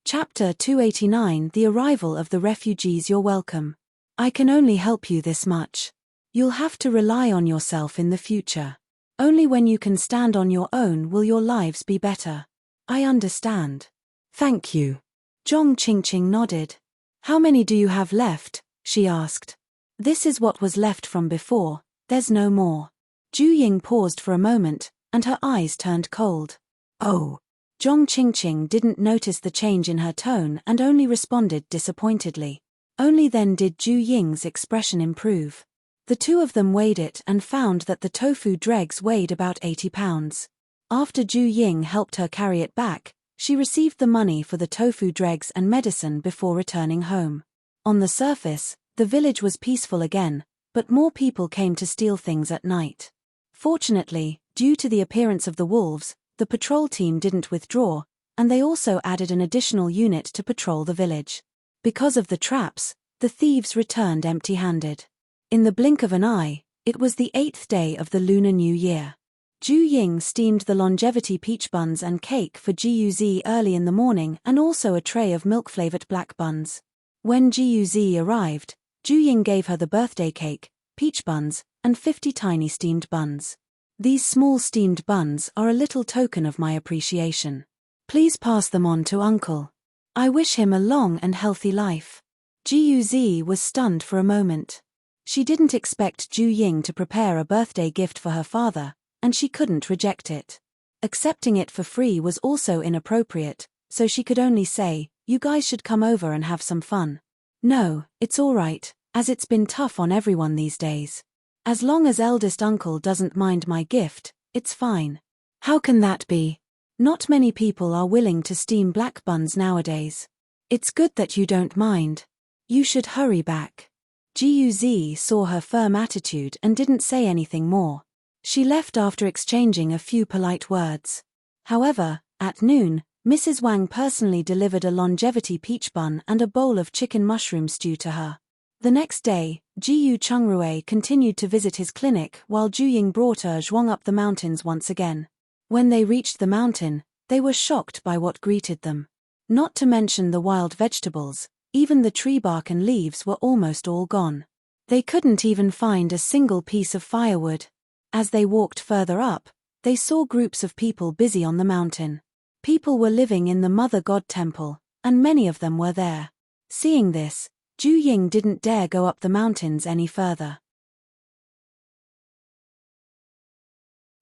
Chapter 289 The Arrival of the Refugees. You're welcome. I can only help you this much. You'll have to rely on yourself in the future. Only when you can stand on your own will your lives be better. I understand. Thank you. Zhong Qingqing nodded. "How many do you have left?" she asked. "This is what was left from before, there's no more." Zhu Ying paused for a moment, and her eyes turned cold. "Oh." Zhong Qingqing didn't notice the change in her tone and only responded disappointedly. Only then did Zhu Ying's expression improve. The two of them weighed it and found that the tofu dregs weighed about 80 pounds. After Zhu Ying helped her carry it back, she received the money for the tofu dregs and medicine before returning home. On the surface, the village was peaceful again, but more people came to steal things at night. Fortunately, due to the appearance of the wolves, the patrol team didn't withdraw, and they also added an additional unit to patrol the village. Because of the traps, the thieves returned empty-handed. In the blink of an eye, it was the 8th day of the Lunar New Year. Zhu Ying steamed the longevity peach buns and cake for Guz early in the morning and also a tray of milk-flavored black buns. When Guz arrived, Zhu Ying gave her the birthday cake, peach buns, and 50 tiny steamed buns. "These small steamed buns are a little token of my appreciation. Please pass them on to Uncle. I wish him a long and healthy life." Guz was stunned for a moment. She didn't expect Zhu Ying to prepare a birthday gift for her father, and she couldn't reject it. Accepting it for free was also inappropriate, so she could only say, "You guys should come over and have some fun." "No, it's all right, as it's been tough on everyone these days. As long as eldest uncle doesn't mind my gift, it's fine." "How can that be? Not many people are willing to steam black buns nowadays. It's good that you don't mind. You should hurry back." Guz saw her firm attitude and didn't say anything more. She left after exchanging a few polite words. However, at noon, Mrs. Wang personally delivered a longevity peach bun and a bowl of chicken mushroom stew to her. The next day, Jiyu Chungrui continued to visit his clinic while Zhu Ying brought Zhuang up the mountains once again. When they reached the mountain, they were shocked by what greeted them. Not to mention the wild vegetables, even the tree bark and leaves were almost all gone. They couldn't even find a single piece of firewood. As they walked further up, they saw groups of people busy on the mountain. People were living in the Mother God Temple, and many of them were there. Seeing this, Ju Ying didn't dare go up the mountains any further.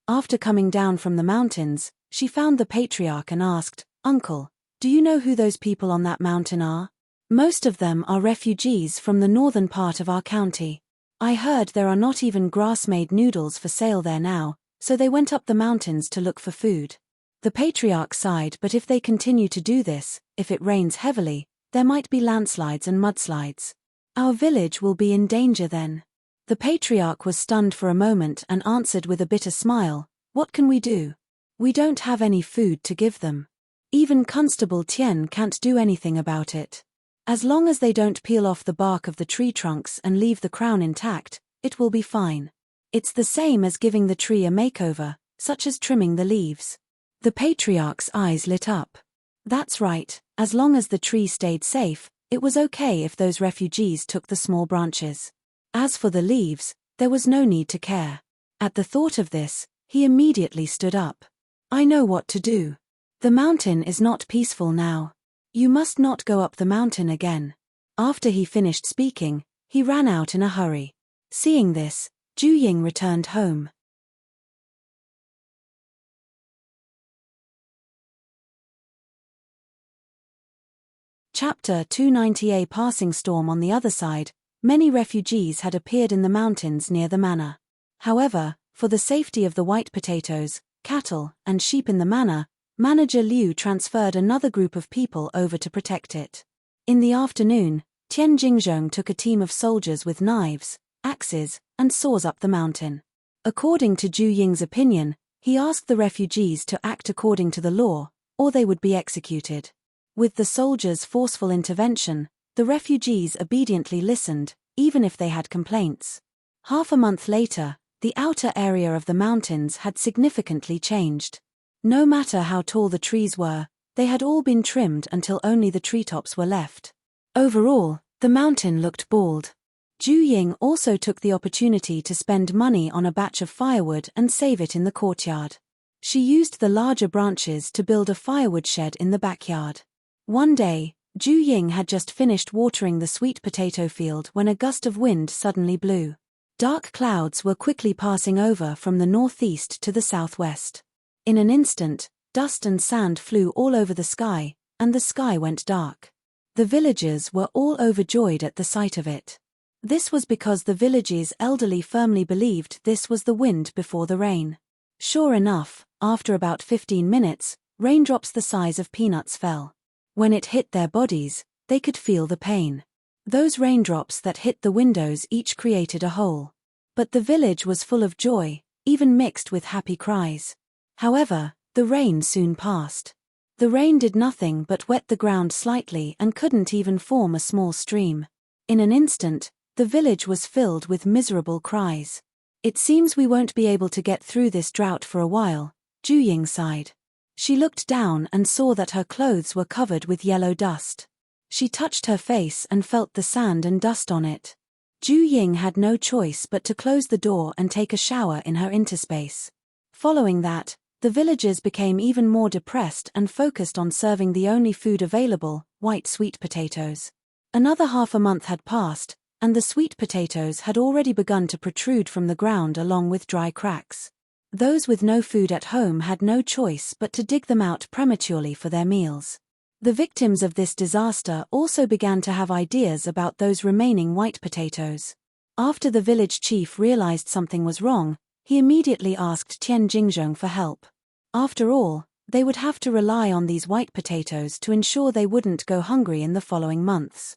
After coming down from the mountains, she found the patriarch and asked, "Uncle, do you know who those people on that mountain are? Most of them are refugees from the northern part of our county. I heard there are not even grass-made noodles for sale there now, so they went up the mountains to look for food." The patriarch sighed, but if they continue to do this, if it rains heavily, there might be landslides and mudslides. Our village will be in danger then. The patriarch was stunned for a moment and answered with a bitter smile, "What can we do? We don't have any food to give them. Even Constable Tian can't do anything about it. As long as they don't peel off the bark of the tree trunks and leave the crown intact, it will be fine. It's the same as giving the tree a makeover, such as trimming the leaves." The patriarch's eyes lit up. That's right, as long as the tree stayed safe, it was okay if those refugees took the small branches. As for the leaves, there was no need to care. At the thought of this, he immediately stood up. "I know what to do. The mountain is not peaceful now. You must not go up the mountain again." After he finished speaking, he ran out in a hurry. Seeing this, Ju Ying returned home. Chapter 290. A passing storm. On the other side, many refugees had appeared in the mountains near the manor. However, for the safety of the white potatoes, cattle, and sheep in the manor, Manager Liu transferred another group of people over to protect it. In the afternoon, Tian Jingzhong took a team of soldiers with knives, axes, and saws up the mountain. According to Ju Ying's opinion, he asked the refugees to act according to the law, or they would be executed. With the soldiers' forceful intervention, the refugees obediently listened, even if they had complaints. Half a month later, the outer area of the mountains had significantly changed. No matter how tall the trees were, they had all been trimmed until only the treetops were left. Overall, the mountain looked bald. Ju Ying also took the opportunity to spend money on a batch of firewood and save it in the courtyard. She used the larger branches to build a firewood shed in the backyard. One day, Ju Ying had just finished watering the sweet potato field when a gust of wind suddenly blew. Dark clouds were quickly passing over from the northeast to the southwest. In an instant, dust and sand flew all over the sky, and the sky went dark. The villagers were all overjoyed at the sight of it. This was because the village's elderly firmly believed this was the wind before the rain. Sure enough, after about 15 minutes, raindrops the size of peanuts fell. When it hit their bodies, they could feel the pain. Those raindrops that hit the windows each created a hole. But the village was full of joy, even mixed with happy cries. However, the rain soon passed. The rain did nothing but wet the ground slightly and couldn't even form a small stream. In an instant, the village was filled with miserable cries. "It seems we won't be able to get through this drought for a while," Ju Ying sighed. She looked down and saw that her clothes were covered with yellow dust. She touched her face and felt the sand and dust on it. Ju Ying had no choice but to close the door and take a shower in her interspace. Following that, the villagers became even more depressed and focused on serving the only food available, white sweet potatoes. Another half a month had passed, and the sweet potatoes had already begun to protrude from the ground along with dry cracks. Those with no food at home had no choice but to dig them out prematurely for their meals. The victims of this disaster also began to have ideas about those remaining white potatoes. After the village chief realized something was wrong, he immediately asked Tian Jingzhong for help. After all, they would have to rely on these white potatoes to ensure they wouldn't go hungry in the following months.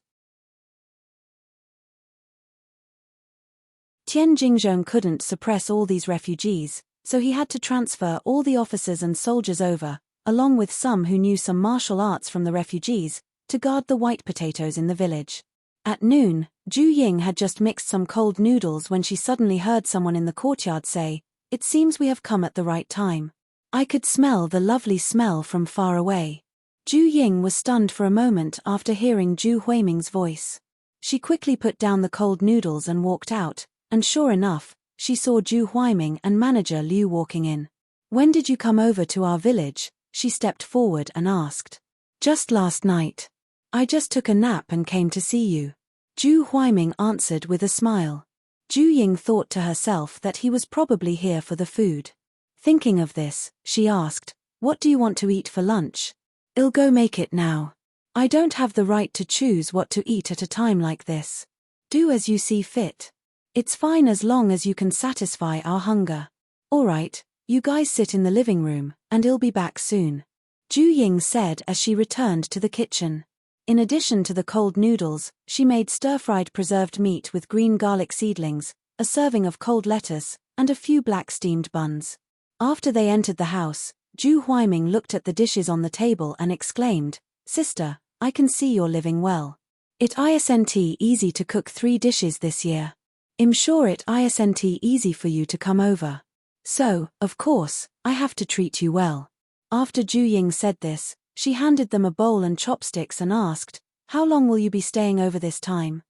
Tian Jingzhong couldn't suppress all these refugees, so he had to transfer all the officers and soldiers over, along with some who knew some martial arts from the refugees, to guard the white potatoes in the village. At noon, Ju Ying had just mixed some cold noodles when she suddenly heard someone in the courtyard say, "It seems we have come at the right time. I could smell the lovely smell from far away." Ju Ying was stunned for a moment after hearing Ju Huiming's voice. She quickly put down the cold noodles and walked out, and sure enough, she saw Ju Huiming and Manager Liu walking in. "When did you come over to our village?" she stepped forward and asked. "Just last night. I just took a nap and came to see you. Zhu Huaiming answered with a smile. Zhu Ying thought to herself that he was probably here for the food. Thinking of this, she asked, "What do you want to eat for lunch?" "I'll go make it now. I don't have the right to choose what to eat at a time like this. Do as you see fit. It's fine as long as you can satisfy our hunger." "All right, you guys sit in the living room, and I'll be back soon," Zhu Ying said as she returned to the kitchen. In addition to the cold noodles, she made stir-fried preserved meat with green garlic seedlings, a serving of cold lettuce, and a few black steamed buns. After they entered the house, Zhu Huaiming looked at the dishes on the table and exclaimed, "Sister, I can see you're living well. It isn't easy to cook 3 dishes this year. I'm sure it isn't easy for you to come over. So, of course, I have to treat you well." After Zhu Ying said this, she handed them a bowl and chopsticks and asked, "How long will you be staying over this time?"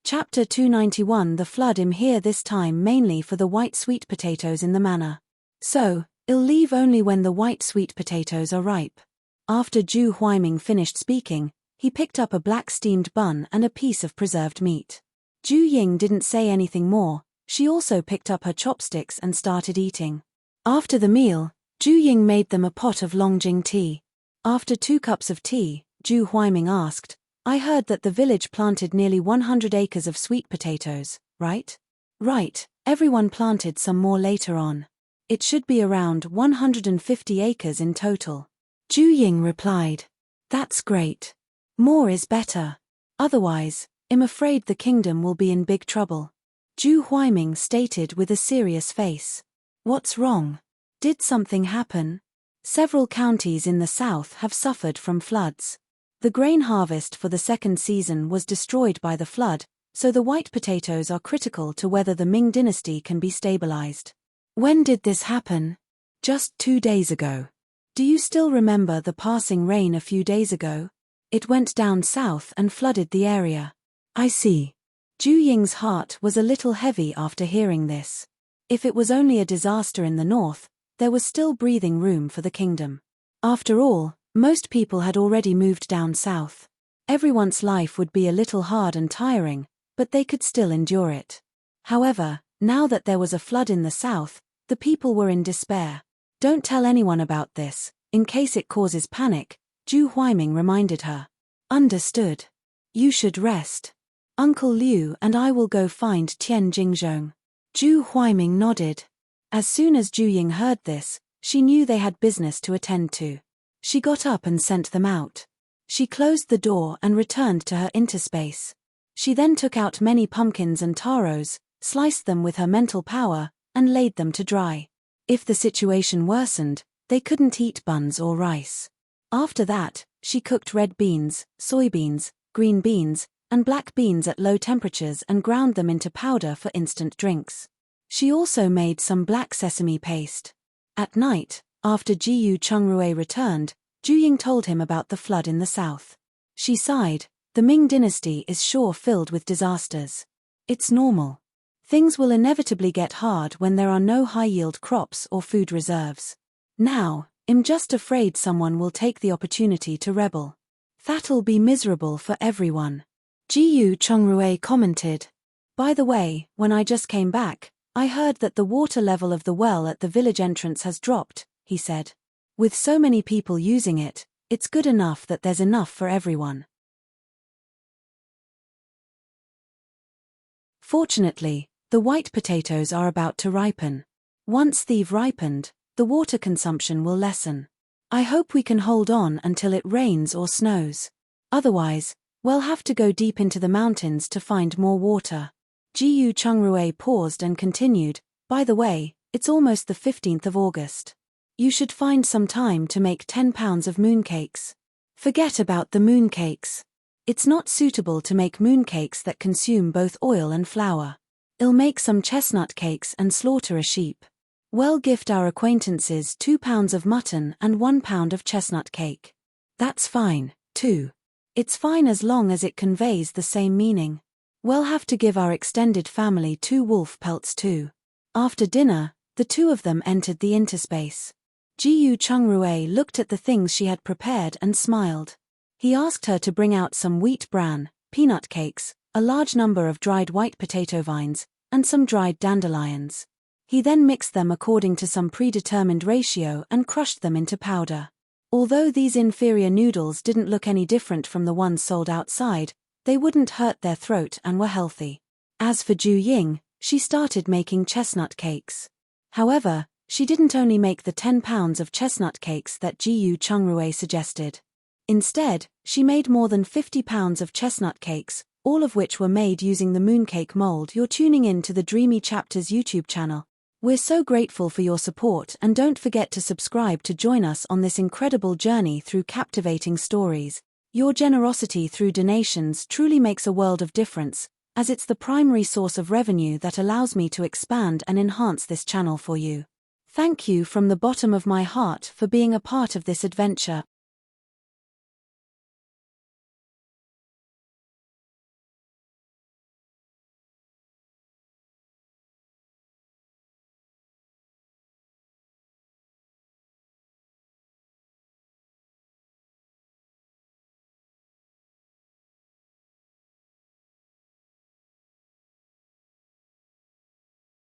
Chapter 291 The flood. I'm here this time mainly for the white sweet potatoes in the manor. So, I'll leave only when the white sweet potatoes are ripe. After Zhu Huaiming finished speaking, he picked up a black steamed bun and a piece of preserved meat. Zhu Ying didn't say anything more. She also picked up her chopsticks and started eating. After the meal, Zhu Ying made them a pot of Longjing tea. After 2 cups of tea, Zhu Huaiming asked, "I heard that the village planted nearly 100 acres of sweet potatoes, right?" "Right, everyone planted some more later on. It should be around 150 acres in total," Zhu Ying replied. "That's great. More is better. Otherwise, I'm afraid the kingdom will be in big trouble," Zhu Huaiming stated with a serious face. "What's wrong? Did something happen?" Several counties in the south have suffered from floods. The grain harvest for the second season was destroyed by the flood, so the white potatoes are critical to whether the Ming dynasty can be stabilized. "When did this happen?" "Just 2 days ago. Do you still remember the passing rain a few days ago? It went down south and flooded the area." "I see." Zhu Ying's heart was a little heavy after hearing this. If it was only a disaster in the north, there was still breathing room for the kingdom. After all, most people had already moved down south. Everyone's life would be a little hard and tiring, but they could still endure it. However, now that there was a flood in the south, the people were in despair. "Don't tell anyone about this, in case it causes panic," Zhu Huaiming reminded her. "Understood. You should rest. Uncle Liu and I will go find Tian Jingzhong." Zhu Huaiming nodded. As soon as Zhu Ying heard this, she knew they had business to attend to. She got up and sent them out. She closed the door and returned to her interspace. She then took out many pumpkins and taros, sliced them with her mental power, and laid them to dry. If the situation worsened, they couldn't eat buns or rice. After that, she cooked red beans, soybeans, green beans, and black beans at low temperatures and ground them into powder for instant drinks. She also made some black sesame paste. At night, after Jiyu Chungrui returned, Zhu Ying told him about the flood in the south. She sighed. The Ming dynasty is sure filled with disasters. It's normal. Things will inevitably get hard when there are no high-yield crops or food reserves. Now, I'm just afraid someone will take the opportunity to rebel. That'll be miserable for everyone. Jiyu Chongrui commented. "By the way, when I just came back, I heard that the water level of the well at the village entrance has dropped," he said. "With so many people using it, it's good enough that there's enough for everyone." Fortunately, the white potatoes are about to ripen. Once they've ripened, the water consumption will lessen. I hope we can hold on until it rains or snows. Otherwise, we'll have to go deep into the mountains to find more water. Jiyu Chungrui paused and continued, "By the way, it's almost the 15th of August. You should find some time to make 10 pounds of mooncakes." "Forget about the mooncakes. It's not suitable to make mooncakes that consume both oil and flour. I'll make some chestnut cakes and slaughter a sheep. We'll gift our acquaintances 2 pounds of mutton and 1 pound of chestnut cake." "That's fine, too. It's fine as long as it conveys the same meaning. We'll have to give our extended family 2 wolf pelts too." After dinner, The two of them entered the interspace. Ji Chungrui looked at the things she had prepared and smiled. He asked her to bring out some wheat bran, peanut cakes, a large number of dried white potato vines, and some dried dandelions. He then mixed them according to some predetermined ratio and crushed them into powder. Although these inferior noodles didn't look any different from the ones sold outside, they wouldn't hurt their throat and were healthy. As for Ju Ying, she started making chestnut cakes. However, she didn't only make the 10 pounds of chestnut cakes that Ji Chungrui suggested. Instead, she made more than 50 pounds of chestnut cakes, all of which were made using the mooncake mold. You're tuning in to the Dreamy Chapters YouTube channel. We're so grateful for your support, and don't forget to subscribe to join us on this incredible journey through captivating stories. Your generosity through donations truly makes a world of difference, as it's the primary source of revenue that allows me to expand and enhance this channel for you. Thank you from the bottom of my heart for being a part of this adventure.